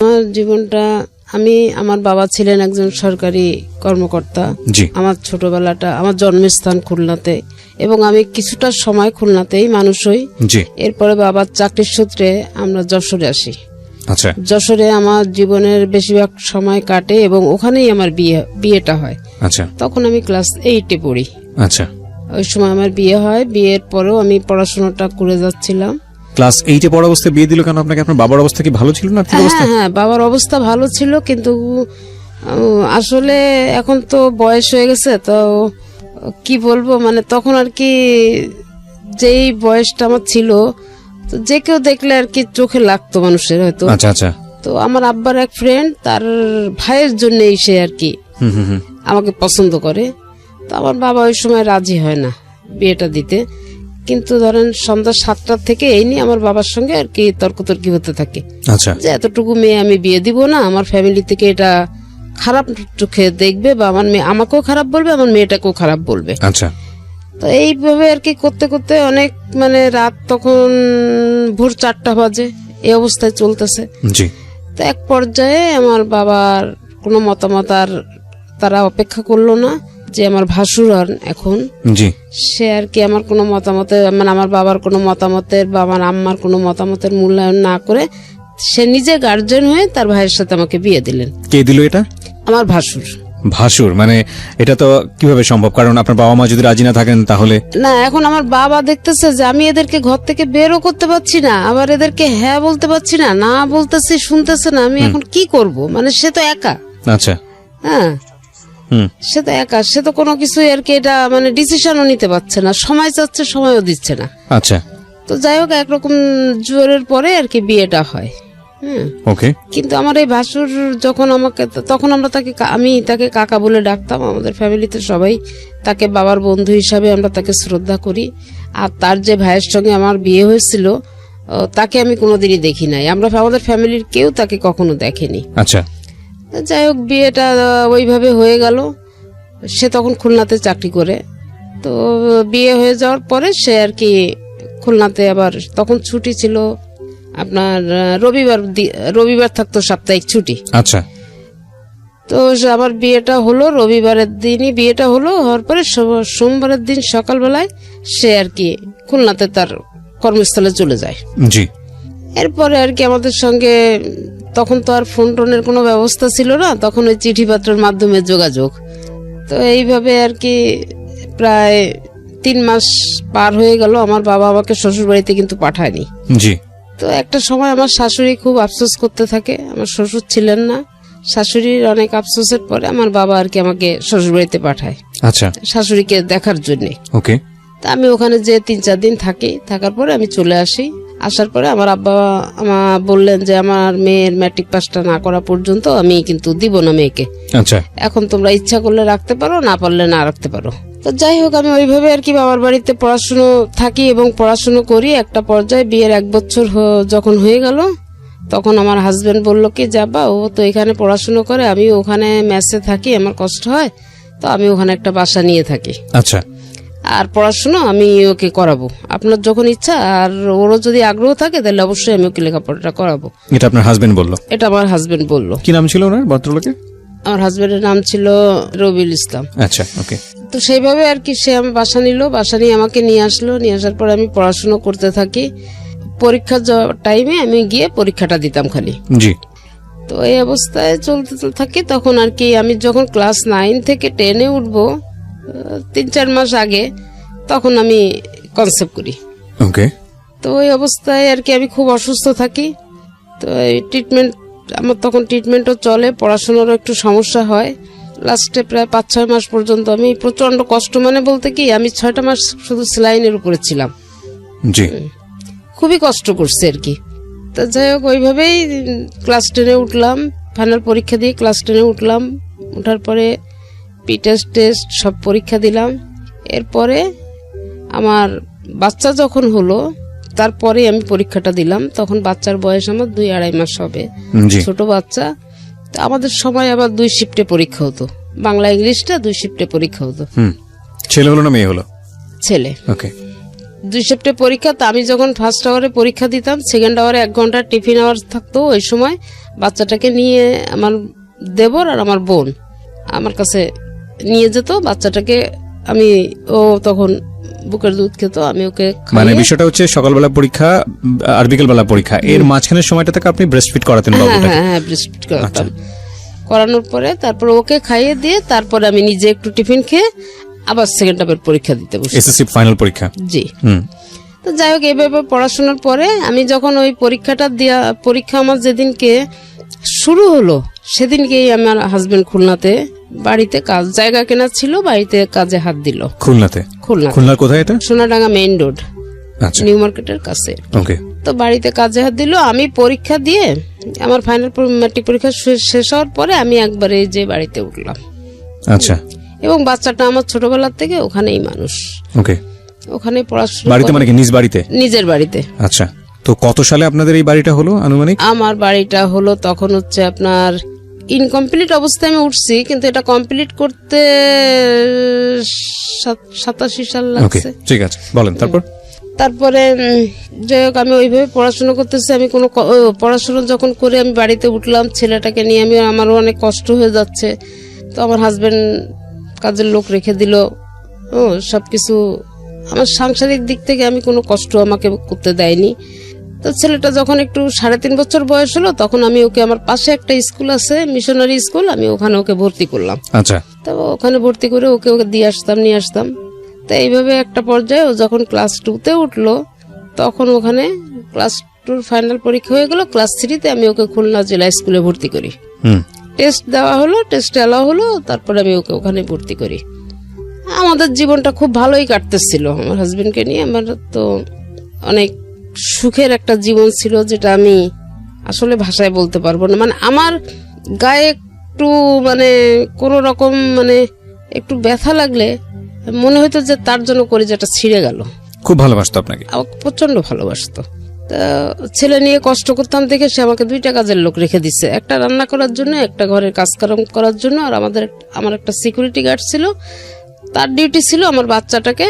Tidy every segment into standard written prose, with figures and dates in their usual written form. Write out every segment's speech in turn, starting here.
আমার জীবনটা আমার বাবা ছিলেন একজন সরকারি কর্মকর্তা। আমার ছোটবেলাটা, আমার জন্মস্থান খুলনাতে এবং আমি কিছুটা সময় খুলনাতেই মানুষ হই। এরপরে বাবার চাকরির সূত্রে আমরা যশোরে আসি। আচ্ছা, যশোরে আমার জীবনের বেশিরভাগ সময় কাটে এবং ওখানেই আমার বিয়েটা হয়। আচ্ছা, তখন আমি ক্লাস 8-এ পড়ি। আচ্ছা, ওই সময় আমার বিয়ে হয়। বিয়ের পরেও আমি পড়াশোনাটা করে যাচ্ছিলাম। ক্লাস 8-এ পড়া অবস্থায় বিয়ে দিল কেন আপনাকে? আপনার বাবার অবস্থা কি ভালো ছিল না? হ্যাঁ, বাবার অবস্থা ভালো ছিল, কিন্তু আসলে এখন তো বয়স হয়ে গেছে, তো কি বলবো, মানে তখন আর কি যেই বয়সটা আমার ছিল, তো যে কেউ দেখলে আর কি চোখে লাগতো মানুষের হয়তো। আচ্ছা, আচ্ছা। তো আমার আব্বার এক ফ্রেন্ড, তার ভাইয়ের জন্যই সে আর কি আমাকে পছন্দ করে। তো আমার বাবা ওই সময় রাজি হয় না বিয়েটা দিতে, কিন্তু ধরেন সন্ধ্যা 7টা থেকে এই নিয়ে আমার বাবার সঙ্গে আর কি তর্কতর্কি হতে থাকে। আচ্ছা, যে এতটুকু মেয়ে আমি বিয়ে দিব না, আমার ফ্যামিলি থেকে এটা খারাপ চোখে দেখবে, বা আমার মেয়ে আমাকেও খারাপ বলবে, আমার মেয়েটাকেও খারাপ বলবে। আচ্ছা। তো এইভাবে আর কি করতে করতে অনেক, মানে রাত তখন ভোর 4টা বাজে, এই অবস্থায় চলতেছে। জি। তো এক পর্যায়ে আমার বাবার কোনো মতামত আর তারা অপেক্ষা করলো না, যে আমার ভাসুর এখন, জি, সে আর কি আমার কোনো মতামতে, মানে আমার বাবার কোনো মতামতের বা আমার আম্মার কোনো মতামতের মূল্যায়ন না করে সে নিজে গার্জেন হয়ে তার ভাইয়ের সাথে আমাকে বিয়ে দিলেন। কে দিল এটা? আমার ভাসুর। ভাসুর মানে এটা তো কিভাবে সম্ভব? কারণ আপনার বাবা মা যদি রাজি না থাকেন তাহলে? না, এখন আমার বাবা দেখতেছে যে আমি এদেরকে ঘর থেকে বেরও করতে পারছি না, আবার এদেরকে হ্যাঁ বলতে পারছি না, না বলতেছি শুনতেছে না, আমি এখন কি করব? মানে সে তো একা। আচ্ছা। হ্যাঁ, সে তো একা, সে তো কোনো কিছু আর কি এটা মানে ডিসিশনও নিতে পারছে না, সময় চাচ্ছে সময়ও দিচ্ছে না। আচ্ছা। তো যাই হোক, একরকম জোরের পরে আর কি বিয়েটা হয়। ওকে। কিন্তু আমার এই ভাসুর যখন আমাকে, তখন আমি তাকে কাকা বলে ডাকতাম। আমাদের ফ্যামিলিতে সবাই তাকে বাবার বন্ধু হিসাবে আমরা তাকে শ্রদ্ধা করি। আর তার যে ভাইয়ের সঙ্গে আমার বিয়ে হয়েছিল, তাকে আমি কোনোদিনই দেখি নাই। আমাদের ফ্যামিলির কেউ তাকে কখনো দেখেনি। আচ্ছা। যাই হোক, বিয়েটা ওইভাবে হয়ে গেল। সে তখন খুলনাতে চাকরি করে। তো বিয়ে হয়ে যাওয়ার পরে সে আর কি খুলনাতে, আবার তখন ছুটি ছিল আপনার রবিবার থাকতো সাপ্তাহিক ছুটি। আচ্ছা। তো আমার বিয়েটা হলো রবিবারের দিনই, বিয়েটা হওয়ার পরে সোমবারের দিন সকালবেলায় সে আর কি খুলনাতে তার কর্মস্থলে চলে যায়। জি। এরপরে আর কি আমাদের সঙ্গে তখন তো আর ফোন টোনের কোনো ব্যবস্থা ছিল না, তখন ওই চিঠি পাত্রের মাধ্যমে যোগাযোগ। তো এইভাবে আর কি প্রায় 3 মাস পার হয়ে গেল। আমার বাবা আমাকে শ্বশুর বাড়িতে কিন্তু পাঠায়নি। জি। তো একটা সময় আমার শাশুড়ি খুব আফসোস করতে থাকে, আমার শ্বশুর ছিলেন না। শাশুড়ির অনেক আফসোসের পরে আমার বাবা আর কি আমাকে শ্বশুর বাড়িতে পাঠায়। আচ্ছা। শাশুড়িকে দেখার জন্য। ওকে। তা আমি ওখানে যে 3-4 দিন থাকি, থাকার পরে আমি চলে আসি। আসার পরে আমার আব্বা বললেন যে আমার মেয়ের ম্যাট্রিক পাসটা না করা পর্যন্ত আমি কিন্তু দিব না মেয়েকে। আচ্ছা। এখন তোমরা ইচ্ছা করলে রাখতে পারো, না পারলে না রাখতে পারো। তো যাই হোক, আমি ওইভাবে আর কি বাবার বাড়িতে পড়াশুনো থাকি এবং পড়াশুনো করি। একটা পর্যায়ে বিয়ের 1 বছর যখন হয়ে গেল, তখন আমার হাজবেন্ড বলল কি, যাবা, ও তো এখানে পড়াশুনো করে, আমি ওখানে মেসে থাকি, আমার কষ্ট হয়, তো আমি ওখানে একটা বাসা নিয়ে থাকি। আচ্ছা। আর পড়াশুনো আমি ওকে করাবো, আপনার যখন ইচ্ছা, আর ওরও যদি আগ্রহ থাকে তাহলে অবশ্যই আমি ওকে লেখাপড়াটা করাবো। এটা আপনার হাজবেন্ড বললো? এটা আমার হাজবেন্ড বললো। কি নাম ছিল ওনার, ভদ্রলোকের? আমার হাজবেন্ডের নাম ছিল রবিউল ইসলাম। আচ্ছা। ওকে। তো সেইভাবে আর কি সে আমার বাসা নিল, বাসা নিয়ে আমাকে নিয়ে আসলো। নিয়ে আসার পর আমি পড়াশুনো করতে থাকি। পরীক্ষার টাইমে আমি গিয়ে পরীক্ষাটা দিতাম খালি। জি। তো এই অবস্থায় চলতে থাকি। তখন আর কি আমি যখন ক্লাস 9 থেকে 10-এ উঠবো, 3-4 মাস আগে, তখন আমি কনসেপ্ট করি। ওকে। তো ওই অবস্থায় আর কি আমি খুব অসুস্থ থাকি। তো এই আমার তখন ট্রিটমেন্টও চলে, পড়াশোনারও একটু সমস্যা হয়। লাস্টে প্রায় 5-6 মাস পর্যন্ত আমি প্রচন্ড কষ্ট, মানে বলতে কি আমি 6টা মাস শুধু সেলাইনের উপরে ছিলাম। জি। খুবই কষ্ট করছে আর কি। তো যাই হোক, ওইভাবেই ক্লাস 10-এ উঠলাম। ফাইনাল পরীক্ষা দিয়ে ক্লাস 10-এ উঠলাম। ওঠার পরে টেস্ট সব পরীক্ষা দিলাম। এরপরে আমার বাচ্চা যখন হলো, তারপরে আমি পরীক্ষাটা দিলাম। তখন বাচ্চার বয়স আমার 2-2.5 মাস হবে, ছোট বাচ্চা। আমাদের সময় আবার 2 শিফটে পরীক্ষা হতো, বাংলা ইংলিশটা 2 শিফটে পরীক্ষা হতো। ছেলে হলো না মেয়ে হলো? ছেলে। ওকে। 2 শিফটে পরীক্ষা। তো আমি যখন ফার্স্ট আওয়ারে পরীক্ষা দিতাম, সেকেন্ড আওয়ারে 1 ঘন্টা টিফিন আওয়ার থাকতো। ওই সময় বাচ্চাটাকে নিয়ে আমার দেবর আর আমার বোন আমার কাছে নিয়ে যেত বাচ্চাটাকে। ও তখন বুকের দুধ খেত, আমি ওকে মানে খাইয়ে- বিষয়টা হচ্ছে সকালবেলা পরীক্ষা আর বিকেলবেলা পরীক্ষা, এর মাঝখানের সময়টা থেকে আপনি ব্রেস্ট ফিড করাতেন বাবুটাকে? হ্যাঁ ব্রেস্টফিড করাতাম। করানোর পরে তারপর ওকে খাইয়ে দিয়ে তারপরে আমি নিজে একটু টিফিন খেয়ে আবার সেকেন্ড হাফের পরীক্ষা দিতে বসি। এসএসসি ফাইনাল পরীক্ষা? জি। হুম। তো যাই হোক, এইভাবে পড়াশোনার পরে আমি যখন ওই পরীক্ষা আমার যেদিনকে শুরু হলো সেদিনকেই আমার হাজবেন্ড খুলনাতে বাড়িতে জায়গা কেনা ছিল, বাড়িতে কাজে হাত দিল। খুলনাতে? খুলনার কোথায় এটা? সোনাডাঙ্গা মেইন রোড, আচ্ছা, নিউ মার্কেটের কাছে। ওকে। তো বাড়িতে কাজে হাত দিল। আমি পরীক্ষা দিয়ে আমার ফাইনাল ম্যাট্রিক পরীক্ষা শেষ হওয়ার পরে আমি একবারে যে বাড়িতে উঠলাম। আচ্ছা, এবং বাচ্চাটা আমার ছোটবেলার থেকে ওখানেই মানুষ, ওকে। ওখানে পড়াশোনা বাড়িতে মানে কি নিজ বাড়িতে? নিজের বাড়িতে। আচ্ছা, তো কত সালে আপনাদের এই বাড়িটা হলো আনুমানিক? আমার বাড়িটা হলো তখন হচ্ছে আপনার ইনকমপ্লিট অবস্থায় আমি উঠছি, কিন্তু এটা কমপ্লিট করতে 87 সাল ওকে, লাগছে। ঠিক আছে, বলেন তারপর। তারপরে যাই হোক, আমি ওইভাবে পড়াশোনা করতেছি। আমি কোনো পড়াশোনা যখন করে আমি বাড়িতে উঠলাম, ছেলেটাকে নিয়ে আমারও অনেক কষ্ট হয়ে যাচ্ছে। তো আমার হাজবেন্ড কাজের লোক রেখে দিল, সবকিছু আমার সাংসারিক দিক থেকে আমি কোনো কষ্ট আমাকে করতে দেয়নি। তো ছেলেটা যখন একটু 3.5 বছর বয়স হলো, তখন আমি ওকে, আমার পাশে একটা স্কুল আছে মিশনারি স্কুল, আমি ওখানে ওকে ভর্তি করলাম। আচ্ছা, তো ওখানে ভর্তি করে ওকে দিয়ে আসতাম নিয়ে আসতাম। তো এইভাবে একটা পর্যায়ে ও যখন ক্লাস 2-তে উঠলো, তখন ওখানে ক্লাস 2 ফাইনাল পরীক্ষা হয়ে গেল। ক্লাস 3-তে আমি ওকে খুলনা জেলা স্কুলে ভর্তি করি। টেস্ট দেওয়া হলো, টেস্টে এলাও হলো, তারপরে আমি ওকে ওখানে ভর্তি করি। আমাদের জীবনটা খুব ভালোই কাটতেছিল আমার হাজবেন্ডকে নিয়ে। আমার তো অনেক সুখের একটা জীবন ছিল, যেটা আমি আসলে ভাষায় বলতে পারবো না। মানে আমার গায়ে একটু মানে কোনো রকম মানে একটু ব্যথা লাগলে মনে হতো যে তার জন্য কলিজাটা ছিঁড়ে গেল। খুব ভালোবাসতো আপনাকে? আমাকে প্রচন্ড ভালোবাসতো। তা ছেলে নিয়ে কষ্ট করতাম দেখে সে আমাকে 2টা কাজের লোক রেখে দিচ্ছে, একটা রান্না করার জন্য, একটা ঘরের কাজ করার জন্য। আর আমার একটা সিকিউরিটি গার্ড ছিল, তার ডিউটি ছিল আমার বাচ্চাটাকে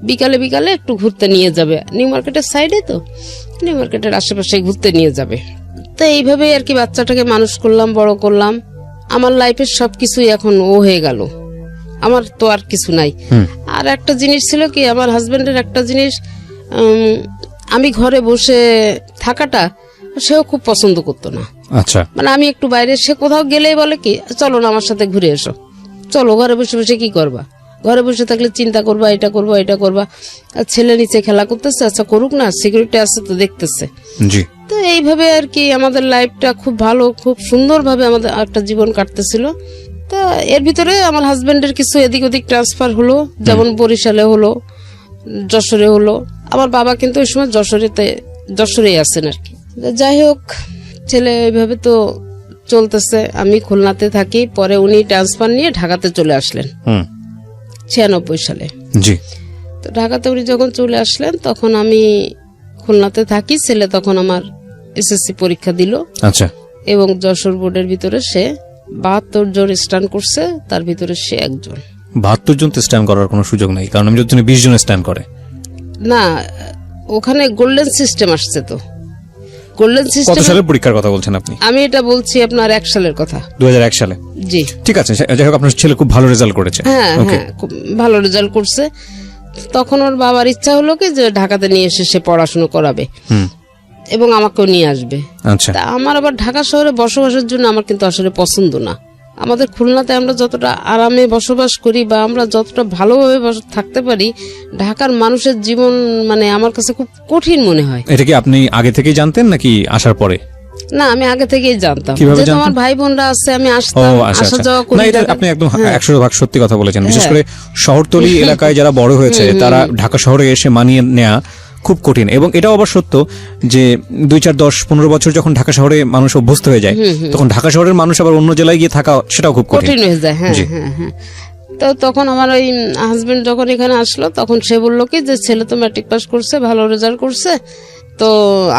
বিকালে বিকালে একটু ঘুরতে নিয়ে যাবে। নিউ মার্কেটের সাইডে, তো নিউ মার্কেটের আশেপাশে ঘুরতে নিয়ে যাবে। তো এইভাবেই আর কি বাচ্চাটাকে মানুষ করলাম, বড় করলাম। আমার লাইফের সবকিছুই এখন ও হয়ে গেল, আমার তো আর কিছু নাই। আর একটা জিনিস ছিল কি, আমার হাজবেন্ডের একটা জিনিস, আমি ঘরে বসে থাকাটা সেও খুব পছন্দ করতো না। আচ্ছা, মানে আমি একটু বাইরে, সে কোথাও গেলেই বলে কি, চলো না আমার সাথে ঘুরে এসো, চলো, ঘরে বসে বসে কি করবা, ঘরে বসে থাকলে চিন্তা করবা, এটা করবা এটা করবা। আর ছেলে নিচে খেলা করতেছে, আচ্ছা করুক না, সিকিউরিটি আছে তো দেখতেছে। জি। তো এইভাবে আর কি আমাদের লাইফটা খুব ভালো, খুব সুন্দরভাবে আমাদের একটা জীবন কাটতেছিল। তা এর ভিতরে আমার হাজবেন্ডের কিছু এদিক ওদিক ট্রান্সফার হলো, যেমন বরিশালে হলো, যশোরে হলো। আমার বাবা কিন্তু ওই সময় যশোরেই আছেন আর কি। যাই হোক, ছেলে এইভাবে তো চলতেছে। আমি খুলনাতে থাকি, পরে উনি ট্রান্সফার নিয়ে ঢাকাতে চলে আসলেন 96 সালে। জি। তো ঢাকাতে উনি যখন চলে আসলেন, তখন আমি খুলনাতে থাকি। ছেলে তখন আমার এসএসসি পরীক্ষা দিল। আচ্ছা। এবং যশোর বোর্ডের ভিতরে সে 72 জন স্ট্যান্ড করছে, তার ভিতরে সে একজন। 72 জন তো স্ট্যান্ড করার কোনো সুযোগ নেই, কারণ আমি যদি 20 জন স্ট্যান্ড করে না, ওখানে গোল্ডেন সিস্টেম আসছে। তো গোল্ডেন কত সিস্টেম, সালের পরীক্ষার কথা বলছেন আপনি? আমি এটা বলছি আপনার 1 সালের কথা। 2001 সালে? জি। ঠিক আছে, যাই হোক, আপনার ছেলে খুব ভালো রেজাল্ট করেছে। হ্যাঁ হ্যাঁ, খুব ভালো রেজাল্ট করছে। তখন ওর বাবার ইচ্ছা হলো কি যে ঢাকাতে নিয়ে এসে সে পড়াশোনা করাবে এবং আমাকেও নিয়ে আসবে। আচ্ছা। তা আমার আবার ঢাকা শহরে বসবাসের জন্য আমার কিন্তু আসলে পছন্দ না। আমাদের খুলনাতে আমরা যতটা আরামে বসবাস করি বা আমরা যতটা ভালোভাবে থাকতে পারি, ঢাকার মানুষের জীবন মানে আমার কাছে খুব কঠিন মনে হয়। এটা কি আপনি আগে থেকেই জানতেন নাকি আসার পরে? না, আমি আগে থেকেই জানতাম। কিভাবে যেহেতু জানতেন? আমার ভাই বোনরা আছে, আমি ও আসতাম, আচ্ছা আসা আচ্ছা। যাওয়া না, করি। এটা আপনি একদম 100% সত্যি কথা বলেছেন। বিশেষ করে শহরতলি এলাকায় যারা বড় হয়েছে, তারা ঢাকা শহরে এসে মানিয়ে নেওয়া খুব কঠিন। এবং এটাও আবার সত্য যে 2, 4, 10, 15 বছর যখন ঢাকা শহরে মানুষ অভ্যস্ত হয়ে যায়, তখন ঢাকা শহরের মানুষ আবার অন্য জেলায় গিয়ে থাকা সেটাও খুব কঠিন হয়ে যায়। হ্যাঁ হ্যাঁ হ্যাঁ। তো তখন আমার ওই হাজবেন্ড যখন এখানে আসলো, তখন সে বললো কি যে ছেলে তো ম্যাট্রিক পাস করছে, ভালো রেজাল্ট করছে, তো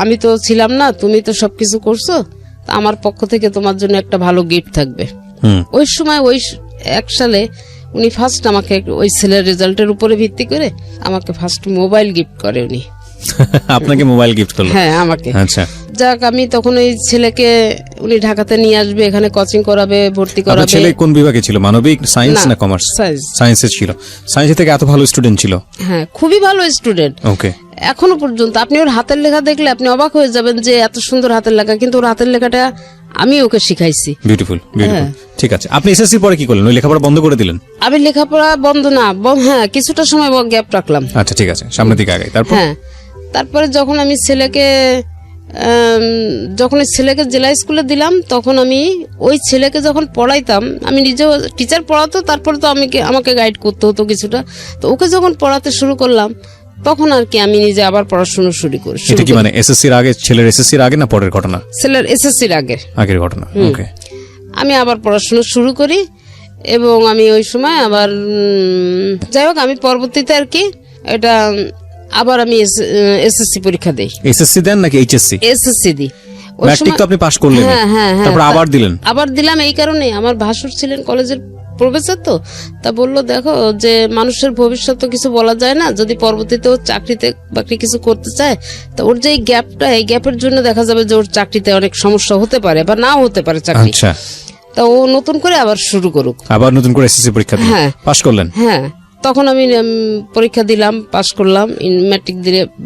আমি তো ছিলাম না, তুমি তো সবকিছু করছো, আমার পক্ষ থেকে তোমার জন্য একটা ভালো গিফট থাকবে। ওই সময় ওই 1 সালে উনি ফার্স্ট আমাকে ওই ছেলের রেজাল্টের উপরে ভিত্তি করে আমাকে ফার্স্ট মোবাইল গিফট করে উনি। আপনাকে মোবাইল গিফট করলো? হ্যাঁ আমাকে। আচ্ছা, যাক আমি তখন ওই ছেলেকে উনি ঢাকাতে নিয়ে আসবে, এখানে কোচিং করাবে, ভর্তি আপনার করাবে। ছেলে কোন বিভাগে ছিল, মানবিক, সায়েন্স না কমার্স? সায়েন্স। সায়েন্সে ছিল। সায়েন্স থেকে এত ভালো স্টুডেন্ট ছিল? হ্যাঁ খুবই ভালো স্টুডেন্ট। ওকে। এখনো পর্যন্ত আপনি ওর হাতের লেখা দেখলে আপনি অবাক হয়ে যাবেন যে এত সুন্দর হাতের লেখা, কিন্তু ওর হাতের লেখাটা আমি ওকে শিখাইছি। Beautiful, beautiful. ঠিক আছে, আপনি এসএসসি পরে কি করলেন? ওই লেখাপড়া বন্ধ করে দিলেন? আমি লেখাপড়া বন্ধ না, হ্যাঁ কিছুটা সময় গ্যাপ রাখলাম। আচ্ছা ঠিক আছে, সামনের দিকে আগাই। তারপর? হ্যাঁ তারপরে যখন আমি ছেলেকে জেলা স্কুলে দিলাম, তখন আমি ওই ছেলেকে যখন পড়াইতাম, আমি নিজেও টিচার পড়াতো, তারপরে তো আমাকে গাইড করতে হতো কিছুটা। তো ওকে যখন পড়াতে শুরু করলাম তখন আর কি আমি নিজে আবার পড়াশোনা শুরু করি। এটা কি মানে এসএসসির আগে, ছেলের এসএসসির আগে না পরের ঘটনা? ছেলের এসএসসির আগের ঘটনা। ওকে। আমি আবার পড়াশোনা শুরু করি এবং আমি ওই সময় আবার যাই হোক আমি পরবর্তীতে আর কি এটা আবার আমি এসএসসি পরীক্ষা দেই। এসএসসি দেন নাকি এইচএসসি? এসএসসি দিই। ম্যাট্রিক তো আপনি পাস করলেন? হ্যাঁ। তারপর আবার দিলেন? আবার দিলাম এই কারণে, আমার ভাসুর ছিলেন কলেজের প্রফেসর, তো তা বললো দেখো যে মানুষের ভবিষ্যৎ তো কিছু বলা যায় না, যদি পরবর্তীতে ওর চাকরিতে বাকরি কিছু করতে চায় তা ওর যে এই গ্যাপটা, এই গ্যাপের জন্য দেখা যাবে যে ওর চাকরিতে অনেক সমস্যা হতে পারে বা নাও হতে পারে চাকরি। আচ্ছা। তা ও নতুন করে আবার শুরু করুক। আবার নতুন করে এসএসসি পরীক্ষা দিলেন? হ্যাঁ। পাস করলেন? হ্যাঁ তখন আমি পরীক্ষা দিলাম, পাস করলাম,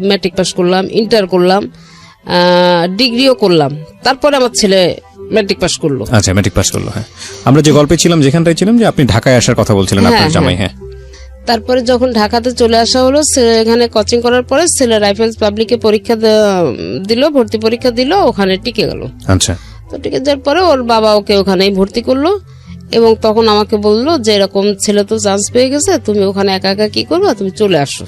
ম্যাট্রিক পাস করলাম, ইন্টার করলাম, ডিগ্রিও করলাম। তারপরে আমার ছেলে ম্যাট্রিক পাস করলো। আচ্ছা, ম্যাট্রিক পাস করলো। হ্যাঁ, আমরা যে গল্পে ছিলাম, যেখানটায় ছিলাম যে আপনি ঢাকায় আসার কথা বলছিলেন আপনার জামাই। হ্যাঁ, তারপরে যখন ঢাকাতে চলে আসা হলো, এখানে কোচিং করার পরে ছেলে রাইফেলস পাবলিকে পরীক্ষা দিল, ভর্তি পরীক্ষা দিল, ওখানে টিকে গেল। আচ্ছা। তো টিকে যাওয়ার পরে ওর বাবা ওকে ওখানেই ভর্তি করলো এবং তখন আমাকে বললো যে এরকম ছেলে তো চান্স পেয়ে গেছে, তুমি ওখানে একা একা কি করবে, তুমি চলে আসো।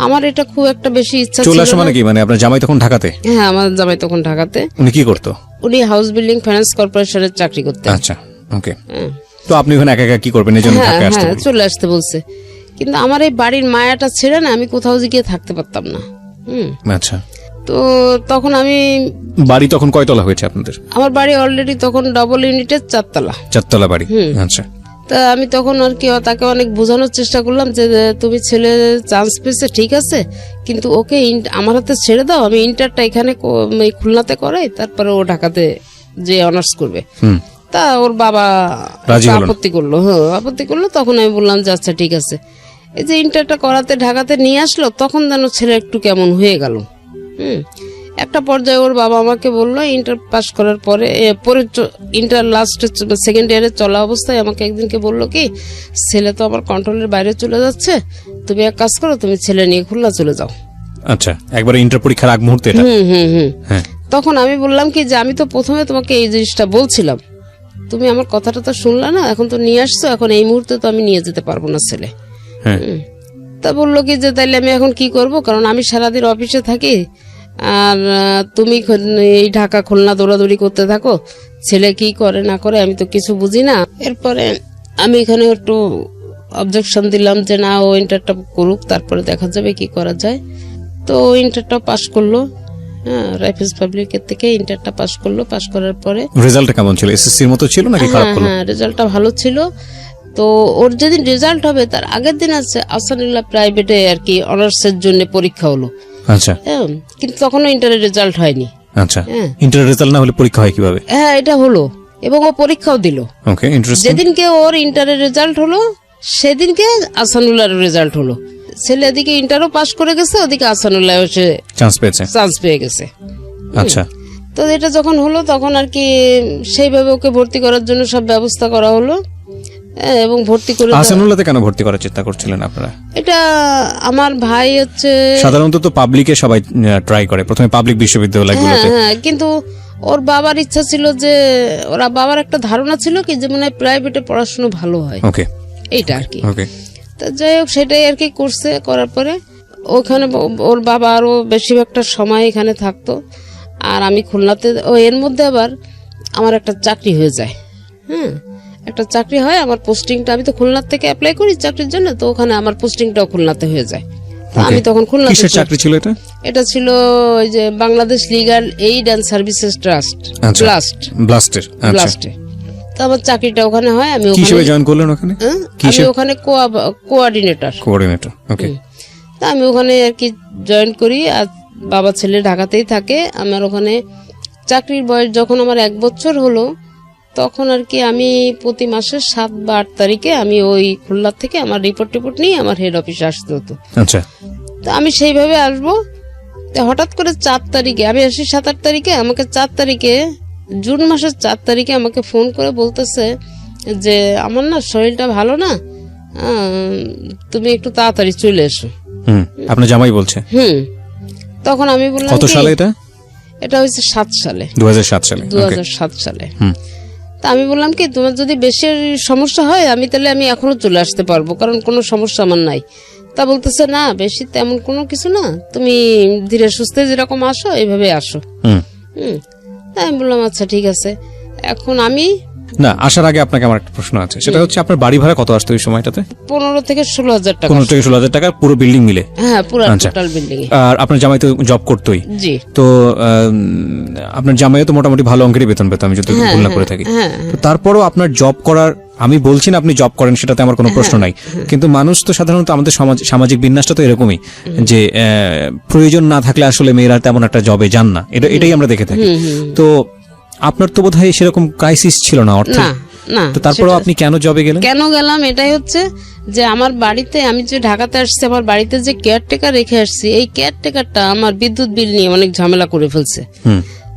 আমার এটা খুব একটা বেশি ইচ্ছা ছিল। চলে আসো মানে কি? মানে আপনার জামাই তখন ঢাকাতে? হ্যাঁ আমার জামাই তখন ঢাকাতে। উনি কি করতো? উনি হাউস বিল্ডিং ফাইন্যান্স কর্পোরেশনের চাকরি করতেন। আচ্ছা, ওকে। তো আপনি ওখানে একা একা কি করবেন, এই জন্য ঢাকায় আসতে বললেন? চলে আসতে বলছে, কিন্তু আমার এই বাড়ির মায়াটা ছেড়ে না আমি কোথাও গিয়ে থাকতে পারতাম না। আচ্ছা। তো তখন আমি বাড়ি তখন কয়তলা হয়েছে আপনাদের? আমার বাড়ি অলরেডি তখন ডবল ইউনিটের 4 তলা। 4 তলা বাড়ি। আচ্ছা। তা আমি তখন আর কি তাকে অনেক বোঝানোর চেষ্টা করলাম যে তুমি ছেলে চান্স পেয়েছে ঠিক আছে, কিন্তু ওকে আমার হাতে ছেড়ে দাও, আমি ইন্টারটা এখানে খুলনাতে করাই, তারপরে ও ঢাকাতে যে অনার্স করবে। তা ওর বাবা আপত্তি করলো। আপত্তি করলো। তখন আমি বললাম যে আচ্ছা ঠিক আছে। এই যে ইন্টারটা করাতে ঢাকাতে নিয়ে আসলো, তখন যেন ছেলে একটু কেমন হয়ে গেল। একটা পর্যায়ে ওর বাবা আমাকে বললো, ইন্টার পাস করার পরে ইন্টার লাস্টে সেকেন্ড ইয়ারে চলা অবস্থায় আমাকে একদিনকে বললো কি, ছেলে তো আমার কন্ট্রোলের বাইরে চলে যাচ্ছে, তুমি এক কাজ করো, তুমি ছেলে নিয়ে খুলনা চলে যাও। আচ্ছা, একবার ইন্টার পরীক্ষার আগ মুহূর্তে এটা? তখন আমি বললাম কি যে আমি তো প্রথমে তোমাকে এই জিনিসটা বলছিলাম, তুমি আমার কথাটা তো শুনলা না, এখন তো নিয়ে আসছো, এখন এই মুহূর্তে তো আমি নিয়ে যেতে পারবো না ছেলে। তা বললো কি যে তাইলে আমি এখন কি করব, কারণ আমি সারাদিন অফিসে থাকি আর তুমি এই ঢাকা খুলনা দৌড়াদৌড়ি করতে থাকো, ছেলে কি করে না করে আমি তো কিছু বুঝি না। এরপরে আমি এখানে একটু অবজেকশন দিলাম যে না, ও ইন্টারটা করুক, তারপরে দেখা যাবে কি করা যায়। তো ইন্টারটা পাস করলো, রাইফেলস পাবলিকের থেকে ইন্টারটা পাস করলো। পাস করার পরে রেজাল্টটা কেমন ছিল? এসএসসির মতো ছিল নাকি খারাপ হলো? হ্যাঁ, রেজাল্টটা ভালো ছিল। তো ওর যেদিন রেজাল্ট হবে তার আগের দিন আছে আসানুল্লাহ প্রাইভেটে আর কি অনার্সের জন্য পরীক্ষা হলো। আচ্ছা। কিন্তু তখনও ইন্টারের রেজাল্ট হয়নি। আচ্ছা, ইন্টারের রেজাল্ট না হলে পরীক্ষা হয় কিভাবে? হ্যাঁ, এটা হলো এবং ও পরীক্ষাও দিল। ওকে, ইন্টারেস্টিং। যেদিনকে ওর ইন্টারের রেজাল্ট হলো সেদিনকে আসানুল্লাহর রেজাল্ট হলো। ছেলে এদিকে ইন্টারও পাস করে গেছে, ওদিকে আসানুল্লাহ এসে চান্স পেয়ে গেছে। আচ্ছা। তো এটা যখন হলো তখন আর কি সেইভাবে ওকে ভর্তি করার জন্য সব ব্যবস্থা করা হলো এবং ভর্তি করে। আসানুল্লাহতে কেন ভর্তি করার চেষ্টা করছিলেন আপনারা? এটা আমার ভাই হচ্ছে, সাধারণত তো পাবলিকে সবাই ট্রাই করে প্রথমে, পাবলিক বিশ্ববিদ্যালয়গুলোতে। হ্যাঁ, কিন্তু ওর বাবার ইচ্ছা ছিল যে, ওরা বাবার একটা ধারণা ছিল কি যে মনে হয় প্রাইভেটে পড়াশোনা ভালো হয়। ওকে, এইটা আর কি। ওকে। তো যাই হোক সেটাই আর কি করছে। করার পরে ওখানে ওর বাবা আরো বেশিরভাগটা সময় এখানে থাকতো আর আমি খুলনাতে। এর মধ্যে আবার আমার একটা চাকরি হয়ে যায়। একটা চাকরি হয়, আমার পোস্টিংটা, আমি তো খুলনার থেকে অ্যাপ্লাই করি চাকরির জন্য, তো ওখানে আমার পোস্টিংটাও খুলনাতে হয়ে যায়। আমি তখন খুলনাতে। কিসের চাকরি ছিল এটা? এটা ছিল ওই যে Bangladesh legal aid and services trust, ব্লাস্টে। তো আমার চাকরিটা ওখানে হয়, আমি কি ওখানে হিসেবে জয়েন করলেন ওখানে? আমি ওখানে কোঅর্ডিনেটর। ওকে। তা আমি ওখানে আর কি জয়েন করি। আর বাবা ছেলে ঢাকাতেই থাকে। আমার ওখানে চাকরির বয়স যখন আমার 1 বছর হলো, তখন আর কি আমি প্রতি মাসের 7 বা 8 তারিখে আমি ওই খুলনা থেকে আমার রিপোর্ট নিয়ে আমার হেড অফিসে আসতে হতো। আচ্ছা। তো আমি সেইভাবে আসবো। তো হঠাৎ করে 4 তারিখে আমি আসি, 7-8 তারিখে আমাকে 4 তারিখে জুন মাসের 4 তারিখে আমাকে ফোন করে বলতেছে যে আমার না শরীরটা ভালো না, তুমি একটু তাড়াতাড়ি চলে এসো। আপনার জামাই বলছে? তখন আমি বললাম কত সালে এটা? এটা হয়েছে 7 সালে, 2007 সালে। 2007 সালে। তা আমি বললাম কি, তোমার যদি বেশি সমস্যা হয় আমি এখনো চলে আসতে পারবো, কারণ কোনো সমস্যা আমার নাই। তা বলতেছে না, বেশি তেমন কোনো কিছু না, তুমি ধীরে সুস্থে যেরকম আসো এইভাবে আসো। আমি বললাম আচ্ছা ঠিক আছে। এখন আমি না আসার আগে আপনাকে আমার একটা প্রশ্ন আছে, সেটা হচ্ছে আপনার বাড়ি ভাড়া কত আসতো ওই সময়টাতে? 15 থেকে 16,000 টাকা। 15 থেকে 16,000 টাকা পুরো বিল্ডিং মিলে? হ্যাঁ, পুরো টোটাল বিল্ডিং এ। আর আপনার জামাই তো জব করতোই? জি। তো আপনার জামাইও তো মোটামুটি ভালো অঙ্কেরই বেতন পেত, আমি যদি ভুল না করে থাকি। তো তারপরও আপনার জব করার, আমি বলছি না আপনি জব করেন, সেটাতে আমার কোনো প্রশ্ন নাই, কিন্তু মানুষ তো সাধারণত আমাদের সামাজিক বিন্যাসটা তো এরকমই যে প্রয়োজন না থাকলে আসলে মেয়েরা তেমন একটা জবে যান না, এটাই আমরা দেখে থাকি। তো আপনার তো বোধহয় সেরকম ক্রাইসিস ছিল না অর্থে? না। তো তারপরে আপনি কেন জবে গেলেন? কেন গেলাম এটাই হচ্ছে যে আমার বাড়িতে, আমি যে ঢাকাতে আসছি, আমার বাড়িতে যে কেয়ারটেকার রেখে আসছি, এই কেয়ারটেকারটা আমার বিদ্যুৎ বিল নিয়ে অনেক ঝামেলা করে ফেলছে।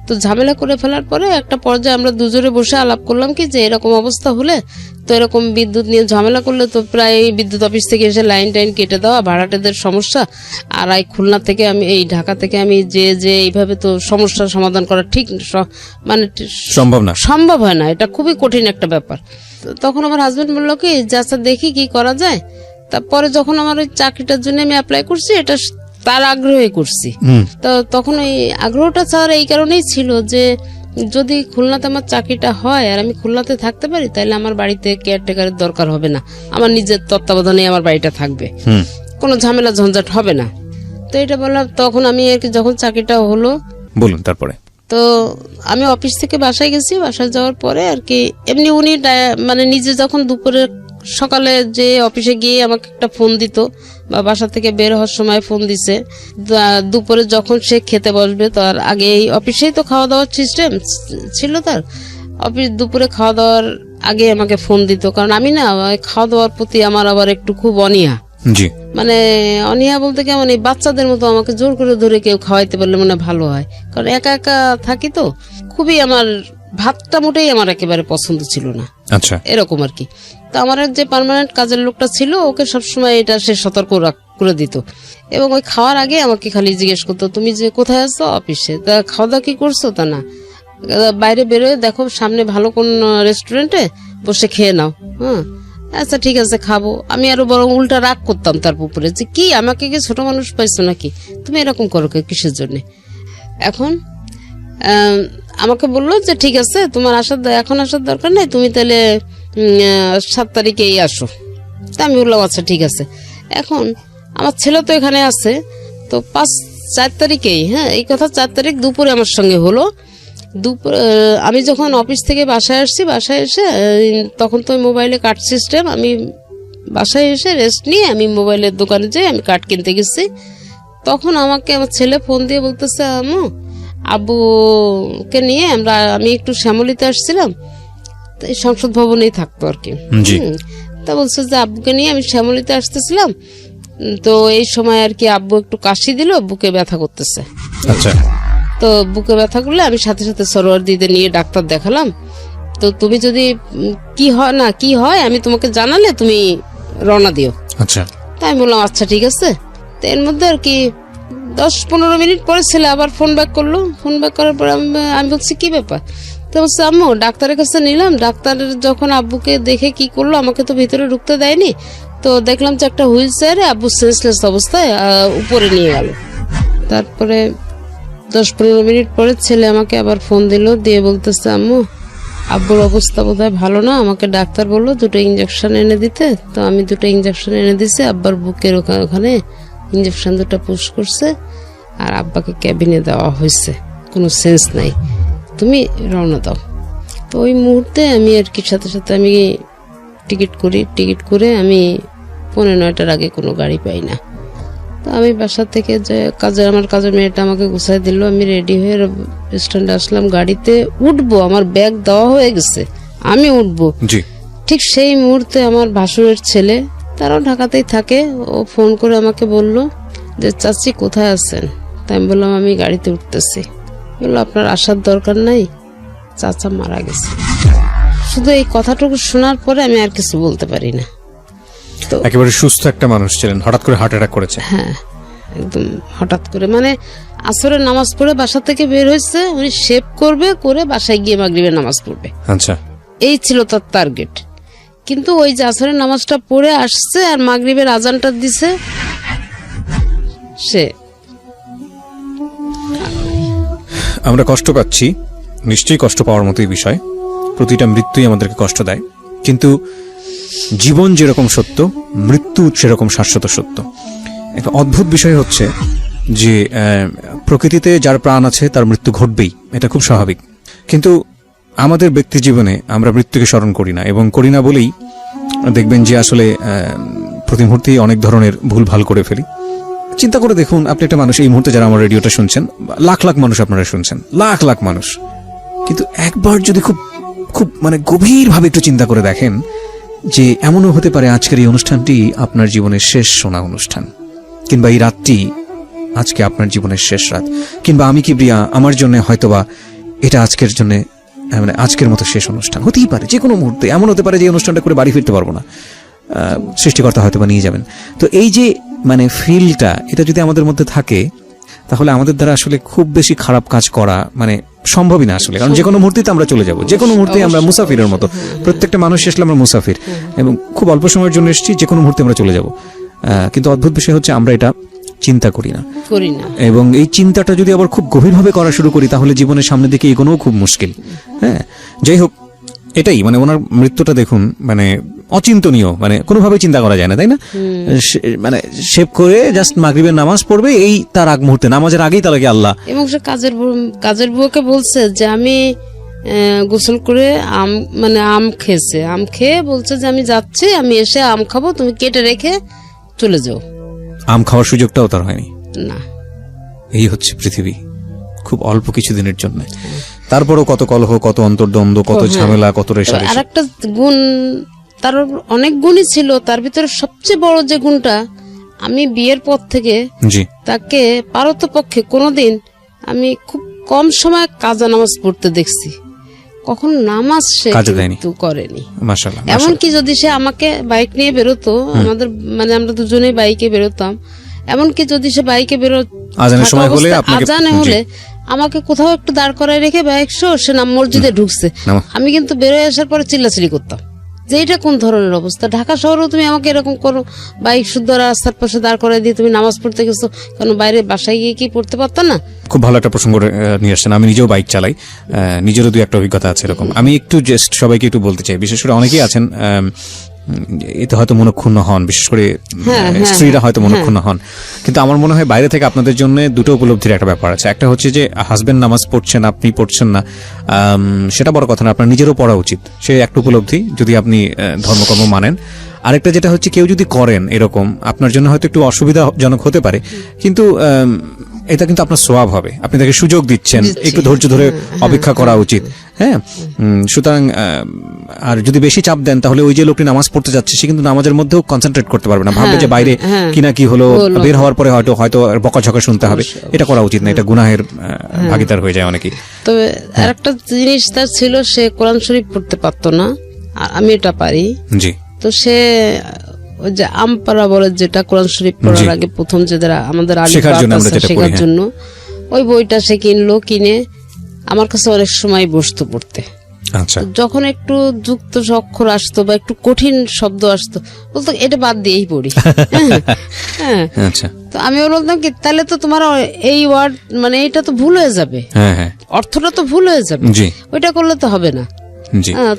তো ঝামেলা করে ফেলার পরে একটা পর্যায়ে আমরা দুজনে বসে আলাপ করলাম কি, যে এরকম অবস্থা হলে তো এরকম বিদ্যুৎ নিয়ে ঝামেলা করলে তো প্রায় বিদ্যুৎ অফিস থেকে এসে লাইন টাইন কেটে দেওয়া, ভাড়াটেদের সমস্যা, আর এই খুলনা থেকে আমি, এই ঢাকা থেকে আমি যে এইভাবে তো সমস্যার সমাধান করা ঠিক মানে সম্ভব হয় না, এটা খুবই কঠিন একটা ব্যাপার। তখন আমার হাজবেন্ড বললো কি, যে আচ্ছা দেখি কি করা যায়। তারপরে যখন আমার ওই চাকরিটার জন্য আমি অ্যাপ্লাই করছি, এটা তার আগ্রহে করছি। তো তখন ওই আগ্রহটা স্যার এই কারণেই ছিল যে যদি খুলনাতে আমার চাকরিটা হয় আর আমি খুলনাতে থাকতে পারি, তাহলে আমার বাড়িতে কেয়ারটেকারের দরকার হবে না, আমার নিজের তত্ত্বাবধানে আমার বাড়িটা থাকবে, কোনো ঝামেলা ঝঞ্ঝাট হবে না। তো এটা বললাম। তখন আমি আর কি, যখন চাকরিটা হলো, বলুন তারপরে। তো আমি অফিস থেকে বাসায় গেছি। বাসায় যাওয়ার পরে আর কি এমনি উনি মানে নিজে যখন দুপুরে সকালে যে অফিসে গিয়ে আমাকে একটা ফোন দিত, বা বাসা থেকে বের হওয়ার সময় ফোন দিছে, দুপুরে যখন সে খেতে বসবে তার আগে, এই অফিসেই তো খাওয়া দাওয়ার সিস্টেম ছিল তার, অফিস দুপুরে খাওয়া দাওয়ার আগে আমাকে ফোন দিত। কারণ আমি না খাওয়া দাওয়ার প্রতি আমার আবার একটু খুব অনীহা। মানে অনীহা বলতে কেমন, এই বাচ্চাদের মতো আমাকে জোর করে ধরে কেউ খাওয়াইতে পারলে মনে ভালো হয়, কারণ একা একা থাকি তো, খুবই আমার ভাতটা মোটেই আমার একেবারে পছন্দ ছিল না। আচ্ছা, এরকম আর কি। তো আমার যে পার্মানেন্ট কাজের লোকটা ছিল, ওকে সবসময় এটা সে সতর্ক করে দিত, এবং ওই খাওয়ার আগে আমাকে খালি জিজ্ঞেস করতো, তুমি যে কোথায় আছো? অফিসে। তা খাওয়া দাওয়া কি করছো? তা না, বাইরে বেরোয় দেখো সামনে ভালো কোন রেস্টুরেন্টে বসে খেয়ে নাও। আচ্ছা ঠিক আছে খাবো। আমি আরো বরং উল্টা রাগ করতাম তার উপরে, যে কি আমাকে কি ছোট মানুষ পাইছো নাকি, তুমি এরকম করো কিসের জন্য? এখন আমাকে বললো যে ঠিক আছে, তোমার এখন আসার দরকার নেই, তুমি তাহলে 7 তারিখেই আসো। তা আমি বললাম আচ্ছা ঠিক আছে। এখন আমার ছেলে তো এখানে আছে, তো 4 তারিখেই, এই কথা 4 তারিখ দুপুরে আমার সঙ্গে হলো। আমি যখন অফিস থেকে বাসায় আসছি, বাসায় এসে তখন তো মোবাইলে কার্ড সিস্টেম, আমি বাসায় এসে রেস্ট নিয়ে আমি মোবাইলের দোকানে যাই, আমি কার্ড কিনতে গেছি। তখন আমাকে আমার ছেলে ফোন দিয়ে বলতেছে, আব্বুকে নিয়ে আমি একটু শ্যামলীতে আসছিলাম, সংসদ ভবনেই থাকতো আর কি। তা বলছে যে আব্বুকে নিয়ে আমি শ্যামলীতে আসতেছিলাম, তো এই সময় আর কি আব্বু একটু কাশি দিল, বুকে ব্যথা করতেছে। আচ্ছা। তো বুকে ব্যথা করলে আমি সাথে সাথে সরোয়ার দিদি নিয়ে ডাক্তার দেখালাম। তো তুমি যদি কি হয় আমি তোমাকে জানালে তুমি রওনা দিও। আচ্ছা। তাই আমি বললাম আচ্ছা ঠিক আছে। তো এর মধ্যে আর কি 10-15 মিনিট পরে ছেলে আবার ফোন ব্যাক করলো। ফোন ব্যাক করার পর আমি বলছি কি ব্যাপার? তো বলছে আম্মু ডাক্তারের কাছে নিলাম, ডাক্তার যখন আব্বুকে দেখে কি করলো, আমাকে তো ভিতরে ঢুকতে দেয়নি, তো দেখলাম যে একটা হুইল চেয়ারে আব্বু সেন্সলেস অবস্থায় উপরে নিয়ে গেল। তারপরে 10-15 মিনিট পরে ছেলে আমাকে আবার ফোন দিল, দিয়ে বলতেছে আম্মু আব্বুর অবস্থা বোধহয় ভালো না, আমাকে ডাক্তার বললো 2টা ইঞ্জেকশন এনে দিতে। তো আমি 2টা ইঞ্জেকশন এনে দিছি, আব্বার বুকের ওখানে ইঞ্জেকশন 2টা পুশ করছে, আর আব্বাকে ক্যাবিনে দেওয়া হয়েছে, কোনো সেন্স নাই, তুমি রওনা দাও। তো ওই মুহূর্তে আমি আর কি সাথে সাথে আমি টিকিট করে আমি 9:30 আগে কোনো গাড়ি পাই না। তো আমি বাসা থেকে যে আমার কাজের মেয়েটা আমাকে গুছাই দিল, আমি রেডি হয়ে স্ট্যান্ডে আসলাম, গাড়িতে উঠবো, আমার ব্যাগ দেওয়া হয়ে গেছে, আমি উঠবো। ঠিক সেই মুহূর্তে আমার ভাসুরের ছেলে, তারাও ঢাকাতেই থাকে, ও ফোন করে আমাকে বলল যে চাচি কোথায় আছেন? তাই আমি বললাম আমি গাড়িতে উঠতেছি। বললো আপনার আসার দরকার নাই, চাচা মারা গেছে। শুধু এই কথাটুকু শোনার পরে আমি আর কিছু বলতে পারি না। তো একেবারে সুস্থ একটা মানুষ ছিলেন, হঠাৎ করে হার্ট অ্যাটাক করেছে। হ্যাঁ, একদম হঠাৎ করে, মানে আসরের নামাজ পড়ে বাসা থেকে বের হয়েছে, উনি শেভ করবে, করে বাসায় গিয়ে মাগরিবের নামাজ পড়বে। আচ্ছা, এই ছিল তার টার্গেট। কিন্তু ওই যে আসরের নামাজটা পড়ে আসছে আর মাগরিবের আজানটা দিছে, সে আমরা কষ্ট পাচ্ছি, নিশ্চয়ই কষ্ট পাওয়ার মতোই বিষয়, প্রতিটা মৃত্যুই আমাদেরকে কষ্ট দেয়, কিন্তু জীবন যেরকম সত্য, মৃত্যু সেরকম শাশ্বত সত্য। একটা অদ্ভুত বিষয় হচ্ছে যে প্রকৃতিতে যার প্রাণ আছে তার মৃত্যু ঘটবেই, এটা খুব স্বাভাবিক। কিন্তু আমাদের ব্যক্তি জীবনে আমরা মৃত্যুকে স্মরণ করি না, এবং করি না বলেই দেখবেন যে আসলে প্রতি মুহূর্তেই অনেক ধরনের ভুল ভাল করে ফেলি। চিন্তা করে দেখুন, আপনি একটা মানুষ, এই মুহূর্তে যারা আমার রেডিওটা শুনছেন, লাখ লাখ মানুষ আপনারা শুনছেন, লাখ লাখ মানুষ, কিন্তু একবার যদি খুব খুব মানে গভীরভাবে একটু চিন্তা করে দেখেন যে এমনও হতে পারে আজকের এই অনুষ্ঠানটি আপনার জীবনের শেষ শোনা অনুষ্ঠান, কিংবা এই রাতটি আজকে আপনার জীবনের শেষ রাত, কিংবা আমি কিবরিয়া আমার জন্য হয়তোবা এটা আজকের জন্য মানে আজকের মতো শেষ অনুষ্ঠান হতেই পারে। যে কোনো মুহূর্তে এমন হতে পারে যে অনুষ্ঠানটা করে বাড়ি ফিরতে পারবো না, সৃষ্টিকর্তা হয়তো বা নিয়ে যাবেন। তো এই যে মানে ফিলটা, এটা যদি আমাদের মধ্যে থাকে, তাহলে আমাদের দ্বারা আসলে খুব বেশি খারাপ কাজ করা মানে সম্ভবই না আসলে, কারণ যে কোনো মুহূর্তেই তো আমরা চলে যাব, যে কোনো মুহূর্তে আমরা মুসাফিরের মতো, প্রত্যেকটা মানুষ আসলে আমরা মুসাফির, এবং খুব অল্প সময়ের জন্য এসেছি, যে কোনো মুহূর্তে আমরা চলে যাব। কিন্তু অদ্ভুত বিষয় হচ্ছে আমরা এটা চিন্তা করি না, এবং এই চিন্তাটা যদি আবার খুব গভীরভাবে করা শুরু করি, তাহলে জীবনের সামনের দিকে এগোনোও খুব মুশকিল। হ্যাঁ, যাই হোক, এটাই মানে ওনার মৃত্যুটা দেখুন, মানে অচিন্তনীয়, মানে কোনোভাবেই চিন্তা করা যায় না, তাই না? মানে শেভ করে জাস্ট মাগরিবের নামাজ পড়বে, এই তার আগ মুহূর্তে, নামাজের আগেই তার আগে আল্লাহ। এবং সে কাজের বুয়াকে বলছে যে আমি গোসল করে আম খেয়েছে, আম খেয়ে বলছে যে আমি যাচ্ছি, আমি এসে আম খাবো, তুমি কেটে রেখে চলে যাও। আম খাওয়ার সুযোগটাও তার হয়নি না। এই হচ্ছে পৃথিবী, খুব অল্প কিছুদিনের জন্য। তারপরও কত কলহ, কত অন্তর্দ্বন্দ্ব, কত ঝামেলা, কত রেশারেশি। আর একটা গুণ, তার অনেক গুণই ছিল, তার ভিতরে সবচেয়ে বড় যে গুণটা, আমি বিয়ের পর থেকে তাকে পারতপক্ষে কোনোদিন আমি খুব কম সময় কাজা নামাজ পড়তে দেখছি, কখন নামাজ সে কিন্তু করেনি। মাশাআল্লাহ। এমনকি যদি সে আমাকে বাইক নিয়ে বেরোতো, আমাদের মানে আমরা দুজনেই বাইকে বেরোতাম, এমনকি যদি সে বাইকে আজানে হলে আমাকে কোথাও একটু দাঁড় করায় রেখে বাইক সে মসজিদে ঢুকছে, আমি কিন্তু বেরোয় আসার পরে চিল্লাচিল্লি করতাম যে এটা কোন ধরনের অবস্থা। ঢাকা শহরেও তুমি আমাকে এরকম করো, বাইক শুদ্ধ রাস্তার পাশে দাঁড় করাই দিয়ে তুমি নামাজ পড়তে গেছো, কারণ বাইরে বাসায় গিয়ে কি পড়তে পারতো না? খুব ভালো একটা প্রসঙ্গ নিয়ে আসছেন। আমি নিজেও বাইক চালাই, নিজেরও দুই একটা অভিজ্ঞতা আছে এরকম। আমি একটু জাস্ট সবাইকে একটু বলতে চাই, বিশেষ করে অনেকেই আছেন এতে হয়তো মনক্ষুণ্ণ হন, বিশেষ করে স্ত্রীরা হয়তো মনক্ষুণ্ণ হন, কিন্তু আমার মনে হয় বাইরে থেকে আপনাদের জন্য দুটো উপলব্ধির একটা ব্যাপার আছে। একটা হচ্ছে যে হাজবেন্ড নামাজ পড়ছেন, আপনি পড়ছেন না, সেটা বড় কথা না, আপনার নিজেরও পড়া উচিত, সে একটা উপলব্ধি যদি আপনি ধর্মকর্ম মানেন। আরেকটা যেটা হচ্ছে, কেউ যদি করেন এরকম, আপনার জন্য হয়তো একটু অসুবিধাজনক হতে পারে, কিন্তু এটা কিন্তু আপনার সওয়াব হবে, আপনি তাকে সুযোগ দিচ্ছেন, একটু ধৈর্য ধরে অপেক্ষা করা উচিত। হ্যাঁ, সুতরাং আর যদি বেশি চাপ দেন, তাহলে ওই যে লোকটি নামাজ পড়তে যাচ্ছে, সে কিন্তু নামাজের মধ্যেও কনসেন্ট্রেট করতে পারবে না, ভাববে যে বাইরে কিনা কি হলো, বের হওয়ার পরে হয়তো বকাঝকা শুনতে হবে। এটা করা উচিত না, এটা গুনাহের ভাগীদার হয়ে যায় অনেকেই। তবে আরেকটা জিনিস তার ছিল, সে কোরআন শরীফ পড়তে পারতো না, আর আমি এটা পারি। জি। তো সে ওই যে আমপারা বলে, যেটা কোরআন শরীফ পড়ার আগে প্রথম যে আমাদের শেখার জন্য ওই বইটা সে কিনে আমার কাছে অনেক সময় বসতো পড়তে। আচ্ছা। যখন একটু যুক্ত অক্ষর আসতো বা একটু কঠিন শব্দ আসতো, বলতো এটা বাদ দিয়েই পড়ি। হ্যাঁ, আচ্ছা। তো আমি বলতাম কি, তাহলে তো তোমার এই ওয়ার্ড মানে এটা তো ভুল হয়ে যাবে, অর্থটা তো ভুল হয়ে যাবে, ওইটা করলে তো হবে না,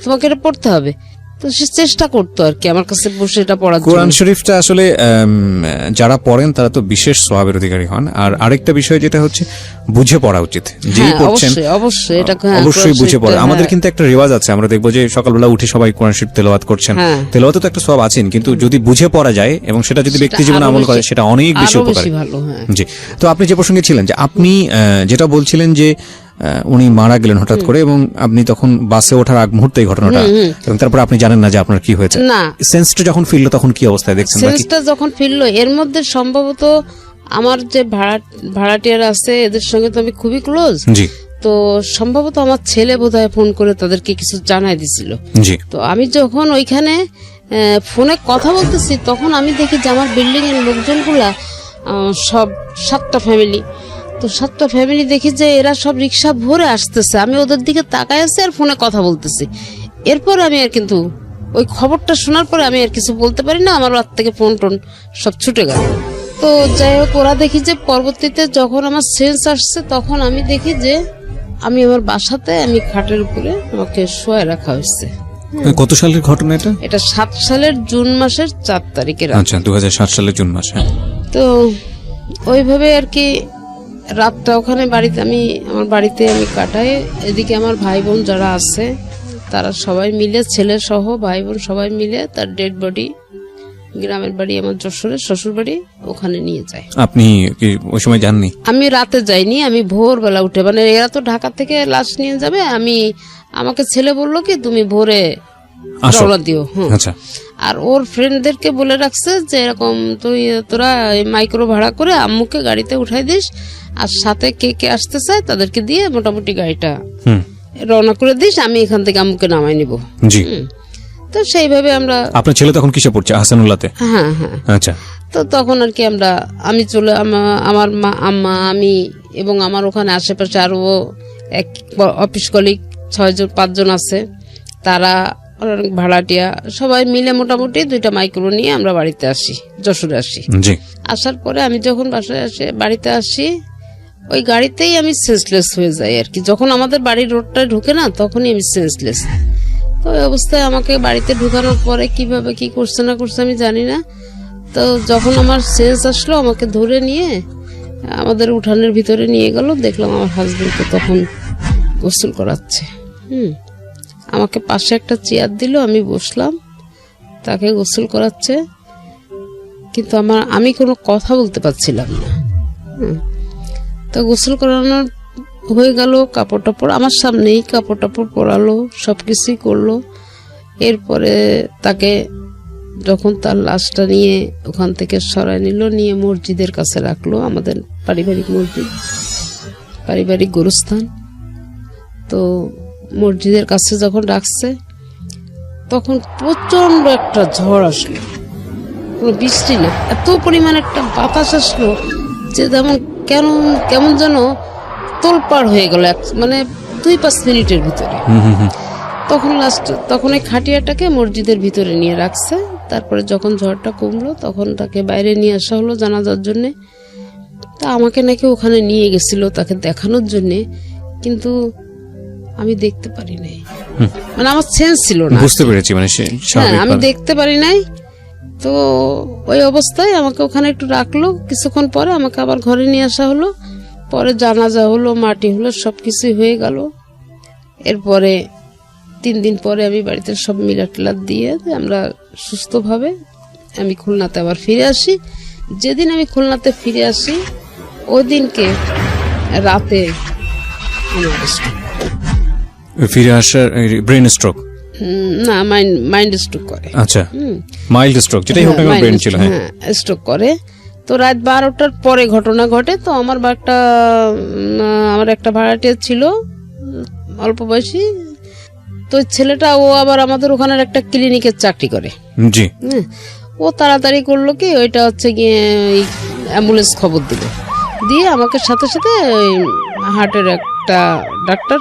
তোমাকে এটা পড়তে হবে। তো সে চেষ্টা করতো আর কি আমার কাছে বসে এটা পড়ার জন্য। কোরআন শরীফটা আসলে যারা পড়েন তারা তো বিশেষ সওয়াবের অধিকারী হন। আর আরেকটা বিষয় যেটা হচ্ছে বুঝে পড়া উচিত, যেই হ্যাঁ, পড়ছেন অবশ্যই অবশ্যই এটা অবশ্যই বুঝে পড়া। হ্যাঁ। আমাদের কিন্তু একটা রেওয়াজ আছে, আমরা দেখবো যে সকালবেলা উঠে সবাই কোরআন শরীফ তেলাওয়াত করছেন। হ্যাঁ। তেলাওয়াতে তো একটা সওয়াব আছেন, কিন্তু যদি বুঝে পড়া যায় এবং সেটা যদি ব্যক্তি জীবনে আরো আমল করে বেশি- সেটা অনেক বেশি আরো উপকারী। ভালো। হ্যাঁ, জি। তো আপনি যে প্রসঙ্গে ছিলেন যে আপনি যেটা বলছিলেন যে উনি মারা গেলেন হঠাৎ করে এবং আপনি তখন বাসে ওঠার আগ মুহূর্তে এই ঘটনাটা, এবং তারপর আপনি জানেন না যে আপনার কি হয়েছে। না, সেন্সটা যখন ফিরলো তখন কি অবস্থায় দেখছেন? বাকি সেন্সটা যখন ফিরলো এর মধ্যে সম্ভবত আমার যে ভাড়াটিয়ার আছে এদের সঙ্গে তো আমি খুবই ক্লোজ। জি তো সম্ভবত আমার ছেলে বোধহয় ফোন করে তাদেরকে কিছু জানাই দিছিল। জি তো আমি যখন ওইখানে ফোনে কথা বলতেছি তখন আমি দেখি যে আমার বিল্ডিং এর লোকজনগুলা সব 7টা ফ্যামিলি, তো 7টা ফ্যামিলি দেখি যে এরা সব রিক্সা ভরে আসতেছে। আমি ওদের দিকে তাকায় আছি আর ফোনে কথা বলতেছি। এরপর আমি আর কিন্তু ওই খবরটা শোনার পরে আমি আর কিছু বলতে পারি না, আমার হাত থেকে ফোন টোন সব ছুটে গেল। তো যাই হোক, ওরা দেখি যে পরবর্তীতে যখন আমার সেন্স আসছে তখন আমি দেখি যে আমি আমার বাসাতে আমি খাটের উপরে আমাকে শোয়া রাখা হয়েছে। কত সালের ঘটনা এটা? এটা 7 সালের জুন মাসের 4 তারিখের। আচ্ছা, 2007 সালের জুন মাস। হ্যাঁ। তো ওইভাবে আর কি রাতটা ওখানে বাড়িতে আমার বাড়িতে আমি কাটাই। এদিকে আমার ভাই বোন যারা আছে তারা সবাই মিলে, ছেলে সহ ভাই বোন সবাই মিলে তার ডেড বডি গ্রামের বাড়ি আমার যশোরের শ্বশুর বাড়ি ওখানে নিয়ে যায়। আপনি কি ওই সময় জাননি? আমি রাতে যাইনি, আমি ভোরবেলা উঠে, মানে এরা তো ঢাকা থেকে লাশ নিয়ে যাবে, আমাকে ছেলে বললো কি তুমি ভোরে আসো। রওনা দিও। হ্যাঁ। আচ্ছা। আর ওর ফ্রেন্ডদেরকে বলে রাখছে যে এরকম তোরা মাইক্রো ভাড়া করে আম্মুকে গাড়িতে উঠাই দিস, আর সাথে কে কে আসতে চায় তাদেরকে দিয়ে মোটামুটি গাড়িটা হুম। রওনা করে দিস, আমি এখান থেকে আম্মুকে নামাই নিব। জি। তো সেইভাবে আমরা, আপনার ছেলে তখন কিসে পড়ছে? হাসানুল্লাহতে? হ্যাঁ হ্যাঁ, আচ্ছা। তো তখন আর কি আমি চলে আমার মা, আম্মা, আমি এবং আমার ওখানে আশেপাশে আরো এক অফিস কলিগ 6-5 জন আছে, তারা ভাড়াটিয়া সবাই মিলে মোটামুটি 2টা মাইক্রো নিয়ে আমরা বাড়িতে আসি, যশোরে আসি। জি। আসার পরে আমি যখন বাড়িতে আসি ওই গাড়িতেই আমি সেন্সলেস হয়ে যাই আর কি। যখন আমাদের বাড়ির রোডটা ঢুকে না তখনই আমি সেন্সলেস। তো ওই অবস্থায় আমাকে বাড়িতে ঢুকানোর পরে কিভাবে কি করছে না করছে আমি জানি না। তো যখন আমার সেন্স আসলো আমাকে ধরে নিয়ে আমাদের উঠানের ভিতরে নিয়ে গেল, দেখলাম আমার হাজবেন্ডকে তখন গোসল করাচ্ছে। আমাকে পাশে একটা চেয়ার দিল, আমি বসলাম, তাকে গোসল করাচ্ছে, কিন্তু আমি কোনো কথা বলতে পারছিলাম না। তো গোসল করানোর হয়ে গেল, কাপড় টাপড় আমার সামনেই কাপড় টাপড় পরালো, সবকিছুই করলো। এরপরে তাকে যখন তার লাশটা নিয়ে ওখান থেকে সরাই নিল, নিয়ে মসজিদের কাছে রাখলো, আমাদের পারিবারিক মসজিদ, পারিবারিক গোরস্থান। তো মসজিদের কাছে যখন রাখছে তখন প্রচন্ড একটা ঝড় আসলো, কোনো বৃষ্টি না, এত পরিমাণ একটা বাতাস আসলো যে কেমন যেন তোলপাড় হয়ে গেল, মানে 2-5 মিনিটের ভিতরে। তখন এই খাটিয়াটাকে মসজিদের ভিতরে নিয়ে রাখছে। তারপরে যখন ঝড়টা কমলো তখন তাকে বাইরে নিয়ে আসা হলো জানাজার জন্য। তা আমাকে নাকি ওখানে নিয়ে গেছিল তাকে দেখানোর জন্য, কিন্তু আমি দেখতে পারি নাই, মানে আমার সেন্স ছিল না। বুঝতে পেরেছি, মানে হ্যাঁ, আমি দেখতে পারি নাই। তো ওই অবস্থায় আমাকে ওখানে একটু রাখলো, কিছুক্ষণ পরে আমাকে আবার ঘরে নিয়ে আসা হলো। পরে জানাজা হলো, মাটি হলো, সবকিছুই হয়ে গেল। এরপরে 3 দিন পরে আমি বাড়িতে সব মিলাট টিলাট দিয়ে আমরা সুস্থভাবে আমি খুলনাতে আবার ফিরে আসি। যেদিন আমি খুলনাতে ফিরে আসি ওই দিনকে রাতে আমার ফিরে আসার ব্রেন স্ট্রোক? না, মাইন্ড স্ট্রোক করে। আচ্ছা, মাইল্ড স্ট্রোক, যেটাই হোক না কেন ব্রেন ছিল। হ্যাঁ, স্ট্রোক করে। তো রাত 12টার পরে ঘটনা ঘটে। তো আমার একটা ভাড়াটিয়া ছিল অল্প বয়সী, তো ছেলেটা ও আবার আমাদের ওখানের একটা ক্লিনিকের চাকরি করে। জি। ও তাড়াতাড়ি করলো কি, ওইটা হচ্ছে গিয়ে অ্যাম্বুলেন্স খবর দিল, দিয়ে আমাকে সাথে সাথে হার্টের একটা ডাক্তার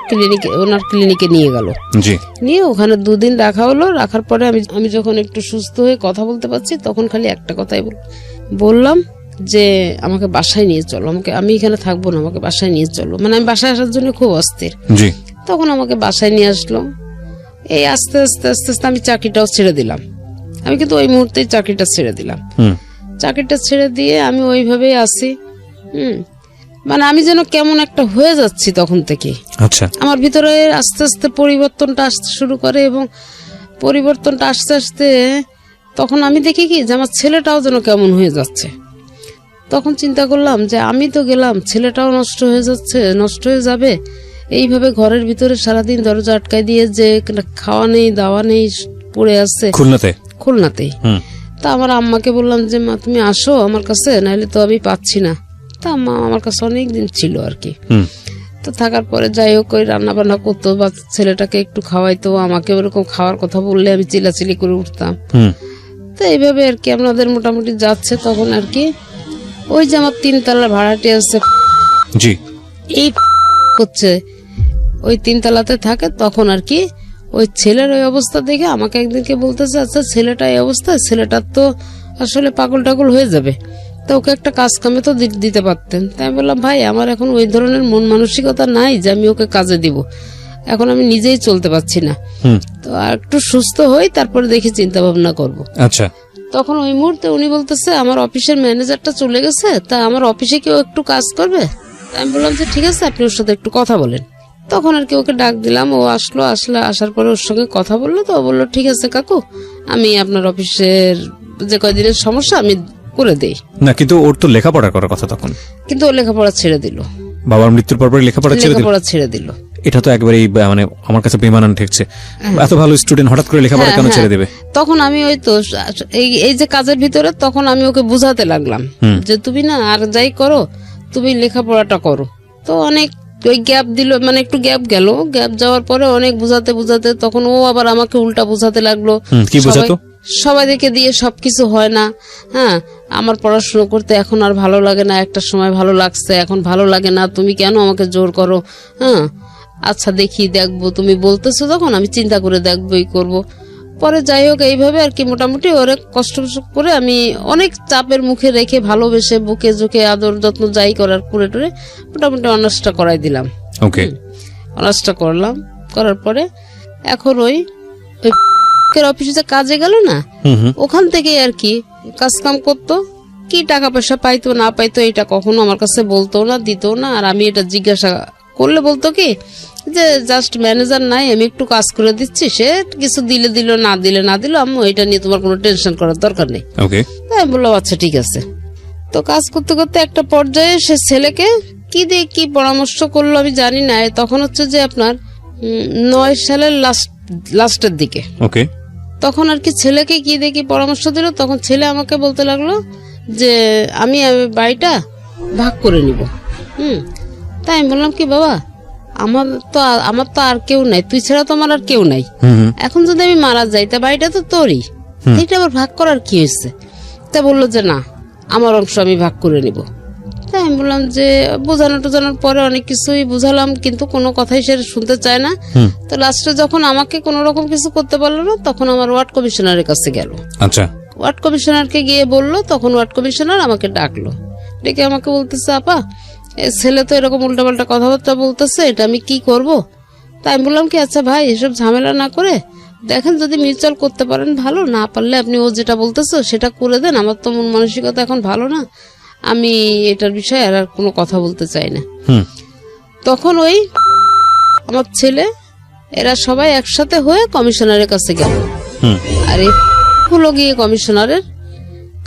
ওনার ক্লিনিকে নিয়ে গেল। জি। নিয়ে ওখানে 2 দিন রাখা হলো। রাখার পরে আমি যখন একটু সুস্থ হয়ে কথা বলতে পারছি তখন খালি একটা কথাই বললাম যে আমাকে বাসায় নিয়ে চলো, আমি এখানে থাকবো না, আমাকে বাসায় নিয়ে চলো। মানে আমি বাসায় আসার জন্য খুব অস্থির। জি। তখন আমাকে বাসায় নিয়ে আসলো। এই আস্তে আস্তে আস্তে আস্তে আমি চাকরিটাও ছেড়ে দিলাম। আমি কিন্তু ওই মুহূর্তেই চাকরিটা ছেড়ে দিলাম। চাকরিটা ছেড়ে দিয়ে আমি ওইভাবেই আসি। মানে আমি যেন কেমন একটা হয়ে যাচ্ছি তখন থেকে। আচ্ছা, আমার ভিতরে আস্তে আস্তে পরিবর্তনটা আসতে শুরু করে, এবং পরিবর্তনটা আসতে আসতে তখন আমি দেখি কি যে আমার ছেলেটাও যেন কেমন হয়ে যাচ্ছে। তখন চিন্তা করলাম যে আমি তো গেলাম, ছেলেটাও নষ্ট হয়ে যাচ্ছে, নষ্ট হয়ে যাবে। এইভাবে ঘরের ভিতরে সারাদিন দরজা আটকাই দিয়ে যে খাওয়া নেই দাওয়া নেই পড়ে আছে খুলনাতেই। তা আমার আম্মাকে বললাম যে মা তুমি আসো আমার কাছে, নাহলে তো আমি পাচ্ছি না। তা আম্মা আমার কাছে অনেকদিন ছিল আর কি। তো থাকার পরে যাই হোক ওই রান্না বান্না করতো বা ছেলেটাকে একটু খাওয়াইতো, আমাকে ওরকম খাওয়ার কথা বললে আমি চিলাচিলি করে উঠতাম। তো এইভাবে আর কি আমাদের মোটামুটি যাচ্ছে। তখন আর কি ওই যে আমার 3 তলা ভাড়াটি আছে, জি, এই হচ্ছে ওই 3 তলাতে থাকে। তখন আর কি ওই ছেলের ওই অবস্থা দেখে আমাকে একদিনকে বলতেছে, আচ্ছা ছেলেটা এই অবস্থা, ছেলেটার তো আসলে পাগল টাগল হয়ে যাবে, তো ওকে একটা কাজ কামে তো দিতে পারতেন। তাই আমি বললাম ভাই আমার এখন ওই ধরনের মন মানসিকতা নাই যে আমি ওকে কাজে দিব, এখন আমি নিজেই চলতে পারছি না, তো আর একটু সুস্থ হই তারপরে দেখি চিন্তা ভাবনা করবো। আচ্ছা, তখন ওই মুহূর্তে উনি বলতেছে আমার অফিসের ম্যানেজারটা চলে গেছে, তা আমার অফিসে কেউ একটু কাজ করবে? আমি বললাম যে ঠিক আছে আপনি ওর সাথে একটু কথা বলেন। তখন আর কি ওকে ডাক দিলাম, ও আসার পরে ওর সঙ্গে কথা বললো। তো ও বললো ঠিক আছে কাকু, আমি আপনার অফিসের যে কয়দিনের সমস্যা আমি করে দেই। না কিন্তু ওর তো লেখাপড়া করার কথা তখন। কিন্তু ও লেখাপড়া ছেড়ে দিল, বাবার মৃত্যুর পর লেখাপড়া ছেড়ে দিল। এটা তো একবারেই মানে আমার কাছে বেমানান ঠেকছে। এত ভালো স্টুডেন্ট হঠাৎ করে লেখাপড়া কেন ছেড়ে দেবে? তখন আমি ওই তো এই যে কাজের ভিতরে তখন আমি ওকে বুঝাতে লাগলাম যে তুমি না আর যাই করো তুমি লেখাপড়াটা করো। তো অনেক ওই গ্যাপ দিল, মানে একটু গ্যাপ গেল, গ্যাপ যাওয়ার পরে অনেক বুঝাতে বুঝাতে তখন ও আবার আমাকে উল্টা বুঝাতে লাগলো। কি বুঝাতো? সবাইকে দিয়ে সবকিছু হয় না। হ্যাঁ, আমার পড়াশোনা করতে এখন আর ভালো লাগে না, একটা সময় ভালো লাগছে, এখন ভালো লাগে না, তুমি কেন আমাকে জোর করো? হ্যাঁ, আচ্ছা দেখবো, তুমি বলতেছো যখন আমি চিন্তা করে দেখবোই করবো। পরে যাই হোক এইভাবে আর কি মোটামুটি ওরে কষ্ট করে আমি অনেক চাপের মুখে রেখে ভালোবেসে বুকে ঝুঁকে আদর যত্ন যাই করার করে টরে মোটামুটি অনার্সটা করাই দিলাম। ওকে, অনার্সটা করলাম, করার পরে এখন ওই অফিসে কাজে গেল না, ওখান থেকে আর কি কাজ কাম করতো, কি টাকা পয়সা পাইতো না পাইতো এটা কখনো আমার কাছে বলতো না, দিত না। আর আমি এটা জিজ্ঞাসা করলে বলতো কি যে জাস্ট ম্যানেজার নাই, আমি একটু কাজ করে দিচ্ছি, সে কিছু দিলে দিল না দিলে না দিল, আম্মু এটা নিয়ে তোমার কোনো টেনশন করার দরকার নেই। তাই আমি বললাম আচ্ছা ঠিক আছে। তো কাজ করতে করতে একটা পর্যায়ে সে ছেলেকে কি দিয়ে কি পরামর্শ করলো আমি জানি না, তখন হচ্ছে যে আপনার 9 সালের লাস্টের দিকে। ওকে, তখন আর কি ছেলেকে কি দিয়ে কি পরামর্শ দিল, তখন ছেলে আমাকে বলতে লাগলো যে আমি বাড়িটা ভাগ করে নিব। তাই আমি বললাম কি বাবা আমার তো আর কেউ নাই, তুই ছাড়া তো আমার আর কেউ নাই, এখন যদি আমি মারা যাই তা বাড়িটা তো তোরই, এটা আবার ভাগ করার কি হয়েছে? তা বললো যে না আমার অংশ আমি ভাগ করে নিব। তাই আমি বললাম যে বোঝানোর পরে অনেক কিছুই বুঝালাম, কিন্তু কোনো কথাই সে শুনতে চায় না। তো লাস্টে যখন আমাকে কোনো রকম কিছু করতে পারলো না, তখন আমার ওয়ার্ড কমিশনারের কাছে গেল। আচ্ছা, ওয়ার্ড কমিশনারকে গিয়ে বললো, তখন ওয়ার্ড কমিশনার আমাকে ডাকলো, ডেকে আমাকে বলতেছে আপা ছেলে তো এরকম উল্টাপাল্টা কথাবার্তা বলতেছে, এটা আমি কি করব? তাই আমি বললাম কি আচ্ছা ভাই এসব ঝামেলা না করে দেখেন যদি মিউচুয়াল করতে পারেন ভালো, না পারলে আপনি ও যেটা বলতেছো সেটা করে দেন, আমার তো মন মানসিকতা এখন ভালো না, আমি এটার বিষয়ে আর কোনো কথা বলতে চাই না। তখন ওই আমার ছেলে এরা সবাই একসাথে হয়ে কমিশনারের কাছে গেল। আর হলো গিয়ে কমিশনারের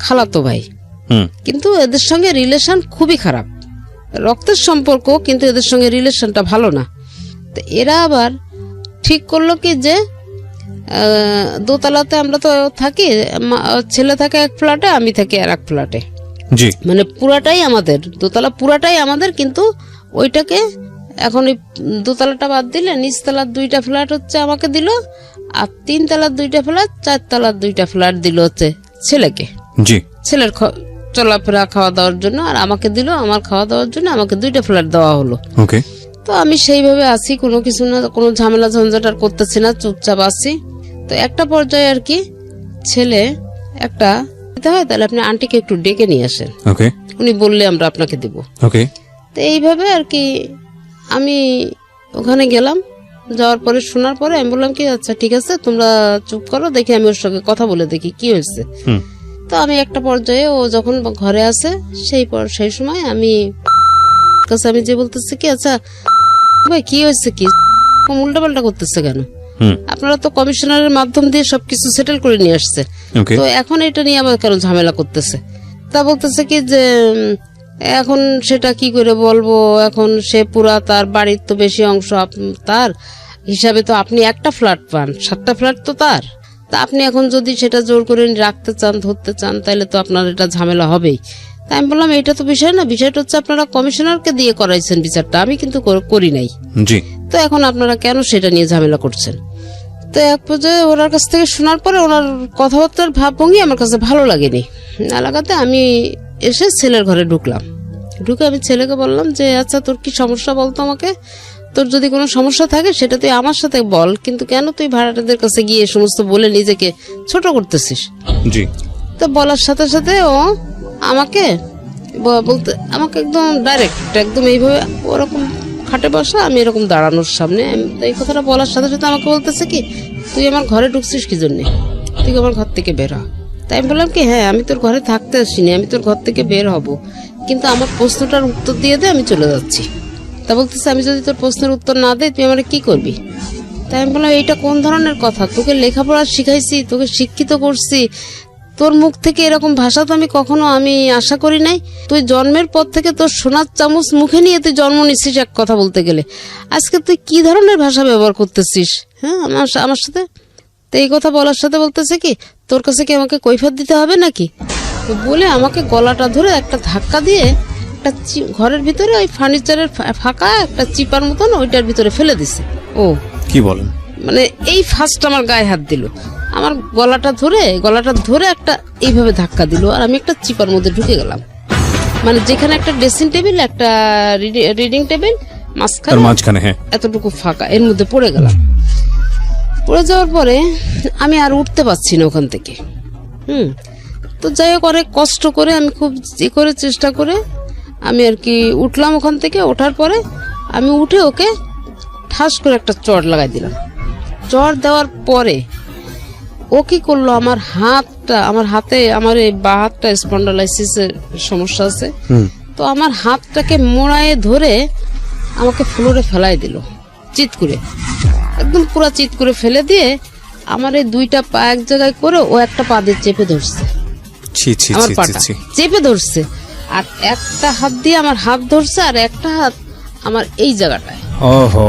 খালাতো ভাই, কিন্তু এদের সঙ্গে রিলেশন খুবই খারাপ, রক্তের সম্পর্ক, কিন্তু এদের সঙ্গে রিলেশনটা ভালো না। তো এরা আবার ঠিক করলো কি যে দোতলাতে আমরা তো থাকি, ছেলে থাকে এক ফ্ল্যাটে, আমি থাকি আর এক ফ্ল্যাটে, মানে পুরাটাই আমাদের, দোতলা পুরাটাই আমাদের, কিন্তু ওইটাকে এখন ওই দোতলাটা বাদ দিলে নিচতলার 2টা ফ্ল্যাট হচ্ছে আমাকে দিল, আর 3 তলার 2টা ফ্ল্যাট, 4 তলার 2টা ফ্ল্যাট দিল হচ্ছে ছেলেকে, ছেলের চলাফেরা খাওয়া দাওয়ার জন্য, আর আমাকে দিল আমার খাওয়া দাওয়ার জন্য, আমাকে 2টা ফ্ল্যাট দেওয়া হলো। তো আমি সেইভাবে আছি, কোনো কিছু না, কোনো ঝামেলা ঝঞ্ঝাট আর করতেছি না, চুপচাপ আছি। তো একটা পর্যায়ে আর কি ছেলে একটা দিতে হয়, তাহলে আপনি আন্টিকে একটু ডেকে নিয়ে আসেন, উনি বললে আমরা আপনাকে দেব। তো এইভাবে আর কি আমি ওখানে গেলাম, যাওয়ার পরে শোনার পরে আমি বললাম কি আচ্ছা ঠিক আছে তোমরা চুপ করো, দেখি আমি ওর সঙ্গে কথা বলে দেখি কি হয়েছে। হুম। তো আমি একটা পর্যায়ে ও যখন ঘরে আসে সেই সময় আমি যে বলতেছি কি আচ্ছা ভাই কি হয়েছে, কি উল্টা পাল্টা করতেছে কেন, হুম। আপনারা তো কমিশনারের মাধ্যম দিয়ে সবকিছু সেটেল করে নিয়ে আসছে, ওকে। তো এখন এটা নিয়ে আবার কেন ঝামেলা করতেছে। তা বলতেছে কি যে এখন সেটা কি করে বলবো, এখন সে পুরা তার বাড়ির তো বেশি অংশ তার হিসাবে তো আপনি একটা ফ্ল্যাট পান, 7টা ফ্ল্যাট তো তার, তা আপনি এখন যদি সেটা জোর করে রাখতে চান ধরতে চান তাহলে তো আপনার এটা ঝামেলা হবেই। তাই আমি বললাম এটা তো বিষয় না, বিষয়টা হচ্ছে আপনারা কমিশনারকে দিয়ে করাইছেন বিচারটা, আমি কিন্তু করি নাই, জি। তো এখন আপনারা কেন সেটা নিয়ে ঝামেলা করছেন। তো এক পর্যায়ে ওনার কাছ থেকে শোনার পরে ওনার কথাবার্তার ভাবভঙ্গি আমার কাছে ভালো লাগেনি, না লাগাতে আমি এসে ছেলের ঘরে ঢুকলাম। ঢুকে আমি ছেলেকে বললাম যে আচ্ছা তোর কি সমস্যা বলতো আমাকে, তোর যদি কোনো সমস্যা থাকে সেটা তুই আমার সাথে বল, কিন্তু কেন তুই ভাড়াটেদের কাছে গিয়ে সমস্ত বলে নিজেকে ছোট করতেছিস। জি। তো বলার সাথে সাথে ও আমাকে বলতে আমাকে একদম ডাইরেক্ট একদম এইভাবে ওরকম খাটে বসা, আমি এরকম দাঁড়ানোর সামনে, এই কথাটা বলার সাথে সাথে আমাকে বলতেছে কি তুই আমার ঘরে ঢুকছিস কি জন্যে, তুই আমার ঘর থেকে বের হ। তাই আমি বললাম কি হ্যাঁ আমি তোর ঘরে থাকতে আসিনি, আমি তোর ঘর থেকে বের হব, কিন্তু আমার প্রশ্নটার উত্তর দিয়ে দে, আমি চলে যাচ্ছি। তা বলতেছে আমি যদি তোর প্রশ্নের উত্তর না দেই তুই আমার কি করবি। তাই আমি বললাম এইটা কোন ধরনের কথা, তোকে লেখাপড়া শিখাইছি, তোকে শিক্ষিত করছি, তোর মুখ থেকে এরকম ভাষা তো আমি কখনো আশা করি নাই। তুই জন্মের পর থেকে তোর সোনার চামচ মুখে নিয়ে তুই জন্ম নিচ্ছিস এক কথা বলতে গেলে, আজকে তুই কি ধরনের ভাষা ব্যবহার করতেছিস হ্যাঁ আমার সাথে। তো এই কথা বলার সাথে বলতেছে কি তোর কাছে কি আমাকে কৈফিয়ত দিতে হবে নাকি, তো বলে আমাকে গলাটা ধরে একটা ধাক্কা দিয়ে একটা ঘরের ভিতরে ওই ফার্নিচারের ফাঁকা একটা চিপার মতন ওইটার ভিতরে ফেলে দিছে। ও কি বলেন, মানে এই ফার্স্ট আমার গায়ে হাত দিল, আমার গলাটা ধরে একটা এইভাবে ধাক্কা দিল, আর আমি একটা চিপার মধ্যে ঢুকে গেলাম, মানে যেখানে একটা ড্রেসিং টেবিল একটা রিডিং টেবিল মাঝখানে হ্যাঁ এতটুকু ফাঁকা, এর মধ্যে পড়ে গেলাম। পড়ে যাওয়ার পরে আমি আর উঠতে পারছি না ওখান থেকে। তো যাই হোক অনেক কষ্ট করে আমি খুব চেষ্টা করে আমি আর কি উঠলাম ওখান থেকে। ওঠার পরে আমি উঠে ওকে ঠাস করে একটা চড় লাগাই দিলাম। চড় দেওয়ার পরে ও কি করলো, আমার হাতে আমার এই বা হাতটা স্পন্ডালাইসিসের সমস্যা আছে, তো আমার হাতটাকে মোড়ায়ে ধরে আমাকে ফ্লোরে ফেলাই দিল চিৎ করে, একদম পুরো চিৎ করে ফেলে দিয়ে আমার এই দুইটা পা এক জায়গায় করে ও একটা পা দিয়ে চেপে ধরছে, আমার পাটা চেপে ধরছে, আর একটা হাত দিয়ে আমার হাত ধরছে আর একটা হাত আমার এই জায়গাটায়। ওহো,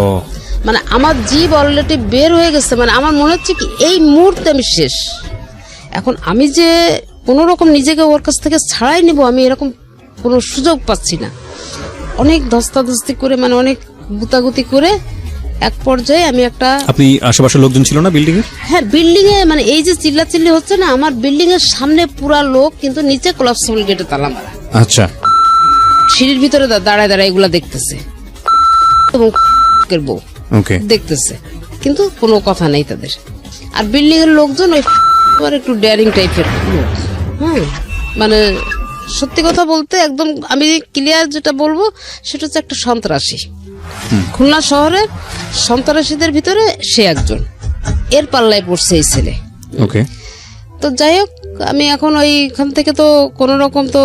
মানে আমার জিভ অলরেডি বের হয়ে গেছে, মানে আমার মনে হচ্ছে কি এই মুহূর্তে আমি শেষ, এখন আমি যে কোনো রকম নিজেকে ওর কাছ থেকে ছাড়াই নিব আমি এরকম কোনো সুযোগ পাচ্ছি না। অনেক ধস্তাধস্তি করে মানে অনেক গুতাগুতি করে এক পর্যায়ে আমি একটা, আপনি আশেপাশের লোকজন ছিল না বিল্ডিং এ? হ্যাঁ বিল্ডিং এ, মানে এই যে চিল্লাচিল্লি হচ্ছে না, আমার বিল্ডিং এর সামনে পুরা লোক, কিন্তু নিচে কোলাপসিবল গেটে তালা মারা। আচ্ছা। সিঁড়ির ভিতরে দাঁড়ায় এগুলা দেখতেছে এবং বউ দেখতেছে, কিন্তু কোনো কথা নেই তাদের। আর বিল্ডিং এর লোকজন ওই একটু ডেয়ারিং টাইপের লোক, মানে সত্যি কথা বলতে একদম আমি ক্লিয়ার যেটা বলবো সেটা হচ্ছে একটা সন্ত্রাসী, খুলনা শহরের সন্ত্রাসীদের ভিতরে সে একজন, এর পাল্লায় পড়ছে এই ছেলে। তো যাই হোক আমি এখন ওইখান থেকে তো কোনো রকম তো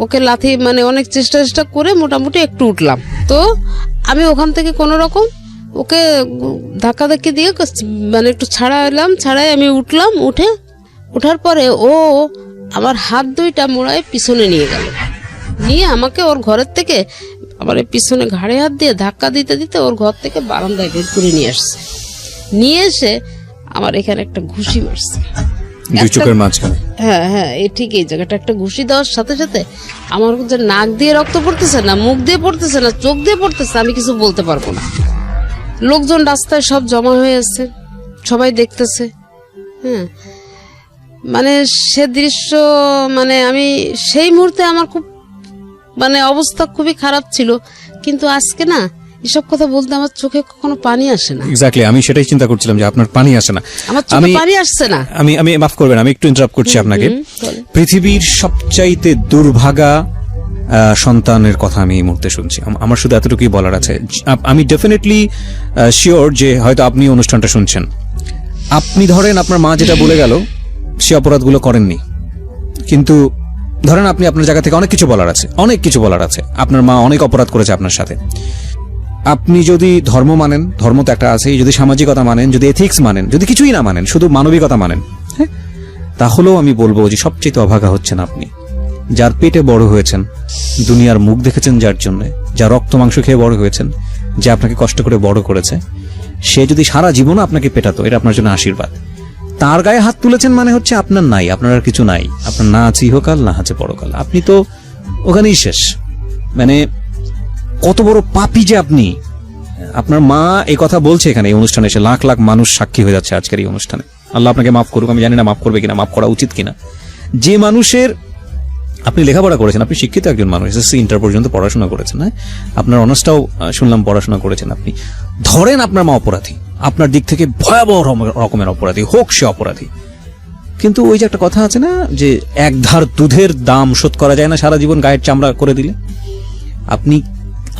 ওকে লাথি মানে অনেক চেষ্টা করে মোটামুটি একটু উঠলাম, তো আমি ওখান থেকে কোনো রকম ওকে ধাক্কাধাক্কি দিয়ে মানে একটু ছাড়াই আমি উঠলাম। উঠার পরে ও আমার হাত দুইটা মোড়ায় পিছনে নিয়ে আমাকে ওর ঘরের থেকে আমার পিছনে ঘাড়ে হাত দিয়ে ধাক্কা দিতে দিতে ওর ঘর থেকে বারান্দায় বের করে নিয়ে এসে আমার এখানে একটা ঘুষি মারছে দুই চোখের মাঝখানে। হ্যাঁ এই ঠিক এই জায়গাটা একটা ঘুষি দেওয়ার সাথে সাথে আমার যে নাক দিয়ে রক্ত পড়তেছে না, মুখ দিয়ে পড়তেছে না, চোখ দিয়ে পড়তেছে, আমি কিছু বলতে পারবো না। লোকজন রাস্তায় সব জমা হয়ে আছে, সবাই দেখতেছে। মানে সে দৃশ্য, মানে আমি সেই মুহূর্তে আমার খুব মানে অবস্থা খুবই খারাপ ছিল, কিন্তু আজকে না এসব কথা বলতে আমার চোখে কখনো পানি আসে না। এক্স্যাক্টলি, আমি সেটাই চিন্তা করছিলাম যে আপনার পানি আসে না, আমার চোখে পানি আসছে না। আমি মাফ করবেন, আমি একটু ইন্টারাপ্ট করছি আপনাকে। পৃথিবীর সবচাইতে দুর্ভাগা সন্তানের কথা আমি এই মুহূর্তে শুনছি। আমার শুধু এতটুকুই বলার আছে, আমি ডেফিনেটলি শিওর যে হয়তো আপনি অনুষ্ঠানটা শুনছেন। আপনি ধরেন আপনার মা যেটা বলে গেল সে অপরাধগুলো করেননি, কিন্তু ধরেন আপনি আপনার জায়গা থেকে অনেক কিছু বলার আছে, আপনার মা অনেক অপরাধ করেছে আপনার সাথে। আপনি যদি ধর্ম মানেন, ধর্ম তো একটা আছেই, যদি সামাজিকতা মানেন, যদি এথিক্স মানেন, যদি কিছুই না মানেন, শুধু মানবিকতা মানেন, হ্যাঁ, তাহলেও আমি বলবো যে সবচেয়ে অভাগা হচ্ছেন আপনি। যার পেটে বড় হয়েছেন, দুনিয়ার মুখ দেখেছেন যার জন্য, যা রক্ত মাংস খেয়ে বড় হয়েছেন, যে আপনাকে কষ্ট করে বড় করেছে, সে যদি সারা জীবন আপনাকে পেটাতো, এটা আপনার জন্য আশীর্বাদ। তার গায়ে হাত তুলেছেন মানে হচ্ছে আপনার নাই, আপনার আর কিছু নাই, আপনার না আছে ইহকাল, না আছে পরকাল, আপনি তো ওখানেই শেষ। মানে কত বড় পাপী যে আপনি। আপনার মা এই কথা বলছে এখানে এই অনুষ্ঠানে এসে, লাখ লাখ মানুষ সাক্ষী হয়ে যাচ্ছে আজকের এই অনুষ্ঠানে। আল্লাহ আপনাকে মাফ করুক, আমি জানি না মাফ করবে কিনা, মাফ করা উচিত কিনা। যে মানুষের, আপনি লেখাপড়া করেছেন, আপনি শিক্ষিত একজন মানুষ, এসএসসি ইন্টার পর্যন্ত পড়াশোনা করেছেন, হ্যাঁ, আপনার অনার্সটাও শুনলাম পড়াশোনা করেছেন আপনি। ধরেন আপনার মা অপরাধী, আপনার দিক থেকে ভয়াবহ রকমের অপরাধী, হোক সে অপরাধী, কিন্তু ওই যে একটা কথা আছে না যে এক ধার দুধের দাম শোধ করা যায় না সারা জীবন গায়ের চামড়া করে দিলে।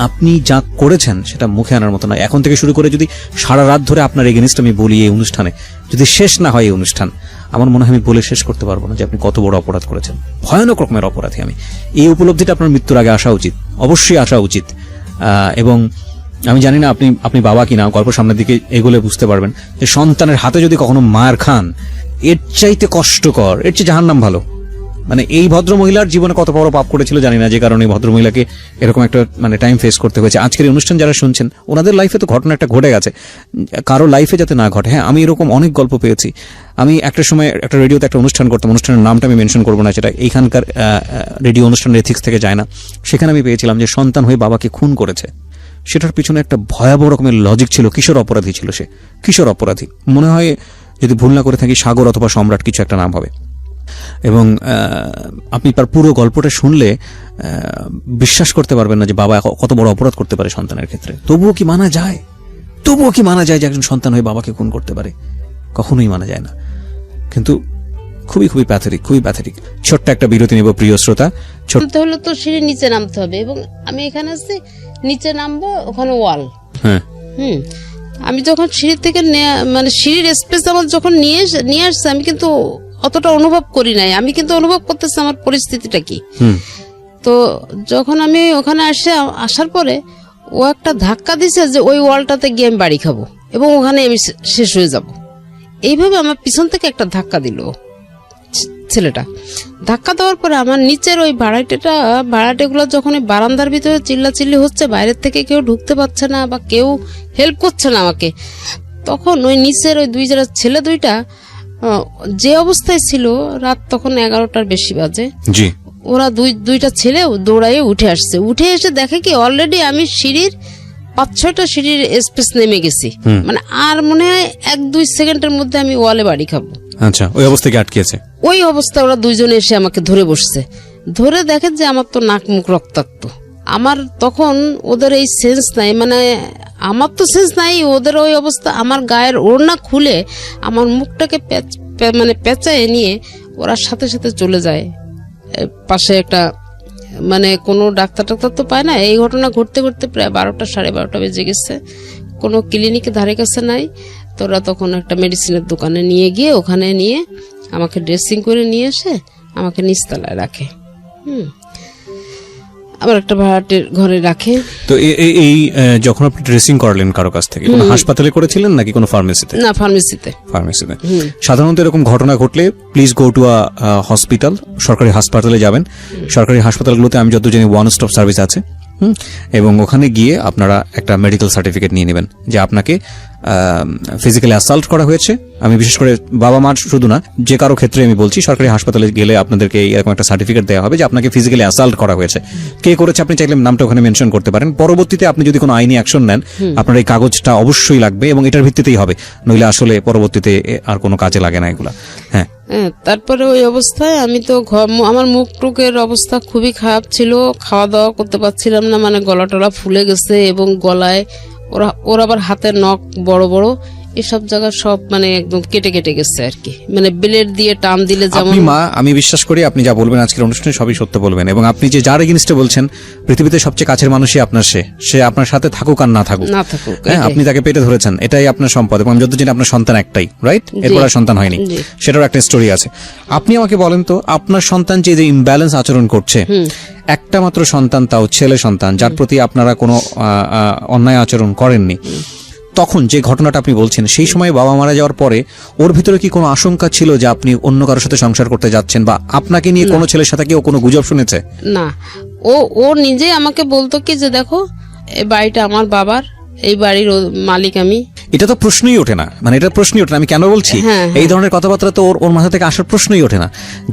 আপনি যা করেছেন সেটা মুখে আনার মতো নয়। এখন থেকে শুরু করে যদি সারা রাত ধরে আপনার এগেনিস্ট আমি বলি এই অনুষ্ঠানে, যদি শেষ না হয় এই অনুষ্ঠান, আমার মনে হয় আমি বলে শেষ করতে পারবো না যে আপনি কত বড় অপরাধ করেছেন, ভয়ানক রকমের অপরাধী। আমি এই উপলব্ধিটা আপনার মৃত্যুর আগে আসা উচিত, অবশ্যই আসা উচিত। এবং আমি জানি না আপনি বাবা কিনা, গল্প সামনের দিকে এগোলে বুঝতে পারবেন যে সন্তানের হাতে যদি কখনো মার খান, এর চাইতে কষ্টকর, এর চেয়ে জাহান্নাম ভালো। মানে এই ভদ্র মহিলার জীবনে কত বড় পাপ করেছিল জানি না, যে কারণে ভদ্র মহিলাকে এরকম একটা মানে টাইম ফেস করতে হয়েছে। আজকের এই অনুষ্ঠান যারা শুনছেন, ওনাদের লাইফে তো ঘটনা একটা ঘটে গেছে, কারো লাইফে যাতে না ঘটে। হ্যাঁ, আমি এরকম অনেক গল্প পেয়েছি। আমি একটা সময় একটা রেডিওতে একটা অনুষ্ঠান করতাম, অনুষ্ঠানের নামটা আমি মেনশন করবো না, সেটা এইখানকার রেডিও অনুষ্ঠানের এথিক্স থেকে যায় না। সেখানে আমি পেয়েছিলাম যে সন্তান হয়ে বাবাকে খুন করেছে, সেটার পিছনে একটা ভয়াবহ রকমের লজিক ছিল। কিশোর অপরাধী ছিল সে, কিশোর অপরাধী, মনে হয় যদি ভুল না করে থাকি সাগর অথবা সম্রাট কিছু একটা নাম হবে। এবং আপনি তার পুরো গল্পটা শুনলে বিশ্বাস করতে পারবেন না যে বাবা কত বড় অপরাধ করতে পারে সন্তানের ক্ষেত্রে। তবুও কি মানা যায় যে একজন সন্তান হয়ে বাবাকে খুন করতে পারে? কখনোই মানা যায় না। কিন্তু খুবই খুবই প্যাথেটিক। ছোট্ট একটা বিরতি নেব প্রিয় শ্রোতা। নামতে হলে তো সিঁড়ির নিচে নামতে হবে, এবং আমি এখানে আসছি নিচে নামবো, ওখানে ওয়াল। হ্যাঁ, আমি যখন সিঁড়ি থেকে মানে সিঁড়ির স্পেস আমার যখন নিয়ে আসছে, আমি কিন্তু অতটা অনুভব করি নাই। আমি কিন্তু অনুভব করতেছি আমার পরিস্থিতিটা কি। তো যখন আমি ওখানে আসার পরে ও একটা ধাক্কা দিছে যে ওই ওয়ালটাতে গিয়ে আমি বাড়ি খাবো এবং ওখানে আমি শেষ হয়ে যাব। এইভাবে আমার পিছন থেকে একটা ধাক্কা দিল ছেলেটা। ধাক্কা দেওয়ার পরে আমার নিচের ওই ভাড়াটেগুলো যখন ওই বারান্দার ভিতরে চিল্লাচিল্লি হচ্ছে, বাইরের থেকে কেউ ঢুকতে পারছে না বা কেউ হেল্প করছে না আমাকে, তখন ওই নিচের ওই ছেলে দুইটা যে অবস্থায় ছিল, রাত তখন 11টার বেশি বাজে, ওরা দুইটা ছেলে দৌড়াইয়ে উঠে আসছে। উঠে এসে দেখে কি অলরেডি আমি সিঁড়ির 5-6টা সিঁড়ির স্পেস নেমে গেছি। মানে আর মনে হয় 1-2 সেকেন্ডের মধ্যে আমি ওয়ালে বাড়ি খাবো। আচ্ছা, ওই অবস্থায় আটকেছে। ওই অবস্থায় ওরা দুইজনে এসে আমাকে ধরে বসছে। ধরে দেখে যে আমার তো নাক মুখ রক্তাক্ত। আমার তখন ওদের এই সেন্স নাই, মানে আমার তো সেন্স নাই, ওদের ওই অবস্থা। আমার গায়ের ওড়না খুলে আমার মুখটাকে মানে পেঁচায় নিয়ে ওরা সাথে সাথে চলে যায় পাশে একটা, মানে কোনো ডাক্তার তো পায় না। এই ঘটনা ঘটতে ঘটতে প্রায় 12টা 12:30 বেজে গেছে। কোনো ক্লিনিকে ধারে কাছে নাই। তোরা তখন একটা মেডিসিনের দোকানে নিয়ে গিয়ে ওখানে নিয়ে আমাকে ড্রেসিং করে নিয়ে এসে আমাকে নিচতলায় রাখে। আবার একটা ভাড়াটের ঘরে রাখে। তো এই যখন আপনি ড্রেসিং করালেন কারো কাছ থেকে, কোনো হাসপাতালে করেছিলেন নাকি কোনো ফার্মেসিতে? না, ফার্মেসিতে। সাধারণত এরকম ঘটনা ঘটলে please go to a hospital, সরকারি হাসপাতালে যাবেন। সরকারি হাসপাতালগুলোতে আমি যত জানি ওয়ান স্টপ সার্ভিস আছে, এবং ওখানে গিয়ে আপনারা একটা মেডিকেল সার্টিফিকেট নিয়ে নেবেন যে আপনাকে ফিজিক্যালি অ্যাসাল্ট করা হয়েছে। আমি বিশেষ করে বাবা মার শুধু না, যে কারো ক্ষেত্রে আমি বলছি, সরকারি হাসপাতালে গেলে আপনাদেরকে এরকম একটা সার্টিফিকেট দেওয়া হবে যে আপনাকে ফিজিক্যালি অ্যাসাল্ট করা হয়েছে। কে করেছে আপনি চাইলে নামটা ওখানে মেনশন করতে পারেন। পরবর্তীতে আপনি যদি কোনো আইনি অ্যাকশন নেন, আপনার এই কাগজটা অবশ্যই লাগবে এবং এটার ভিত্তিতেই হবে, নইলে আসলে পরবর্তীতে আর কোনো কাজে লাগে না এগুলা। হ্যাঁ, তারপরে ওই অবস্থায় আমি তো আমার মুখ টুকের অবস্থা খুবই খারাপ ছিল, খাওয়া দাওয়া করতে পারছিলাম না, মানে গলা টলা ফুলে গেছে এবং গলায় ওরা আবার হাতের নখ বড় বড়, এসব জায়গা সব মানে একদম কেটে কেটে গেছে আর কি, মানে ব্লেড দিয়ে টান দিলে যেমন। আপনি মা, আমি বিশ্বাস করি আপনি যা বলবেন আজকের অনুষ্ঠানে সবই সত্য বলবেন, এবং আপনি যে যার এগেইনস্টে বলছেন পৃথিবীতে সবচেয়ে কাছের মানুষই আপনার, সে আপনার সাথে থাকুক আর না থাকুক, না থাকুক, হ্যাঁ, আপনি তাকে পেটে ধরেছেন, এটাই আপনার সম্পদ। এবং আমি যত জানি আপনার সন্তান একটাই, রাইট? এরপর আর সন্তান হয়নি, সেটারও একটা স্টোরি আছে। আপনি আমাকে বলেন তো, আপনার সন্তান যে ইমব্যালেন্স আচরণ করছে, একটা মাত্র সন্তান, তাও ছেলে সন্তান, যার প্রতি আপনারা কোনো অন্যায় আচরণ করেননি, তখন যে ঘটনাটা আপনি বলছেন, সেই সময় বাবা মারা যাওয়ার পরে ওর ভিতরে কি কোনো আশঙ্কা ছিল যে আপনি অন্য কারোর সাথে সংসার করতে যাচ্ছেন, বা আপনাকে নিয়ে কোনো ছেলের সাথে কি ও কোনো গুজব শুনেছে? না, ও নিজে আমাকে বলতো কি যে দেখো এই বাড়িটা আমার বাবার, এই বাড়ির মালিক আমি। এটা তো প্রশ্নই ওঠে না, মানে এটা প্রশ্নই ওঠে না। আমি কেন বলছি, এই ধরনের কথাবার্তা তো ওর মাথা থেকে আসার প্রশ্নই ওঠে না,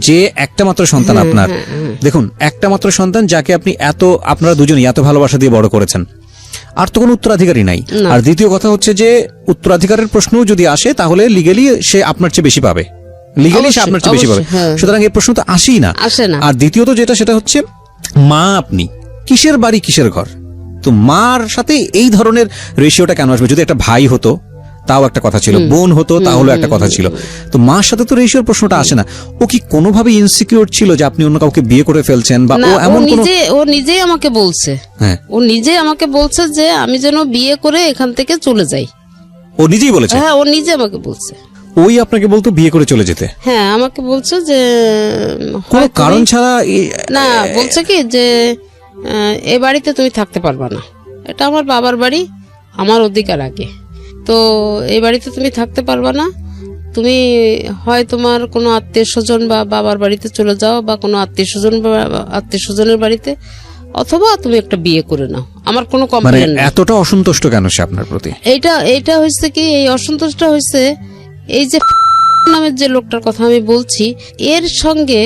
যে একটা মাত্র সন্তান আপনার। দেখুন, একটা মাত্র সন্তান যাকে আপনি আপনারা দুজনই এত ভালোবাসা দিয়ে বড় করেছেন, আর তো কোনো উত্তরাধিকারী নাই। আর দ্বিতীয় কথা হচ্ছে যে উত্তরাধিকারের প্রশ্নও যদি আসে, তাহলে লিগেলি সে আপনার চেয়ে বেশি পাবে, লিগেলি সে আপনার চেয়ে বেশি পাবে। সুতরাং এই প্রশ্ন তো আসেই না। আর দ্বিতীয়ত যেটা, সেটা হচ্ছে মা আপনি, কিসের বাড়ি কিসের ঘর? তো মার সাথে এই ধরনের রেশিওটা কেন আসবে? যদি একটা ভাই হতো তাও একটা কথা ছিল, বোন হতো তাহলে একটা কথা ছিল, তো মার সাথে তো রেশিওর প্রশ্নটা আসে না। ও কি কোনোভাবে ইনসিকিউর ছিল যে আপনি অন্য কাউকে বিয়ে করে ফেলছেন, বা ও এমন কোনো? ও নিজেই আমাকে বলছে, ও নিজেই আমাকে বলছে যে আমি যেন বিয়ে করে এখান থেকে চলে যাই। ও নিজেই বলেছে? হ্যাঁ, ও নিজে আমাকে বলছে। ওই আপনাকে বলতো বিয়ে করে চলে যেতে? হ্যাঁ, আমাকে বলছে যে কোনো কারণ ছাড়া। না, বলছে কি যে এ বাড়িতে তুমি থাকতে পারবা না, এটা আমার বাবার বাড়ি, আমার অধিকার আগে, তো এই বাড়িতে তুমি থাকতে পারবা না, তুমি হয় তোমার কোনো আত্মীয় স্বজন বা বাবার বাড়িতে চলে যাও, বা কোনো আত্মীয় স্বজনের বাড়িতে, অথবা তুমি একটা বিয়ে করে নাও, আমার কোনো কমপ্লেইন নেই। এতটা অসন্তুষ্ট কেন সে আপনার প্রতি? এইটা হয়েছে কি, এই অসন্তোষটা হয়েছে এই যে নামের যে লোকটার কথা আমি বলছি, এর সঙ্গে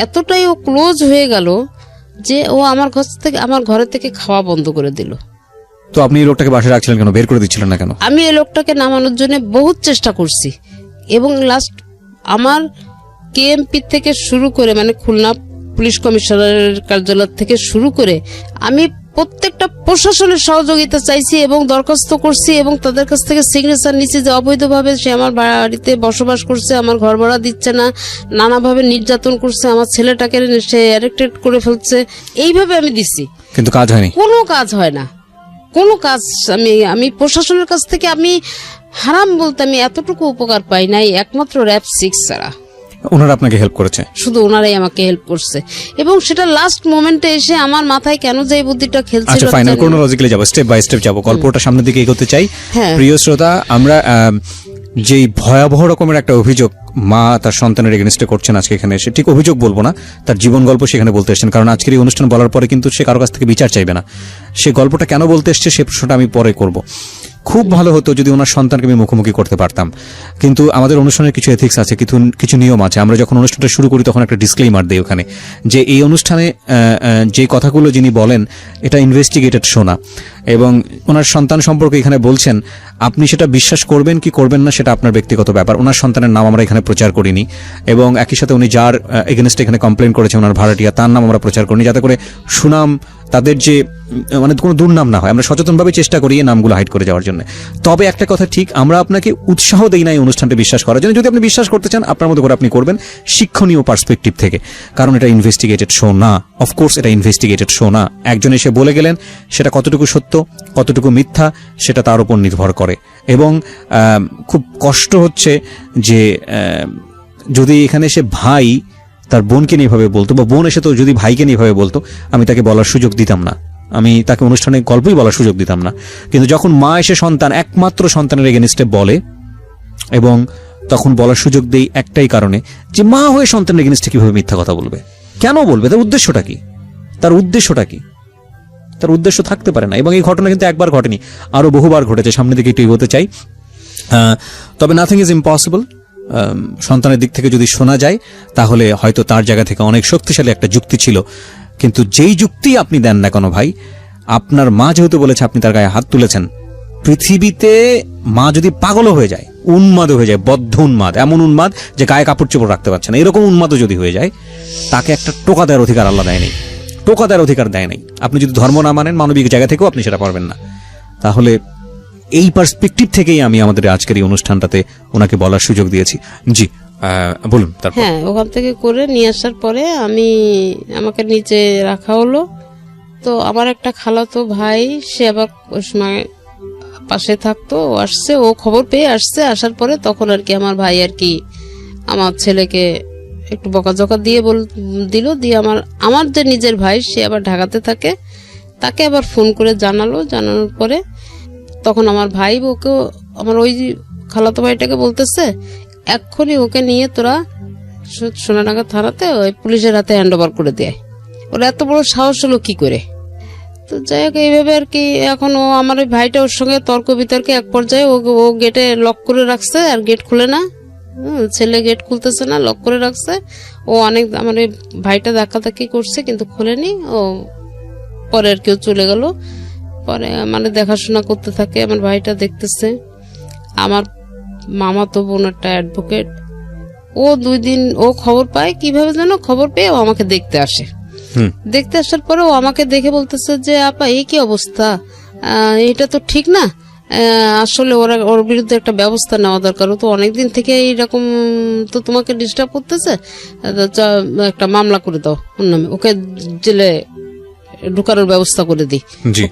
এতটাই ও ক্লোজ হয়ে গেল যে ও আমার ঘরে থেকে খাওয়া বন্ধ করে দিল। তো আপনি এই লোকটাকে বাসায় রাখছিলেন কেন? বের করে দিচ্ছিলেন না কেন? আমি এই লোকটাকে নামানোর জন্য বহুত চেষ্টা করছি, এবং লাস্ট আমার কেএমপি থেকে শুরু করে, মানে খুলনা পুলিশ কমিশনারের কার্যালয় থেকে শুরু করে, আমি প্রত্যেকটা প্রশাসনের সহযোগিতা চাইছি এবং দরখাস্ত করছি, এবং তাদের কাছ থেকে সিগনেচার নিচ্ছি যে অবৈধভাবে সে আমার বাড়িতে বসবাস করছে, আমার ঘর ভাড়া দিচ্ছে না, নানাভাবে নির্যাতন করছে, আমার ছেলেটাকে সে অ্যারেক্টেড করে ফেলছে, এইভাবে আমি দিচ্ছি, কিন্তু কাজ হয়নি, কোনো কাজ হয় না, কোনো কাজ। আমি প্রশাসনের কাছ থেকে আমি হারাম বলতে আমি এতটুকু উপকার পাই নাই, একমাত্র র‍্যাব 6 ছাড়া। ওনারা আপনাকে হেল্প করেছে? শুধু ওনারাই আমাকে হেল্প করছে, এবং সেটা লাস্ট মোমেন্টে এসে আমার মাথায় কেন যে এই বুদ্ধিটা খেলছিল। আচ্ছা, ফাইনাল ক্রোনোলজিক্যালি যাব, স্টেপ বাই স্টেপ যাব, গল্পটা সামনের দিকে এগোতে চাই। প্রিয় শ্রোতা, আমরা যেই ভয়াবহ রকমের একটা অভিযোগ মা তার সন্তানের এগেইনস্টে করছেন আজকে এখানে এসে, ঠিক অভিযোগ বলবো না, তার জীবন গল্প সেখানে বলতে এসেছেন, কারণ আজকের এই অনুষ্ঠান বলার পরে কিন্তু সে কারো কাছ থেকে বিচার চাইবে না। সে গল্পটা কেন বলতে এসছে সে প্রশ্নটা আমি পরে করব। খুব ভালো হতো যদি ওনার সন্তানকে আমি মুখোমুখি করতে পারতাম, কিন্তু আমাদের অনুষ্ঠানের কিছু এথিক্স আছে, কিছু নিয়ম আছে। আমরা যখন অনুষ্ঠানটা শুরু করি তখন একটা ডিসক্লেইমার দেই ওখানে, যে এই অনুষ্ঠানে যে কথাগুলো যিনি বলেন এটা ইনভেস্টিগেটেড শোনা, এবং ওনার সন্তান সম্পর্কে এখানে বলছেন, আপনি সেটা বিশ্বাস করবেন কি করবেন না সেটা আপনার ব্যক্তিগত ব্যাপার। ওনার সন্তানের নাম আমরা এখানে প্রচার করিনি, এবং একই সাথে উনি যার এগেনস্টে এখানে কমপ্লেন করেছে ওনার ভাড়াটিয়া, তার নাম আমরা প্রচার করিনি, যাতে করে সুনাম, তাদের যে মানে কোনো দুর্নাম না হয়। আমরা সচেতনভাবে চেষ্টা করি এই নামগুলো হাইড করে যাওয়ার জন্য। তবে একটা কথা ঠিক, আমরা আপনাকে উৎসাহ দেই না এই অনুষ্ঠানটা বিশ্বাস করার জন্য। যদি আপনি বিশ্বাস করতে চান আপনার মতো করে আপনি করবেন, শিক্ষণীয় পার্সপেক্টিভ থেকে, কারণ এটা ইনভেস্টিগেটেড শো না। অফকোর্স এটা ইনভেস্টিগেটেড শো না। একজন এসে বলে গেলেন, সেটা কতটুকু সত্য কতটুকু মিথ্যা সেটা তার উপর নির্ভর করে। এবং খুব কষ্ট হচ্ছে যে যদি এখানে এসে ভাই তার বোনকে নিয়ে এভাবে বলতো, বা বোন এসে তো যদি ভাইকে নিয়ে এভাবে বলতো, আমি তাকে বলার সুযোগ দিতাম না, আমি তাকে অনুষ্ঠানে গল্পই বলার সুযোগ দিতাম না। কিন্তু যখন মা এসে একমাত্র সন্তানের এগেইনস্টে বলে, এবং তখন বলার সুযোগ দেই একটাই কারণে, যে মা হয়ে সন্তানের এগেইনস্টে কিভাবে মিথ্যা কথা বলবে, কেন বলবে, তার উদ্দেশ্যটা কি, তার উদ্দেশ্য থাকতে পারে না। এবং এই ঘটনা কিন্তু একবার ঘটেনি, আরো বহুবার ঘটেছে। সামনের দিকে একটু এগোতে চাই। তবে নাথিং ইজ ইম্পসিবল। সন্তানের দিক থেকে যদি শোনা যায় তাহলে হয়তো তার জায়গা থেকে অনেক শক্তিশালী একটা যুক্তি ছিল, কিন্তু যেই যুক্তি আপনি দেন না কেন ভাই, আপনার মা যেহেতু বলেছে আপনি তার গায়ে হাত তুলেছেন, পৃথিবীতে মা যদি পাগলও হয়ে যায়, উন্মাদও হয়ে যায়, বদ্ধ উন্মাদ, এমন উন্মাদ যে গায়ে কাপড় চোপড় রাখতে পারছে না, এরকম উন্মাদও যদি হয়ে যায়, তাকে একটা টোকা দেওয়ার অধিকার আল্লাহ দেয় নাই, টোকা দেওয়ার অধিকার দেয় নাই। আপনি যদি ধর্ম না মানেন, মানবিক জায়গা থেকেও আপনি সেটা পারবেন না। তাহলে এই পার্সপেক্টিভ থেকেই আমি আমাদের আজকের এই অনুষ্ঠানটাতে ওনাকে বলার সুযোগ দিয়েছি। জি, বলুন। তারপর? হ্যাঁ, ওখান থেকে করে নিয়ে আসার পরে আমাকে নিচে রাখা হলো। তো আমার একটা খালাতো ভাই, সে আবার ওই সময় পাশে থাকতো, ও আসছে, ও খবর পেয়ে আসছে। আসার পরে তখন আর কি আমার ভাই আর কি আমার ছেলেকে একটু বকাঝকা দিয়ে দিল। দিয়ে আমার যে নিজের ভাই, সে আবার ঢাকাতে থাকে, তাকে আবার ফোন করে জানানোর পরে তখন আমার ভাই ওকে, আমার ওই খালাতো ভাইটাকে বলতেছে, এক্ষুনি ওকে নিয়ে তোরা সোনাডাঙ্গা থানাতে ওই পুলিশের হাতে হ্যান্ড ওভার করে দেয়। ওরা এত বড় সাহস হলো কি করে? তো যাই হোক, এইভাবে আর কি এখন আমার ওই ভাইটা ওর সঙ্গে তর্ক বিতর্কে এক পর্যায়ে ও গেটে লক করে রাখছে, আর গেট খুলে না। ছেলে গেট খুলতেছে না, লক করে রাখছে। ও অনেক আমার ওই ভাইটা ধাক্কাধাক্কি করছে কিন্তু খুলেনি। ও পরে আর কেউ চলে গেল। পরে দেখাশোনা করতে থাকে, আমার ভাইটা দেখতেছে। আমার মামা তো বোন একটা অ্যাডভোকেট, ও 2 দিন ও খবর পায়, কিভাবে যেন খবর পেয়ে ও আমাকে দেখতে আসে। দেখতে আসার পরে ও আমাকে দেখে বলতেছে যে আপা এই কি অবস্থা, এটা তো ঠিক না, আসলে ওর বিরুদ্ধে একটা ব্যবস্থা নেওয়া দরকার। ও তো অনেকদিন থেকে এইরকম তো তোমাকে ডিস্টার্ব করতেছে, একটা মামলা করে দাও ওর নামে, ওকে জেলে ঢুকানোর ব্যবস্থা করে দিই,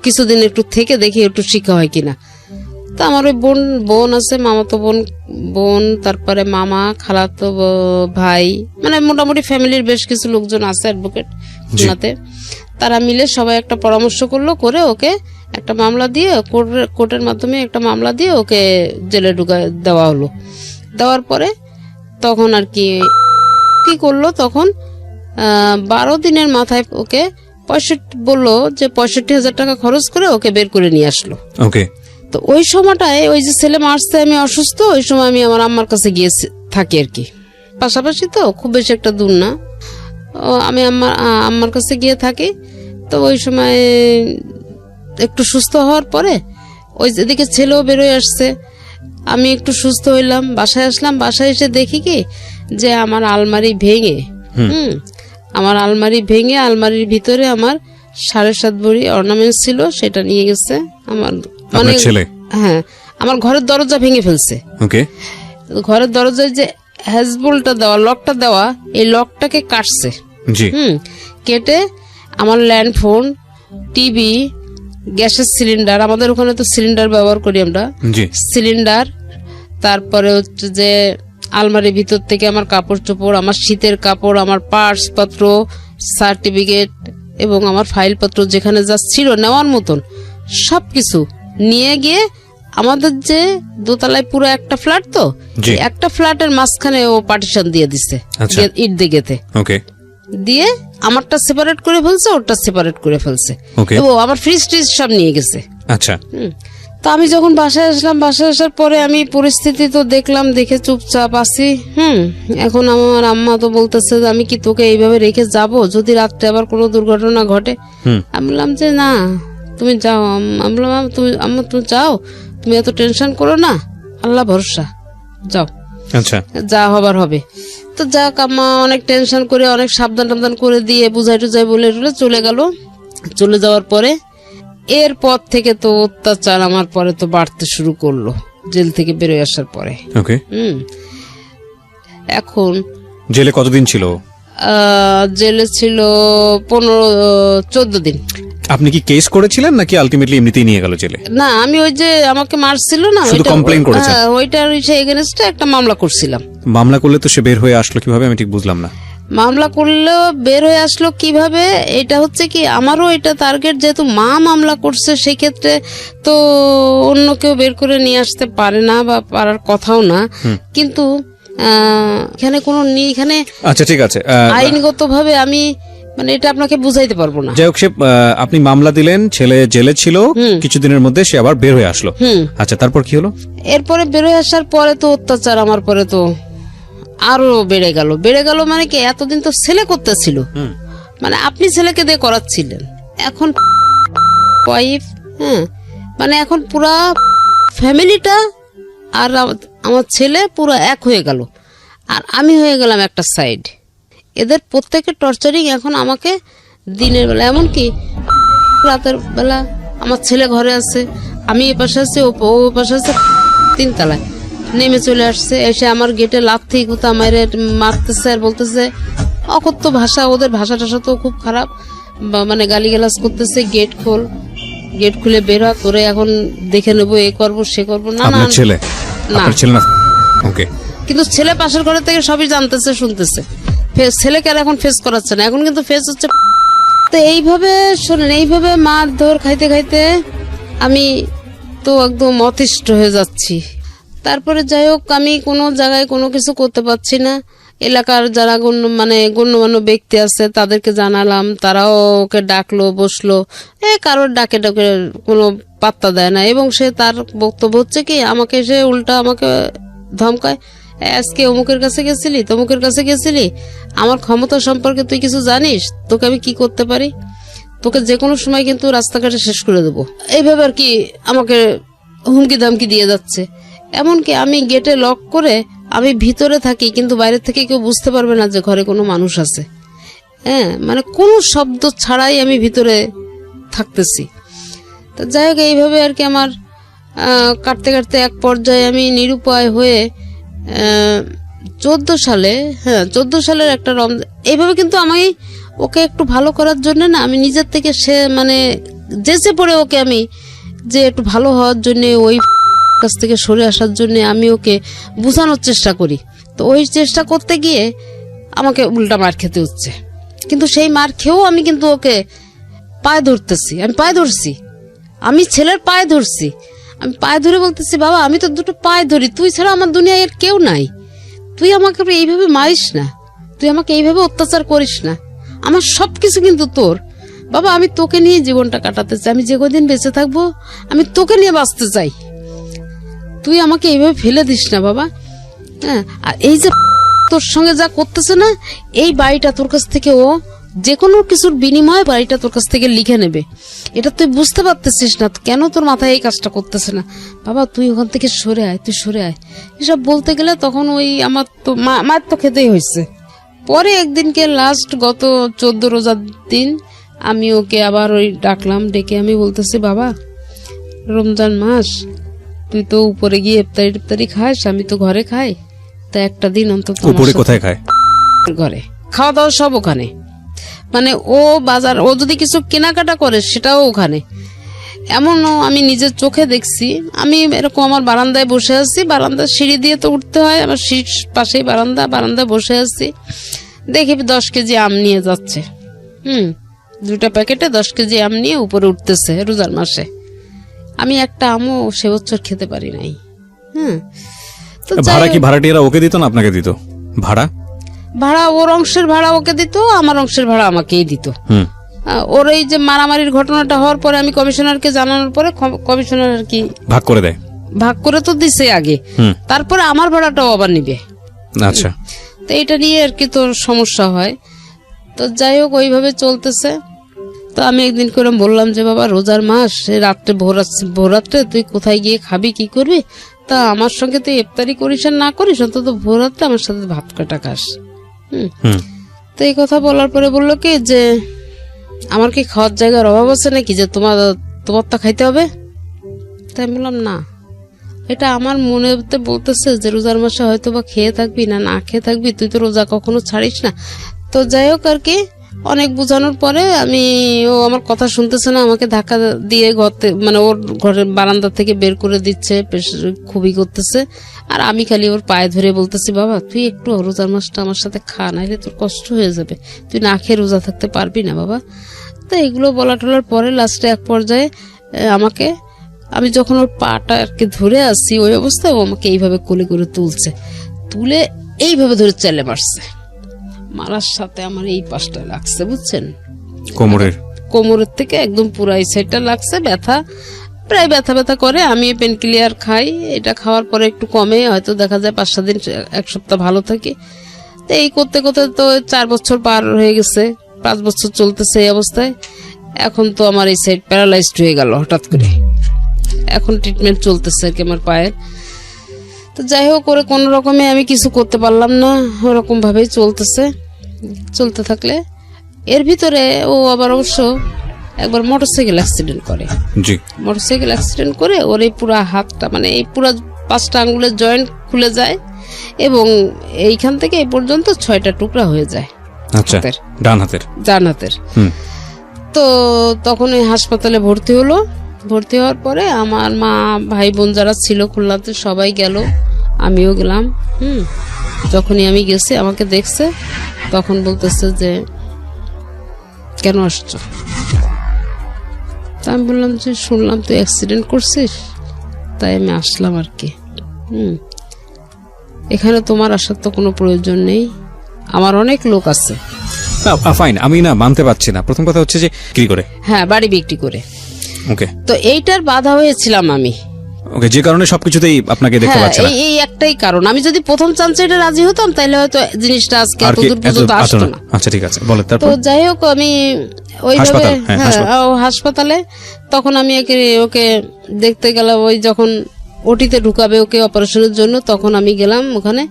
কিছুদিন একটু থেকে দেখি একটু শিক্ষা হয় কিনা। তা আমার ওই বোন আছে, মামাতো বোন, তারপরে মামা, খালাতো ভাই, মোটামুটি ফ্যামিলির বেশ কিছু লোকজন আছে অ্যাডভোকেট খুলনাতে। তারা মিলে সবাই একটা পরামর্শ করলো, করে ওকে একটা মামলা দিয়ে, কোর্টের মাধ্যমে একটা মামলা দিয়ে ওকে জেলে দেওয়া হলো। দেওয়ার পরে তখন আর কি করলো, তখন 12 দিনের মাথায় ওকে বললো যে 65,000 টাকা খরচ করে ওকে বের করে নিয়ে আসলো। ওকে। তো ওই সময়টায় ওই যে ছেলে মারছে, আমি অসুস্থ, ওই সময় আমি আমার আম্মার কাছে গিয়ে থাকি আর কি, পাশাপাশি তো খুব বেশি একটা দূর না। আমি আম্মার কাছে গিয়ে থাকি। তো ওই সময় একটু সুস্থ হওয়ার পরে ওই এদিকে ছেলেও বেরোয় আসছে, আমি একটু সুস্থ হইলাম, বাসায় আসলাম। বাসায় এসে দেখি কি যে আমার আলমারি ভেঙে, আমার আলমারি ভেঙে আলমারির ভিতরে আমার 7.5 ভরি অর্নামেন্টস ছিল, সেটা নিয়ে গেছে আমার ছেলে। হ্যাঁ, আমার ঘরের দরজা ভেঙে ফেলছে। ওকে। ঘরের দরজায় যে হ্যাজবোল্টটা দেওয়া, লকটা দেওয়া, এই লকটাকে কাটছে। জি। কেটে আমার ল্যান্ডফোন, টিভি, গ্যাসের সিলিন্ডার, আমাদের ওখানে তো সিলিন্ডার ব্যবহার করি আমরা, সিলিন্ডার, তারপরে হচ্ছে যে আলমারির ভিতর থেকে আমার কাপড় চোপড়, আমার শীতের কাপড়, আমার পার্স পত্র, সার্টিফিকেট এবং আমার ফাইলপত্র যেখানে যা ছিল নেওয়ার মতন সবকিছু নিয়ে গিয়ে আমাদের যে দোতলায় পুরো একটা ফ্ল্যাট, তো একটা ফ্ল্যাটের মাঝখানে ও পার্টিশন দিয়ে দিছে ইট দিকেতে। ওকে। দিয়ে আমারটা সেপারেট করে ফেলছে, ওরটা সেপারেট করে ফেলছে, এবং আমার ফ্রিজ ট্রিজ সব নিয়ে গেছে। আচ্ছা। তো আমি যখন বাসায় আসলাম, বাসায় আসার পরে আমি পরিস্থিতি তো দেখলাম, দেখে চুপচাপ আছি। এখন আমার আম্মা তো বলতেছে যে আমি কি তোকে এইভাবে রেখে যাব যদি রাত্রে আবার কোনো দুর্ঘটনা ঘটে? আমি বললাম যে না, তুমি যাও। আমি বললাম আম্মা তুমি যাও, তুমি এত টেনশন করো না, আল্লাহ ভরসা, যাও, আচ্ছা যা হবার হবে। তো যাক, আম্মা অনেক টেনশন করে, অনেক সাবধান করে দিয়ে বুঝাই টুজাই বলে চলে গেল। চলে যাওয়ার পরে এরপর থেকে তো অত্যাচার আমার পরে তো বাড়তে শুরু করলো, জেল থেকে বেরোয় আসার পরে। ওকে। এখন জেলে কতদিন ছিল? জেলে ছিল 15-14 দিন। আপনি কি কেস করেছিলেন নাকি আলটিমেটলি এমনিতেই নিয়ে গেল জেলে? না, আমি ওই যে আমাকে মারছিল না, শুধু কমপ্লেইন করেছেন? ওইটার এগেইনস্টে একটা মামলা করছিলাম। মামলা করলে তো সে বের হয়ে আসলো কিভাবে, আমি ঠিক বুঝলাম না। মামলা করলেও বের হয়ে আসলো কিভাবে, এটা হচ্ছে কি আমারও এটা টার্গেট, যেহেতু মা মামলা করছে সেই ক্ষেত্রে তো অন্য কেউ বের করে নিয়ে আসতে পারে না বা পারার কথাও না। কিন্তু এখানে কোনো এখানে আচ্ছা ঠিক আছে, আইনগত ভাবে আমি এটা আপনাকে বুঝাইতে পারবো না। যাই হোক, আপনি মামলা দিলেন, ছেলে জেলে ছিল, কিছুদিনের মধ্যে সে আবার বের হয়ে আসলো। আচ্ছা, তারপর কি হলো? এরপরে বের হয়ে আসার পরে তো অত্যাচার আমার পরে তো আরো বেড়ে গেল। মানে কি, এতদিন তো ছেলে করতেছিল, আপনি ছেলেকে দিয়ে করাচ্ছিলেন, এখন ওয়াইফ, এখন পুরা ফ্যামিলিটা আর আমার ছেলে পুরো এক হয়ে গেল, আর আমি হয়ে গেলাম একটা সাইড। এদের প্রত্যেকের টর্চারিং এখন আমাকে দিনের বেলা, এমনকি রাতের বেলা আমার ছেলে ঘরে আছে, আমি এ পাশে আছি, ও পাশে আছে, 3 তলায় নেমে চলে আসছে। এসে আমার গেটে লাথি গুতা মারে মারতেছে আর বলতেছে অকথ্য ভাষা, ওদের ভাষা টাষা তো খুব খারাপ, মানে গালিগালাজ করতেছে, গেট খোল, গেট খুলে বের হ, তোরে এখন দেখে নেবো, এ করবো সে করবো। না না আপনার ছেলে না। আপনার ছেলে না? ওকে। কিন্তু ছেলে পাশের ঘরের থেকে সবই জানতেছে, শুনতেছে। ছেলেকে আর এখন ফেস করাচ্ছে না, এখন কিন্তু ফেস হচ্ছে। তো এইভাবে শোনেন, এইভাবে মারধর খাইতে খাইতে আমি তো একদম অতিষ্ঠ হয়ে যাচ্ছি। তারপরে যাই হোক, আমি কোনো জায়গায় কোনো কিছু করতে পারছি না। এলাকার যারা গণ্যমান্য ব্যক্তি আছে তাদেরকে জানালাম, তারাও ওকে ডাকলো, বসলো, কারোর ডাকে ডাকে কোনো পাত্তা দেয় না। এবং সে তার বক্তব্য হচ্ছে কি, আমাকে সে উল্টা আমাকে ধমকায়, আজকে অমুকের কাছে গেছিলি, তমুকের কাছে গেছিলি, আমার ক্ষমতা সম্পর্কে তুই কিছু জানিস, তোকে আমি কি করতে পারি, তোকে যে কোনো সময় কিন্তু রাস্তাঘাটে শেষ করে দেবো, এইভাবে আর কি আমাকে হুমকি ধামকি দিয়ে যাচ্ছে। এমনকি আমি গেটে লক করে আমি ভিতরে থাকি, কিন্তু বাইরে থেকে কেউ বুঝতে পারবে না যে ঘরে কোনো মানুষ আছে। মানে কোনো শব্দ ছাড়াই আমি ভিতরে থাকতেছি। তো যাই হোক, এইভাবে আর কি আমার কাটতে কাটতে এক পর্যায়ে আমি নিরুপায় হয়ে 14 সালের একটা রমজান, এইভাবে কিন্তু আমি ওকে একটু ভালো করার জন্য না, আমি নিজের থেকে সে মানে যেচে পড়ে ওকে আমি যে একটু ভালো হওয়ার জন্য, ওই কাছ থেকে সরে আসার জন্য আমি ওকে বোঝানোর চেষ্টা করি। তো ওই চেষ্টা করতে গিয়ে আমাকে উল্টা মার খেতে হচ্ছে। কিন্তু সেই মার খেয়েও আমি কিন্তু ওকে পায়ে ধরতেছি, আমি পায়ে ধরছি, আমি ছেলের পায়ে ধরছি, আমি পায়ে ধরে বলতেছি, বাবা আমি তো দুটো পায়ে ধরি, তুই ছাড়া আমার দুনিয়ায় আর কেউ নাই, তুই আমাকে এইভাবে মারিস না, তুই আমাকে এইভাবে অত্যাচার করিস না, আমার সবকিছু কিন্তু তোর বাবা, আমি তোকে নিয়ে জীবনটা কাটাতে চাই, আমি যে কদিন বেঁচে থাকবো আমি তোকে নিয়ে বাঁচতে চাই, তুই আমাকে এইভাবে ফেলে দিস না বাবা। আর এই যে তোর সঙ্গে যা করতেছে না, এই বাড়িটা তোর কাছ থেকে ও যে কোনো কিছুর বিনিময়ে বাড়িটা তোর কাছ থেকে লিখে নেবে, এটা তুই বুঝতে পারতেছিস না, কেন তোর মাথায় এই কাজটা করতেছে না, বাবা তুই ওখান থেকে সরে আয়, তুই সরে আয়। এসব বলতে গেলে তখন ওই আমার তো মার তো খেতেই হয়েছে। পরে একদিনকে লাস্ট গত 14 রোজার দিন আমি ওকে আবার ওই ডাকলাম, ডেকে আমি বলতেছি, বাবা রমজান মাস, তুই তো উপরে গিয়ে ইফতারি খাস, আমি তো ঘরে খাই, তা একটা দিন অন্তত উপরে কোথায় খায়? ঘরে খাওয়া দাওয়া সব ওখানে, মানে ও বাজার, ও যদি কিছু কেনাকাটা করে সেটাও ওখানে। এমনও আমি নিজের চোখে দেখছি, আমি এরকম আমার বারান্দায় বসে আছি, বারান্দার সিঁড়ি দিয়ে তো উঠতে হয়, আমার সিঁড়ির পাশেই বারান্দায় বসে আছি, দেখি 10 কেজি আম নিয়ে যাচ্ছে, 2টা প্যাকেটে 10 কেজি আম নিয়ে উপরে উঠতেছে রোজার মাসে। আমি একটা আমও সে বছর খেতে পারি নাই। তো ভাড়া কি ভাড়াটিয়ারা ওকে দিত না আপনাকে দিত? ভাড়া ওর অংশের ভাড়া ওকে দিত, আমার অংশের ভাড়া আমাকেই দিত। ওর এই যে মারামারির ঘটনাটা হওয়ার পরে আমি কমিশনারকে জানানোর পরে কমিশনার আর কি ভাগ করে দেয়, ভাগ করে তো দিছে আগে, তারপরে আমার ভাড়াটাও আবার নিবে। আচ্ছা, তো এটা নিয়ে আর কি তোর সমস্যা হয়। তো যাই হোক, ওইভাবে চলতেছে। তো আমি একদিন করে বললাম যে বাবা রোজার মাস, রাত্রে ভোররাত্রে তুই কোথায় গিয়ে খাবি, কি করবি, তা আমার সঙ্গে তুই ইফতারি করিস আর না করিস, অন্তত ভোররাত্রে আমার সাথে ভাত কাটা খাস। তো এই কথা বলার পরে বললো কি যে আমার কি খাওয়ার জায়গার অভাব আছে নাকি যে তোমারটা খাইতে হবে? তাই বললাম না, এটা আমার মনে বলতেছে যে রোজার মাসে হয়তো বা খেয়ে থাকবি না খেয়ে থাকবি, তুই তো রোজা কখনো ছাড়িস না। তো যাই হোক আর কি, অনেক বোঝানোর পরে ও আমার কথা শুনতেছে না, আমাকে ধাক্কা দিয়ে মানে ওর ঘরের বারান্দা থেকে বের করে দিচ্ছে, খুবই করতেছে। আর আমি খালি ওর পায়ে ধরে বলতেছি, বাবা তুই একটু রোজার মাসটা আমার সাথে খা, নাহলে তোর কষ্ট হয়ে যাবে, তুই না খেয়ে রোজা থাকতে পারবি না বাবা। তো এগুলো বলা টলার পরে লাস্টে এক পর্যায়ে আমি যখন ওর পাটা আর কি ধরে আসছি, ওই অবস্থায় ও আমাকে এইভাবে কোলে করে তুলে এইভাবে ধরে চেলে মারছে। মারার সাথে আমার এই পাশটা লাগছে, বুঝছেন, কোমরের থেকে একদম পুরো এই সাইডটা লাগছে, প্রায় ব্যথা করে। আমি পেন কিলিয়ার খাই, এটা খাওয়ার পরে একটু কমে, হয়তো দেখা যায় 5-7 দিন 1 সপ্তাহ ভালো থাকে। তো এই করতে করতে তো 4 বছর পার হয়ে গেছে, 5 বছর চলতেছে এই অবস্থায়। এখন তো আমার এই সাইড প্যারালাইজড হয়ে গেল হঠাৎ করে, এখন ট্রিটমেন্ট চলতেছে আর কি আমার পায়ের। তো যাই হোক, করে কোনো রকমে আমি কিছু করতে পারলাম না, ওরকম ভাবেই চলতে থাকলে এর ভিতরে ও আবার অবশ্য একবার মোটরসাইকেল অ্যাক্সিডেন্ট করে। জি। মোটরসাইকেল অ্যাক্সিডেন্ট করে ওর এই পুরো হাতটা, মানে এই পুরো 5টা আঙ্গুলের জয়েন্ট খুলে যায় এবং এইখান থেকে এই পর্যন্ত 6টা টুকরা হয়ে যায়। আচ্ছা, ডান হাতের। তো তখন ওই হাসপাতালে ভর্তি হলো। ভর্তি হওয়ার পরে আমার মা, ভাই বোন যারা ছিল খুলনাতে সবাই গেল, আমিও গেলাম। যখনই আমি গেছি আমাকে দেখছে, তখন বলতেছে যে কেন আসছো? তা আমি বললাম যে শুনলাম তুই অ্যাক্সিডেন্ট করছিস, তাই আমি আসলাম আর কি। এখানে তোমার আসার তো কোনো প্রয়োজন নেই, আমার অনেক লোক আছে। ফাইন, আমি না মানতে পারছি না। প্রথম কথা হচ্ছে যে কি করে? হ্যাঁ, বাড়ি বিক্রি করে। ওকে। তো এইটার বাধা হয়েছিলাম আমি। ওকে, যে কারণে সবকিছুতেই আপনাকে দেখতে পাচ্ছি না। এই একটাই কারণ। আমি যদি প্রথম চান্সে এটা রাজি হতাম তাহলে হয়তো জিনিসটা আজকে এত দূর পর্যন্ত আসতো না। আচ্ছা, ঠিক আছে, বলেন তারপর। তো যাই হোক, আমি ওইভাবে হাসপাতালে তখন আমি ওকে দেখতে গেলাম। ওই যখন ওটিতে ঢুকাবে ওকে অপারেশনের জন্য, তখন আমি গেলাম ওখানে।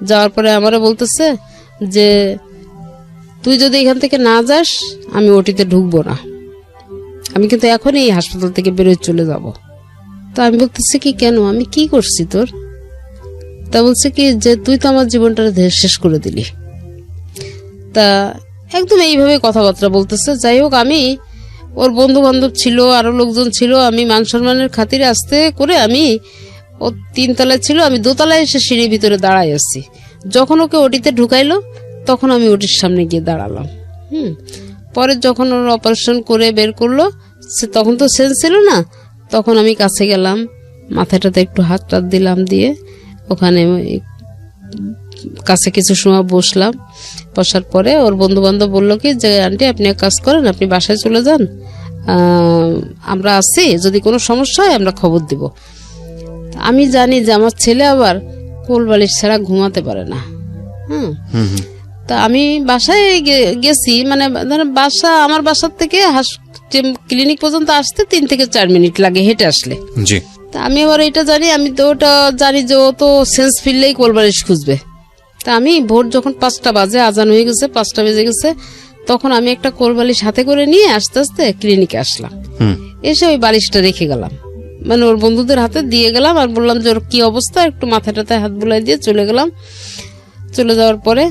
যাওয়ার পরে আমারও বলতেছে যে তুই যদি এখান থেকে না যাস আমি ওটিতে ঢুকবো না, আমি কিন্তু এখনই এই হাসপাতাল থেকে বেরোয় চলে যাব। তা আমি বলতেছি কি কেন, আমি কি করছি তোর? তা বলছে কি যে তুই তো আমার জীবনটা শেষ করে দিলি। তা একদম এইভাবে কথাবার্তা বলতেছে। যাই হোক, আমি ওর বন্ধু বান্ধব ছিল, আরো লোকজন ছিল, আমি মান সম্মানের খাতিরে আস্তে করে আমি, ও 3 তলায় ছিল, আমি 2 তলায় এসে সিঁড়ির ভিতরে দাঁড়াই আসছি। যখন ওকে ওটিতে ঢুকাইলো তখন আমি ওটির সামনে গিয়ে দাঁড়ালাম। পরে যখন ওর অপারেশন করে বের করলো, তখন তো সেন্স ছিল না, তখন আমি কাছে গেলাম, মাথাটাতে একটু হাত টাত দিলাম, দিয়ে ওখানে কাছে কিছু সময় বসলাম। বসার পরে ওর বন্ধু বান্ধব বললো কি যে আন্টি আপনি এক কাজ করেন, আপনি বাসায় চলে যান, আমরা আছি, যদি কোনো সমস্যা হয় আমরা খবর দিব। আমি জানি যে আমার ছেলে আবার কোল বালিশ ছাড়া ঘুমাতে পারে না। তা আমি বাসায় গেছি, মানে বাসা, আমার বাসার থেকে ক্লিনিক পর্যন্ত আসতে 3 থেকে 4 মিনিট লাগে হেঁটে আসলে। তা আমি আবার এটা জানি, আমি তো ওটা জানি যে ও তো সেন্স ফিরলেই কোল বালিশ খুঁজবে। তা আমি ভোর যখন 5টা বাজে, আজান হয়ে গেছে, 5টা বেজে গেছে, তখন আমি একটা কোল বালিশ হাতে করে নিয়ে আস্তে আস্তে ক্লিনিকে আসলাম। এসে ওই বালিশটা রেখে গেলাম, মানে ওর বন্ধুদের হাতে দিয়ে গেলাম, আর বললাম যে ওর কি অবস্থা, একটু মাথাটাতে হাত বুলাই দিয়ে চলে গেলাম। চলে যাওয়ার পরে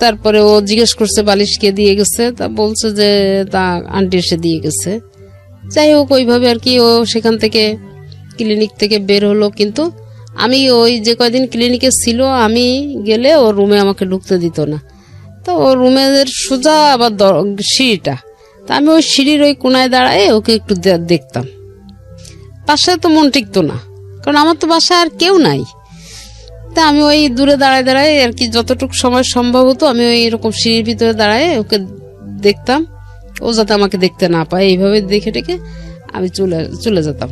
তারপরে ও জিজ্ঞেস করছে বালিশ কে দিয়ে গেছে, তা বলছে যে তা আন্টি এসে দিয়ে গেছে। যাই হোক, ওইভাবে আর কি ও সেখান থেকে ক্লিনিক থেকে বের হলো। কিন্তু আমি ওই যে কয়দিন ক্লিনিকে ছিল, আমি গেলে ও রুমে আমাকে ঢুকতে দিত না। তো ও রুমের সোজা আবার সিঁড়িটা, তা আমি ওই সিঁড়ির ওই কোনায় দাঁড়ায় ওকে একটু দেখতাম। বাসায় তো মন টিকতো না, কারণ আমার তো বাসায় আর কেউ নাই। তা আমি ওই দূরে দাঁড়ায় দাঁড়ায় আর কি, যতটুকু সময় সম্ভব হতো আমি ওই এরকম সিঁড়ির ভিতরে দাঁড়ায় ওকে দেখতাম, ও যাতে আমাকে দেখতে না পায়। এইভাবে দেখে টেকে আমি চলে যেতাম।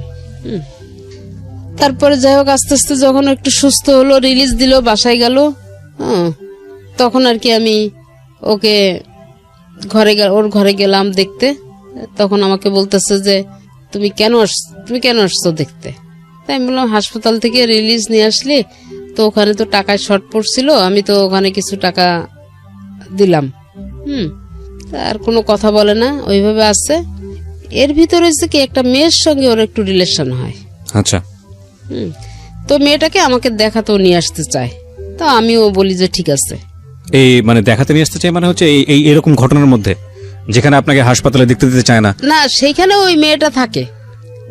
তারপরে যাই হোক, আস্তে আস্তে যখন একটু সুস্থ হলো, রিলিজ দিল, বাসায় গেল, তখন আর কি আমি ওকে ওর ঘরে গেলাম দেখতে। তখন আমাকে বলতেছে যে তুমি কেন আসছো দেখতে? তাই আমি বললাম হাসপাতাল থেকে রিলিজ নিয়ে আসলি তো ওখানে তো টাকায় শর্ট পড়ছিল, আমি তো ওখানে কিছু টাকা দিলাম। আর কোনো কথা বলে না, ওইভাবে আসছে। এর ভিতরে হচ্ছে কি একটা মেয়ের সঙ্গে ওর একটু রিলেশন হয়। আচ্ছা। তো মেয়েটাকে আমাকে দেখাতেও নিয়ে আসতে চায়। তো আমিও বলি যে ঠিক আছে। এই মানে দেখাতে নিয়ে আসতে চাই মানে হচ্ছে এই এরকম ঘটনার মধ্যে যেখানে আপনাকে হাসপাতালে দেখতে দিতে চায় না? না, সেইখানে ওই মেয়েটা থাকে,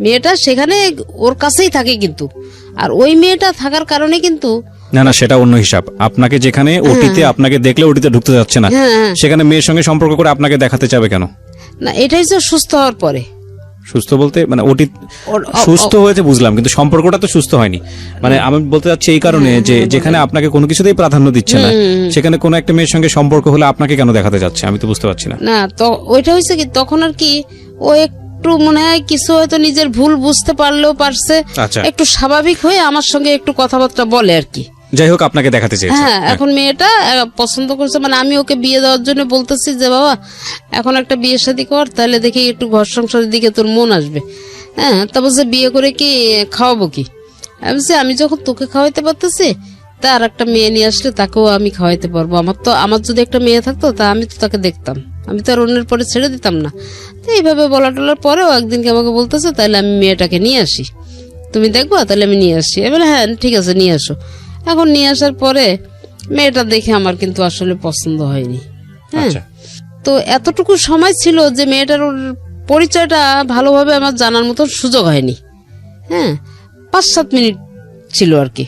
মেয়েটা সেখানে ওর কাছেই থাকে, কিন্তু আর ওই মেয়েটা থাকার কারণে কিন্তু না সেটা অন্য হিসাব। আপনাকে যেখানে ওটিতে আপনাকে দেখলে ওটিতে ঢুকতে যাচ্ছে না, সেখানে মেয়ের সঙ্গে সম্পর্ক করে আপনাকে দেখাতে চাবে কেন? না, এটাই তো সুস্থ হওয়ার পরে। সুস্থ বলতে মানে ওটি সুস্থ হয়েছে বুঝলাম, কিন্তু সম্পর্কটা তো সুস্থ হয়নি। মানে আমি বলতে চাচ্ছি এই কারণে যে যেখানে আপনাকে কোনো কিছুতেই প্রাধান্য দিচ্ছে না, সেখানে কোনো একটা মেয়ের সঙ্গে সম্পর্ক হলে আপনাকে কেন দেখাতে যাচ্ছে, আমি তো বুঝতে পারছি না। না, তো ওইটা হয়েছে কি তখন আর কি ও একটু মনে হয় কিছু হয়তো নিজের ভুল বুঝতে পারছে, একটু স্বাভাবিক হয়ে আমার সঙ্গে একটু কথাবার্তা বলে আর কি। যাই হোক, আপনাকে দেখাতে চেয়েছে। হ্যাঁ, এখন মেয়েটা পছন্দ করছে, মানে আমি ওকে বিয়ে দেওয়ার জন্য বলতেছি যে বাবা এখন একটা বিয়ে শাদী কর, তাহলে দেখি একটু ঘর সংসারের দিকে তোর মন আসবে। হ্যাঁ, তারপর যে বিয়ে করে কি খাওয়াবো কি? আমি যখন তোকে খাওয়াইতে পারতেছি তা আর একটা মেয়ে নিয়ে আসলে তাকেও আমি খাওয়াইতে পারবো। আমার যদি একটা মেয়ে থাকতো তা আমি তো তাকে দেখতাম, আমি তো আর অন্যের পরে ছেড়ে দিতাম না। তো এইভাবে বলা টলার পরেও একদিনকে আমাকে বলতেছে তাহলে আমি মেয়েটাকে নিয়ে আসি, তুমি দেখবা, তাহলে আমি নিয়ে আসি। এবার হ্যাঁ ঠিক আছে নিয়ে আসো। এখন নিয়ে আসার পরে মেয়েটা দেখে আমার কিন্তু আসলে পছন্দ হয়নি। হ্যাঁ, আচ্ছা। তো এতটুকু সময় ছিল যে মেয়েটার ওর পরিচয়টা ভালোভাবে আমার জানার মতো সুযোগ হয়নি। হ্যাঁ, 5-7 মিনিট ছিল আর কি।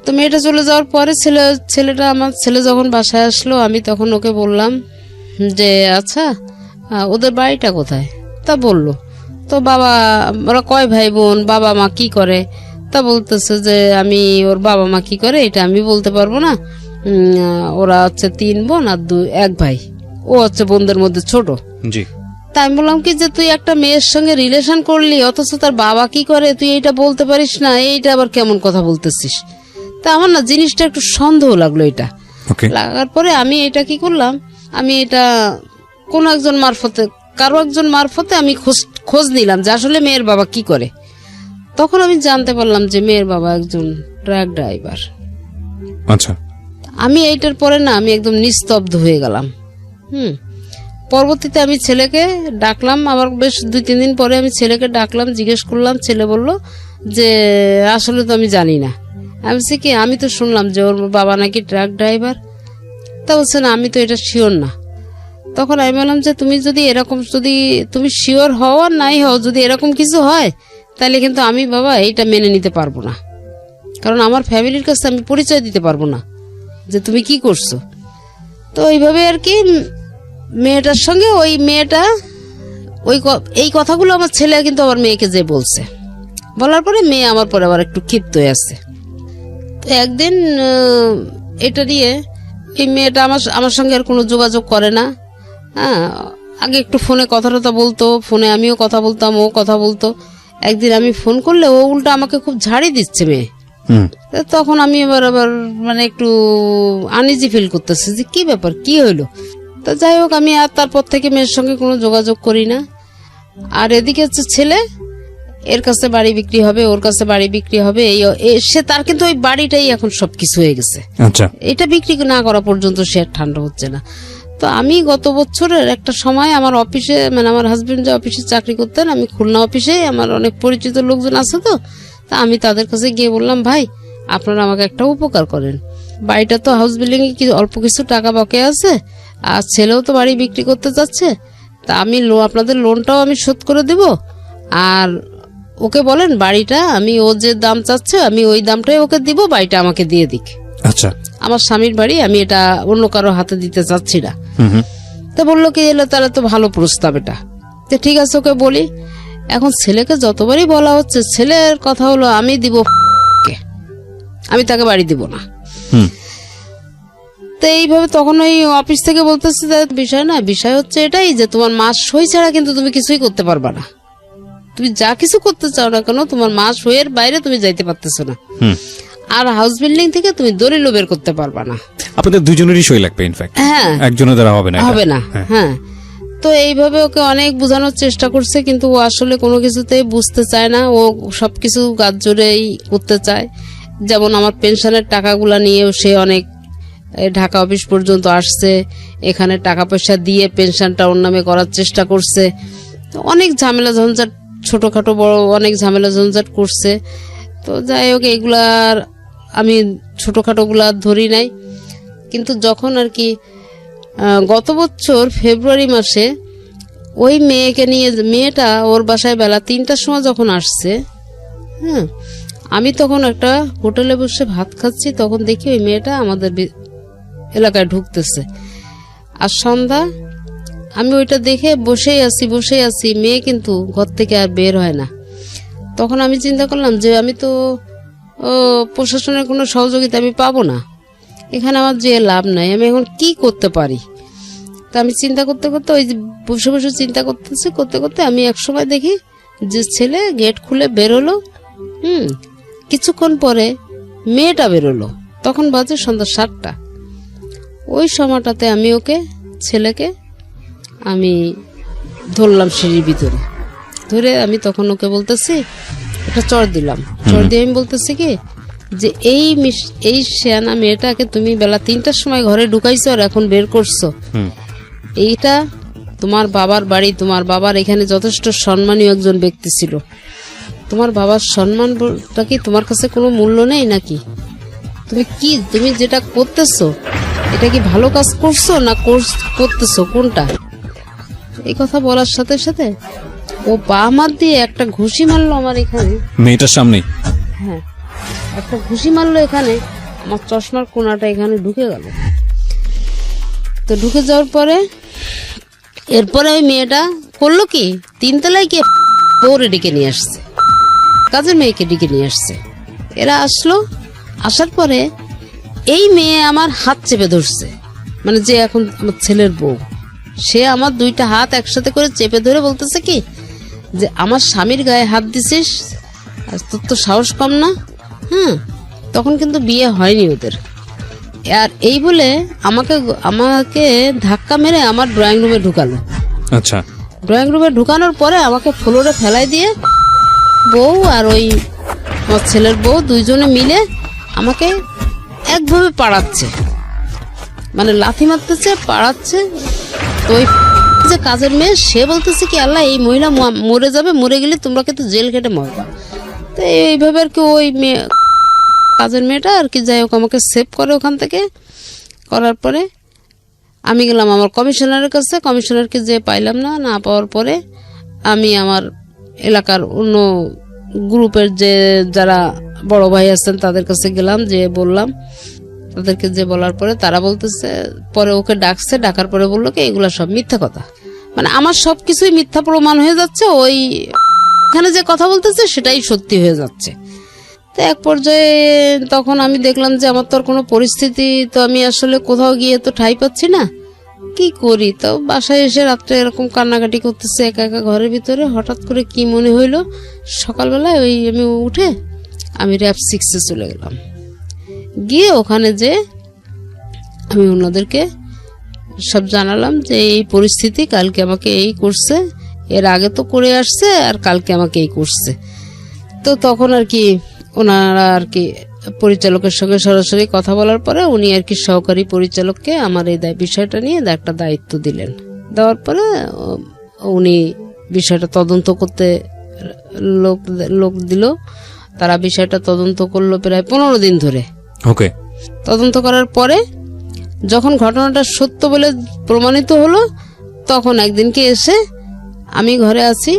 তো মেয়েটা চলে যাওয়ার পরে আমার ছেলে যখন বাসায় আসলো, আমি তখন ওকে বললাম যে আচ্ছা ওদের বাড়িটা কোথায়? তা বললো তো বাবা, ওরা কয় ভাই বোন, বাবা মা কি করে? তা বলতেছে যে আমি ওর বাবা মা কি করে এটা আমি বলতে পারবো না, ওরা হচ্ছে 3 বোন আর 1 ভাই, ও হচ্ছে বোনদের মধ্যে ছোট। জি। তাই আমি বললাম কি যে তুই একটা মেয়ের সঙ্গে রিলেশন করলি, অথচ তার বাবা কি করে তুই এইটা বলতে পারিস না, এইটা আবার কেমন কথা বলতেছিস? তা আমার না জিনিসটা একটু সন্দেহ লাগলো। এটা লাগার পরে আমি এটা কি করলাম, আমি এটা কোন একজন মারফতে, কারো একজন মারফতে আমি খোঁজ নিলাম যে আসলে মেয়ের বাবা কি করে। তখন আমি জানতে পারলাম যে মেয়ের বাবা একজন ট্রাক ড্রাইভার। আচ্ছা। আমি এইটার পরে না আমি একদম নিস্তব্ধ হয়ে গেলাম। পরবর্তীতে আমি ছেলেকে ডাকলাম, আবার বেশ 2-3 দিন পরে আমি ছেলেকে ডাকলাম, জিজ্ঞেস করলাম। ছেলে বলল যে আসলে তো আমি জানি না। আমি বলছি কি, আমি তো শুনলাম যে ওর বাবা নাকি ট্রাক ড্রাইভার। তা বলছে না আমি তো এটা শিওর না। তখন আমি বললাম যে তুমি যদি এরকম, যদি তুমি শিওর হও আর নাই হও, যদি এরকম কিছু হয় তাহলে কিন্তু আমি বাবা এইটা মেনে নিতে পারবো না, কারণ আমার ফ্যামিলির কাছে আমি পরিচয় দিতে পারবো না যে তুমি কি করছো। তো এইভাবে আর কি মেয়েটার সঙ্গে ওই মেয়েটা এই কথাগুলো আমার ছেলে কিন্তু আমার মেয়েকে যে বলছে, বলার পরে মেয়ে আমার পরে আবার একটু ক্ষিপ্ত হয়ে আছে। তো একদিন এটা নিয়ে এই মেয়েটা আমার সঙ্গে আর কোনো যোগাযোগ করে না। হ্যাঁ, আগে একটু ফোনে কথা বলতো, ফোনে আমিও কথা বলতাম, ও কথা বলতো। একদিন আমি ফোন করলে ও উল্টা আমাকে খুব ঝাড়ি দিচ্ছে মেয়ে। তখন আমি আবার মানে একটু আনইজি ফিল করতেছি যে কি ব্যাপার, কি হইলো। তো যাই হোক, আমি আর তারপর থেকে মেয়ের সঙ্গে কোনো যোগাযোগ করি না। আর এদিকে হচ্ছে ছেলে, এর কাছে বাড়ি বিক্রি হবে, ওর কাছে বাড়ি বিক্রি হবে, সে তার কিন্তু ওই বাড়িটাই এখন সবকিছু হয়ে গেছে। আচ্ছা। এটা বিক্রি না করা পর্যন্ত সে আর ঠান্ডা হচ্ছে না। তো আমি গত বছরের একটা সময় আমার অফিসে, মানে আমার হাজবেন্ড যে অফিসে চাকরি করতেন, আমি খুলনা অফিসে, আমার অনেক পরিচিত লোকজন আছে, তো তা আমি তাদের কাছে গিয়ে বললাম ভাই আপনারা আমাকে একটা উপকার করেন, বাড়িটা তো হাউস বিল্ডিং এ অল্প কিছু টাকা বাকি আছে, আর ছেলেও তো বাড়ি বিক্রি করতে যাচ্ছে, তা আমি আপনাদের লোনটাও আমি শোধ করে দেব, আর ওকে বলেন বাড়িটা আমি, ও যে দাম চাচ্ছে আমি ওই দামটাই ওকে দিব, বাড়িটা আমাকে দিয়ে দিক। আচ্ছা। আমার স্বামীর বাড়ি, আমি এটা অন্য কারো হাতে দিতে চাচ্ছি না। তো বললো কি এলে তাহলে তো ভালো প্রস্তাব এটা, তো ঠিক আছে ওকে বলি। এখন ছেলেকে যতবারই বলা হচ্ছে, ছেলের কথা হলো আমি দিব, আমি তাকে বাড়ি দিব না। তো এইভাবে তখন ওই অফিস থেকে বলতেছে বিষয় না, বিষয় হচ্ছে এটাই যে তোমার মাস সই ছাড়া কিন্তু তুমি কিছুই করতে পারবা না, তুমি যা কিছু করতে চাও না কেন তোমার মাস সইয়ের বাইরে তুমি যাইতে পারতেছো না, আর হাউস বিল্ডিং থেকে তুমি দলিল বের করতে পারবা না। আপনাদের দুজনেরই সই লাগবে, ইনফ্যাক্ট। হ্যাঁ, একজনের দ্বারা হবে না, হবে না। হ্যাঁ, তো এইভাবে ওকে অনেক বোঝানোর চেষ্টা করছে, কিন্তু ও আসলে কোনো কিছুতেই বুঝতে চায় না, ও সবকিছু গাছ জোরেই করতে চায়। যেমন আমার পেনশনের টাকাগুলা নিয়েও সে অনেক ঢাকা অফিস পর্যন্ত আসছে, এখানে টাকা পয়সা দিয়ে পেনশনটা ওর নামে করার চেষ্টা করছে, অনেক ঝামেলা ঝঞ্ঝাট, ছোটখাটো বড় অনেক ঝামেলা ঝঞ্ঝাট করছে। তো যাই হোক, এগুলার আমি ছোটখাটো গুলা ধরি নাই, কিন্তু যখন আর কি গত বছর ফেব্রুয়ারি মাসে ওই মেয়েকে নিয়ে, মেয়েটা ওর বাসায় বেলা 3টার সময় যখন আসছে, হ্যাঁ, আমি তখন একটা হোটেলে বসে ভাত খাচ্ছি, তখন দেখি ওই মেয়েটা আমাদের এলাকায় ঢুকতেছে। আর সন্ধ্যা, আমি ওইটা দেখে বসেই আছি, মেয়ে কিন্তু ঘর থেকে আর বের হয় না। তখন আমি চিন্তা করলাম যে আমি তো প্রশাসনের কোনো সহযোগিতা আমি পাবো না, এখানে আমার যে লাভ নাই, আমি এখন কি করতে পারি। তা আমি চিন্তা করতে করতে, ওই যে বসে বসে চিন্তা করতে করতে আমি একসময় দেখি যে ছেলে গেট খুলে বেরোলো। কিছুক্ষণ পরে মেয়েটা বেরোলো, তখন বাজে সন্ধ্যা 7টা। ওই সময়টাতে আমি ছেলেকে আমি ধরলাম সিঁড়ির ভিতরে, ধরে আমি তখন ওকে বলতেছি, একটা চড় দিলাম, চড় দিয়ে আমি বলতেছি কি যে এই শেয়ানা মেয়েটাকে তুমি বেলা 3টার সময় ঘরে ঢুকাইছো আর এখন বের করছো, হুম। এইটা তোমার বাবার বাড়ি, তোমার বাবার এখানে যথেষ্ট সম্মানীয় একজন ব্যক্তি ছিল, তোমার বাবার সম্মানটা কি তোমার কাছে কোনো মূল্য নেই নাকি? তুমি যেটা করতেছো এটা কি ভালো কাজ করছো না করতেছো, কোনটা? এই কথা বলার সাথে সাথে ও পা হাত দিয়ে একটা ঘুষি মারলো আমার এখানে, মেয়েটার সামনে? হ্যাঁ, একটা ঘুষি মারলো এখানে, আমার চশমার কোনাটা এখানে ঢুকে গেল। তো ঢুকে যাওয়ার পরে এরপরে ওই মেয়েটা করলো কি, 3তলায় গিয়ে বউরে ডেকে নিয়ে আসছে, কাজের মেয়েকে ডেকে নিয়ে আসছে। এরা আসলো, আসার পরে এই মেয়ে আমার হাত চেপে ধরছে, মানে যে এখন আমার ছেলের বউ, সে আমার 2টা হাত একসাথে করে চেপে ধরে বলতেছে কি যে আমার স্বামীর গায়ে হাত দিছিস, আর তোর তো সাহস কম না। তখন কিন্তু বিয়ে হয়নি ওদের। আর এই বলে আমাকে ধাক্কা মেরে আমার ড্রয়িং রুমে ঢুকালো। আচ্ছা। ড্রয়িং রুমে ঢুকানোর পরে আমাকে ফ্লোরে ফেলাই দিয়ে বউ আর ওই আমার ছেলের বউ দুইজনে মিলে আমাকে একভাবে পাড়াচ্ছে, মানে লাথি মারতেছে, পাড়াচ্ছে। তো ওই যে কাজের মেয়ে সে বলতেছে কি, আল্লাহ এই মহিলা মরে যাবে, মরে গেলে তোমরা কিন্তু জেল খেটে মরবা। তো এইভাবে আর কি ওই মেয়ে, কাজের মেয়েটা আর কি যাই হোক আমাকে সেভ করে ওখান থেকে। করার পরে আমি গেলাম আমার কমিশনারের কাছে, কমিশনারকে যে পাইলাম না, না পাওয়ার পরে আমি আমার এলাকার অন্য গ্রুপের যে যারা বড় ভাই আছেন তাদের কাছে গেলাম, যে বললাম, তাদেরকে যে বলার পরে তারা বলতেছে, পরে ওকে ডাকছে, ডাকার পরে বললো কি এগুলা সব মিথ্যা কথা, মানে আমার সব কিছুই মিথ্যা প্রমাণ হয়ে যাচ্ছে, ওই এখানে যে কথা বলতেছে সেটাই সত্যি হয়ে যাচ্ছে। তো এক পর্যায়ে তখন আমি দেখলাম যে আমার তো আর কোনো পরিস্থিতি, তো আমি আসলে কোথাও গিয়ে তো ঠাঁই পাচ্ছি না, কি করি। তো বাসায় এসে রাত্রে এরকম কান্নাকাটি করতেছে একা একা ঘরের ভিতরে। হঠাৎ করে কি মনে হইলো, সকালবেলায় ওই আমি উঠে আমি র‍্যাব 6-এ চলে গেলাম। গিয়ে ওখানে যে আমি ওনাদেরকে সব জানালাম যে এই পরিস্থিতি, কালকে আমাকে এই করছে, এর আগে তো করে আসছে, আর কালকে আমাকে এই করছে। তো তখন আর কি ওনারা আর কি পরিচালকের সঙ্গে সরাসরি কথা বলার পরে উনি আর কি সহকারী পরিচালককে আমার এই বিষয়টা নিয়ে একটা দায়িত্ব দিলেন। দেওয়ার পরে উনি বিষয়টা তদন্ত করতে লোক দিল। তারা বিষয়টা তদন্ত করলো প্রায় 15 দিন ধরে। ওকে। তদন্ত করার পরে যখন ঘটনাটা সত্য বলে প্রমাণিত হলো, তখন একদিনকে এসে আমি ঘরে আছি,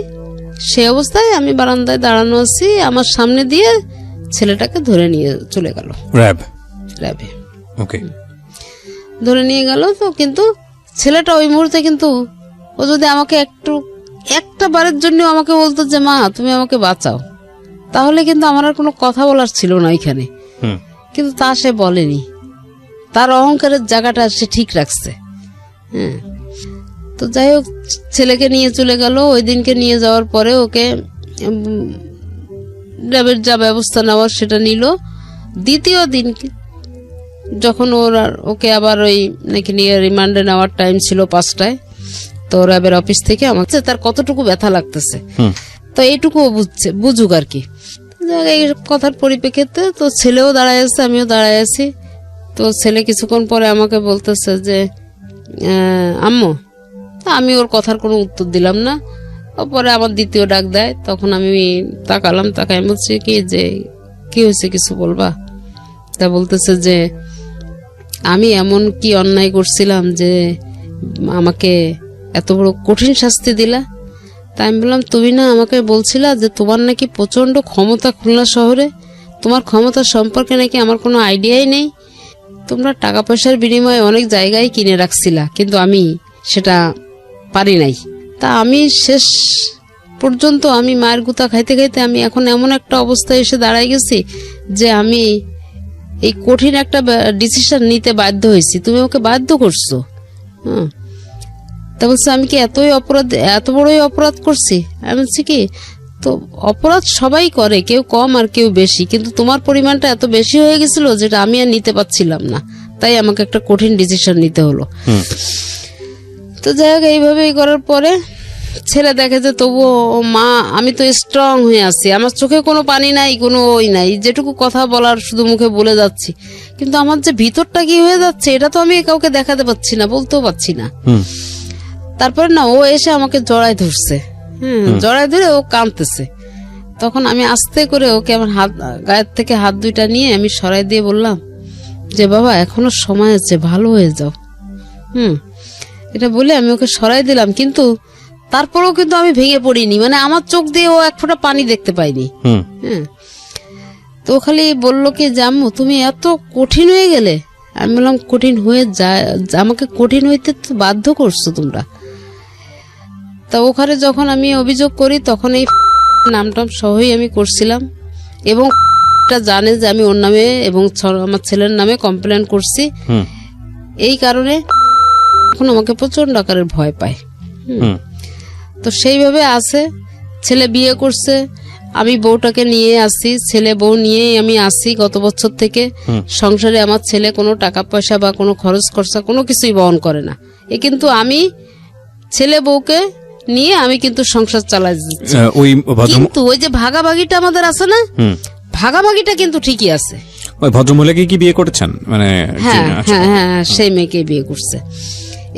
সে অবস্থায় আমি বারান্দায় দাঁড়ানো আছি, আমার সামনে দিয়ে ছেলেটাকে ধরে নিয়ে চলে গেল র্যাবে। ওকে। ধরে নিয়ে গেল। তো কিন্তু ছেলেটা ওই মুহূর্তে কিন্তু ও যদি আমাকে একটা বারের জন্য আমাকে বলতো যে মা তুমি আমাকে বাঁচাও, তাহলে কিন্তু আমার আর কোনো কথা বলার ছিল না এখানে। কিন্তু তা সে বলেনি, তার অহংকারের জায়গাটা সে ঠিক রাখছে। তো যাই হোক ছেলেকে নিয়ে চলে গেল। ওই দিনকে নিয়ে যাওয়ার পরে ওকে র্যাবের যা ব্যবস্থা নেওয়ার সেটা নিল। দ্বিতীয় দিন যখন ওকে আবার ওই নাকি নিয়ে রিমান্ডে নেওয়ার টাইম ছিল 5টায়, তো র্যাবের অফিস থেকে আমাকে তার কতটুকু ব্যথা লাগতেছে তো এইটুকু বুঝুক আর কি। এই কথার পরিপ্রেক্ষিতে তো ছেলেও দাঁড়ায় আছে, আমিও দাঁড়ায় আছি। তো ছেলে কিছুক্ষণ পরে আমাকে বলতেছে যে আম্মু, আমি ওর কথার কোনো উত্তর দিলাম না। পরে আমার দ্বিতীয় ডাক দেয়, তখন আমি তাকালাম, তাকাই বলছি কি যে কি হয়েছে, কিছু বলবা? তা বলতেছে যে আমি এমন কি অন্যায় করছিলাম যে আমাকে এত বড় কঠিন শাস্তি দিলা? তাই আমি বললাম তুমি না আমাকে বলছিলা যে তোমার নাকি প্রচন্ড ক্ষমতা খুলনা শহরে, তোমার ক্ষমতা সম্পর্কে নাকি আমার কোনো আইডিয়াই নেই, তোমরা টাকা পয়সার বিনিময়ে অনেক জায়গায় কিনে রাখছিলা, কিন্তু আমি সেটা পারি নাই। তা আমি শেষ পর্যন্ত আমি মায়ের গুতা খাইতে খাইতে আমি এখন এমন একটা অবস্থায় এসে দাঁড়াই গেছি যে আমি এই কঠিন একটা ডিসিশন নিতে বাধ্য হয়েছি, তুমি ওকে বাধ্য করছো। তা বলছে আমি কি এত বড়ই অপরাধ করছি? আমি বলছি কি, তো অপরাধ সবাই করে, কেউ কম আর কেউ বেশি, কিন্তু তোমার পরিমাণটা এত বেশি হয়ে গেছিল যেটা আমি আর নিতে পারছিলাম না, তাই আমাকে একটা কঠিন ডিসিশন নিতে হলো। তো যাই হোক এইভাবেই করার পরে ছেলে দেখে যে তবুও মা আমি তো স্ট্রং হয়ে আছি, আমার চোখে কোনো পানি নাই, কোনো ওই নাই, যেটুকু কথা বলার শুধু মুখে বলে যাচ্ছি, কিন্তু আমার যে ভিতরটা কি হয়ে যাচ্ছে এটা তো আমি কাউকে দেখাতে পাচ্ছি না, বলতেও পারছি না। তারপরে না ও এসে আমাকে জড়ায় ধরছে, জড়ায় ধরে ও কাঁদতেছে। তখন আমি আস্তে করে ওকে আমার হাত গায়ের থেকে হাত দুইটা নিয়ে আমি সরাই দিয়ে বললাম যে বাবা এখনো সময় আছে, ভালো হয়ে যাও। এটা বলে আমি ওকে সরাই দিলাম, কিন্তু তারপরেও কিন্তু আমি ভেঙে পড়িনি, মানে আমার চোখ দিয়ে ও এক ফোঁটা পানি দেখতে পাইনি। তো খালি বললো কি যে আম্মু তুমি এত কঠিন হয়ে গেলে। আমি বললাম কঠিন হয়ে যায়, আমাকে কঠিন হইতে তো বাধ্য করছো তোমরা। তা ওখানে যখন আমি অভিযোগ করি তখন এই নামটাম সহই আমি করছিলাম, এবং জানে যে আমি ওর নামে এবং আমার ছেলের নামে কমপ্লেন করছি। এই কারণে এখন আমাকে প্রচন্ড আকারের ভয় পায়। তো সেইভাবে আছে। ছেলে বিয়ে করছে, আমি বউটাকে নিয়ে আসি, ছেলে বউ নিয়েই আমি আসি গত বছর থেকে সংসারে। আমার ছেলে কোনো টাকা পয়সা বা কোনো খরচ খরচা কোনো কিছুই বহন করে না, কিন্তু আমি ছেলে বউকে নিয়ে আমি কিন্তু সংসার চালাই দিচ্ছি। কিন্তু ওই যে ভাগাভাগিটা আমাদের আছে না, ভাগাভাগিটা কিন্তু ঠিকই আছে। ওই ভদ্রমহিলাকে কি বিয়ে করেছেন? মানে হ্যাঁ, সেই মেয়েকে বিয়ে করছে,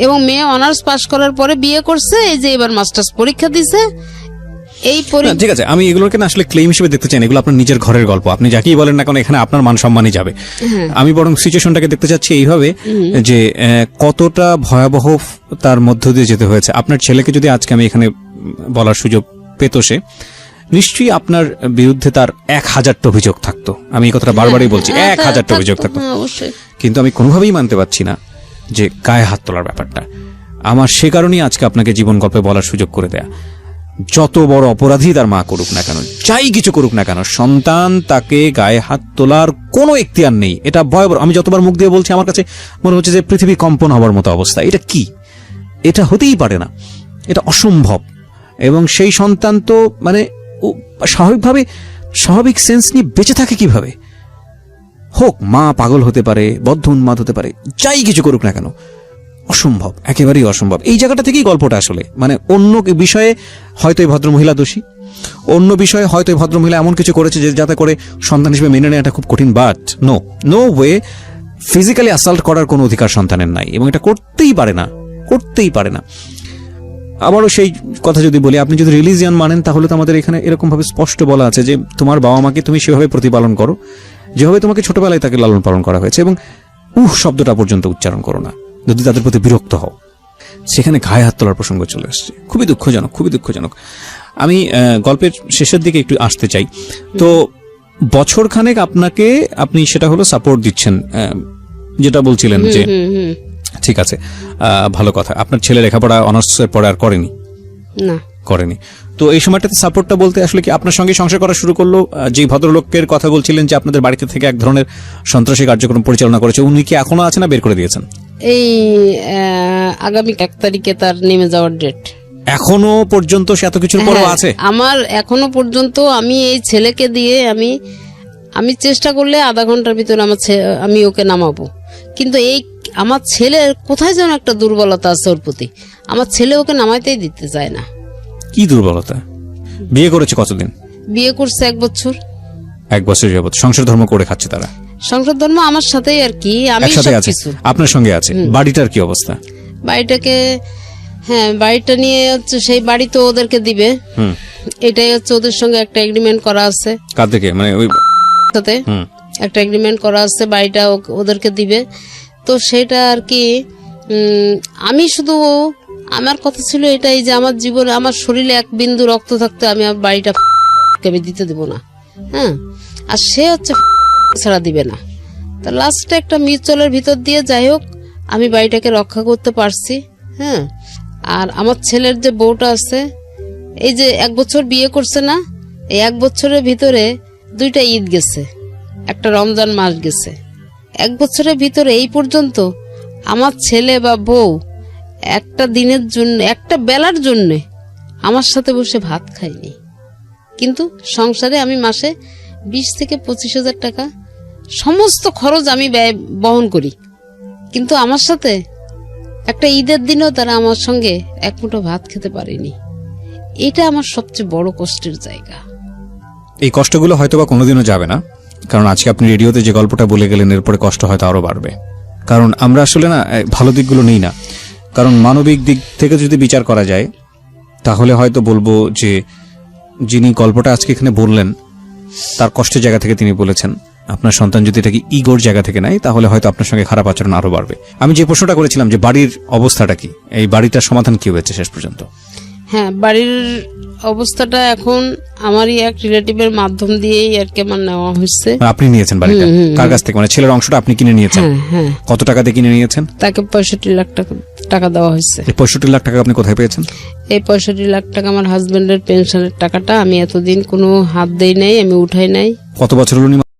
এবং মেয়ে অনার্স পাস করার পরে বিয়ে করছে। এই যে এবার মাস্টার্স পরীক্ষা দিছে। এই ঠিক আছে, আমি এগুলোকে না আসলে ক্লেম হিসেবে দেখতে চাই না, এগুলো আপনার নিজের ঘরের গল্প, আপনি যাকেই বলেন না কেন এখানে আপনার মান সম্মানই যাবে। আমি বরং সিচুয়েশনটাকে দেখতে চাচ্ছি এইভাবে যে কতটা ভয়াবহ তার মধ্য দিয়ে যেতে হয়েছে। আপনার ছেলেকে যদি আজকে আমি এখানে বলার সুযোগ পেত, সে নিশ্চয়ই আপনার বিরুদ্ধে তার 1000টা অভিযোগ থাকতো। আমি এই কথাটা বারবারই বলছি, 1000টা অভিযোগ থাকতো, কিন্তু আমি কোনোভাবেই মানতে পারছি না যে গায়ে হাত তোলার ব্যাপারটা। আমার সে কারণেই আজকে আপনাকে জীবন গল্পে বলার সুযোগ করে দেয়া। যত বড় অপরাধী তার মা করুক না কেন, যাই কিছু করুক না কেন, সন্তান তাকে গায়ে হাত তোলার কোনো এখতিয়ার নেই। এটা ভয়াবহ। আমি যতবার মুখ দিয়ে বলছি আমার কাছে মনে হচ্ছে যে পৃথিবী কম্পন হওয়ার মতো অবস্থা। এটা কি? এটা হতেই পারে না, এটা অসম্ভব। এবং সেই সন্তান তো মানে স্বাভাবিকভাবে স্বাভাবিক সেন্স নিয়ে বেঁচে থাকে কিভাবে? হোক মা পাগল হতে পারে, বদ্ধ উন্মাদ হতে পারে, যাই কিছু করুক না কেন, অসম্ভব, একেবারেই অসম্ভব। এই জায়গাটা থেকেই গল্পটা আসলে, মানে অন্য বিষয়ে হয়তো এই ভদ্রমহিলা দোষী, অন্য বিষয়ে হয়তো এই ভদ্রমহিলা এমন কিছু করেছে যে যাতে করে সন্তান হিসেবে মেনে নেওয়াটা খুব কঠিন। But no way, physically assault করার কোনো অধিকার সন্তানের নাই, এবং এটা করতেই পারে না। আবারও সেই কথা যদি বলি, আপনি যদি রিলিজিয়ান মানেন তাহলে তো আমাদের এখানে এরকম ভাবে স্পষ্ট বলা আছে যে তোমার বাবা মাকে তুমি সেভাবে প্রতিপালন করো যেভাবে তোমাকে ছোটবেলায় তাকে লালন পালন করা হয়েছে, এবং শব্দটা পর্যন্ত উচ্চারণ করো না যদি তাদের প্রতি বিরক্ত হও। সেখানে গায়ে হাত তোলার প্রসঙ্গ চলে আসছে, খুবই দুঃখজনক। আমি গল্পের শেষের দিকে একটু আসতে চাই। তো বছরখানেক আপনি সেটা হলো সাপোর্ট দিচ্ছেন, যেটা বলছিলেন যে ঠিক আছে, ভালো কথা। আপনার ছেলে লেখাপড়া অনার্সের পরে আর করেনি? না, করেনি। তো এই সময়টাতে সাপোর্টটা বলতে আসলে কি আপনার সঙ্গে সংসার করা শুরু করলো? যে ভদ্রলোকের কথা বলছিলেন যে আপনাদের বাড়িতে থেকে এক ধরনের সন্ত্রাসী কার্যক্রম পরিচালনা করেছে, উনি কি এখনো আছেন না বের করে দিয়েছেন? এই আগামী 1 তারিখে তার নেমে যাওয়ার ডেট। এখনো পর্যন্ত সে এত কিছুর পরেও আছে? আমার এখনো পর্যন্ত আমি এই ছেলেকে দিয়ে আমি চেষ্টা করলে আধা ঘন্টার ভিতরে আমি ওকে নামাবো, কিন্তু এই আমার ছেলের কোথায় যেন একটা দুর্বলতা আছে ওর প্রতি। আমার ছেলে ওকে নামাইতেই দিতে চায় না। কি দুর্বলতা? বিয়ে করেছে কতদিন? বিয়ে করছে 1 বছর। 1 বছর যাবত সংসার ধর্ম করে খাচ্ছে তারা? সংসার ধর্ম আমার সাথেই আর কি, আমি সবকিছু আপনার সঙ্গে আছে। বাড়িটার কি অবস্থা? বাড়িটা নিয়ে হচ্ছে সেই বাড়ি তো ওদেরকে দিবে, এটাই হচ্ছে ওদের সঙ্গে একটা এগ্রিমেন্ট করা আছে। কার থেকে? মানে ওই সাথে একটা এগ্রিমেন্ট করা আছে, বাড়িটা ওদেরকে দিবে। তো সেটা আর কি, আমি শুধু আমার কথা ছিল এটাই যে আমার জীবনে আমার শরীরে 1 বিন্দু রক্ত থাকতে আমি আমার বাড়িটা আমি দিতে দেব না। আর সে হচ্ছে ছাড়া দিবে না। তো লাস্টে একটা মিউচুয়ালের ভিতর দিয়ে যাই হোক আমি বাড়িটাকে রক্ষা করতে পারছি। আর আমার ছেলের যে বউটা আছে, এই যে 1 বছর বিয়ে করছে না, এই 1 বছরের ভিতরে 2টা ঈদ গেছে, একটা রমজান মাস গেছে। 1 বছরের ভিতরে এই পর্যন্ত আমার ছেলে বা বউ একটা দিনের জন্য, একটা বেলার জন্য আমার সাথে বসে ভাত খাইনি। কিন্তু সংসারে আমি মাসে 20 থেকে 25,000 টাকা সমস্ত খরচ আমি বহন করি, কিন্তু আমার সাথে একটা ঈদের দিনও তারা আমার সঙ্গে 1 মুঠো ভাত খেতে পারেনি। এটা আমার সবচেয়ে বড় কষ্টের জায়গা। এই কষ্টগুলো হয়তো বা কোনোদিনও যাবে না, কারণ আজকে আপনি রেডিওতে যে গল্পটা বলে গেলেন এরপরে কষ্ট হয়তো আরো বাড়বে। কারণ আমরা আসলে না ভালো দিকগুলো নেই না, কারণ মানবিক দিক থেকে যদি বিচার করা যায় তাহলে হয়তো বলবো যে যিনি গল্পটা আজকে এখানে বললেন তার কষ্টের জায়গা থেকে তিনি বলেছেন। আপনার সন্তান যদি এটাকে ইগোর জায়গা থেকে নেয় তাহলে হয়তো আপনার সঙ্গে খারাপ আচরণ আরো বাড়বে। আমি যে প্রশ্নটা করেছিলাম যে বাড়ির অবস্থাটা কি, এই বাড়িটার সমাধান কি হয়েছে শেষ পর্যন্ত? হ্যাঁ, বাড়ির অবস্থাটা এখন আমারই এক রিলেটিভের মাধ্যম দিয়েই আর কি আমার নেওয়া হয়েছে। আপনি নিয়েছেন বাড়িটা কার কাছ থেকে? মানে ছেলের অংশটা আপনি কিনে নিয়েছেন? হ্যাঁ হ্যাঁ, কত টাকা দিয়ে কিনে নিয়েছেন? তাকে 65 লাখ টাকা দেওয়া হয়েছে। এই 65 লাখ টাকা আপনি কোথায় পেয়েছেন? এই 65 লাখ টাকা আমার হাজবেন্ডের পেনশনের টাকাটা। আমি এতদিন কোনো হাত দেই নাই, আমি উঠাই নাই। কত বছর হলো উনি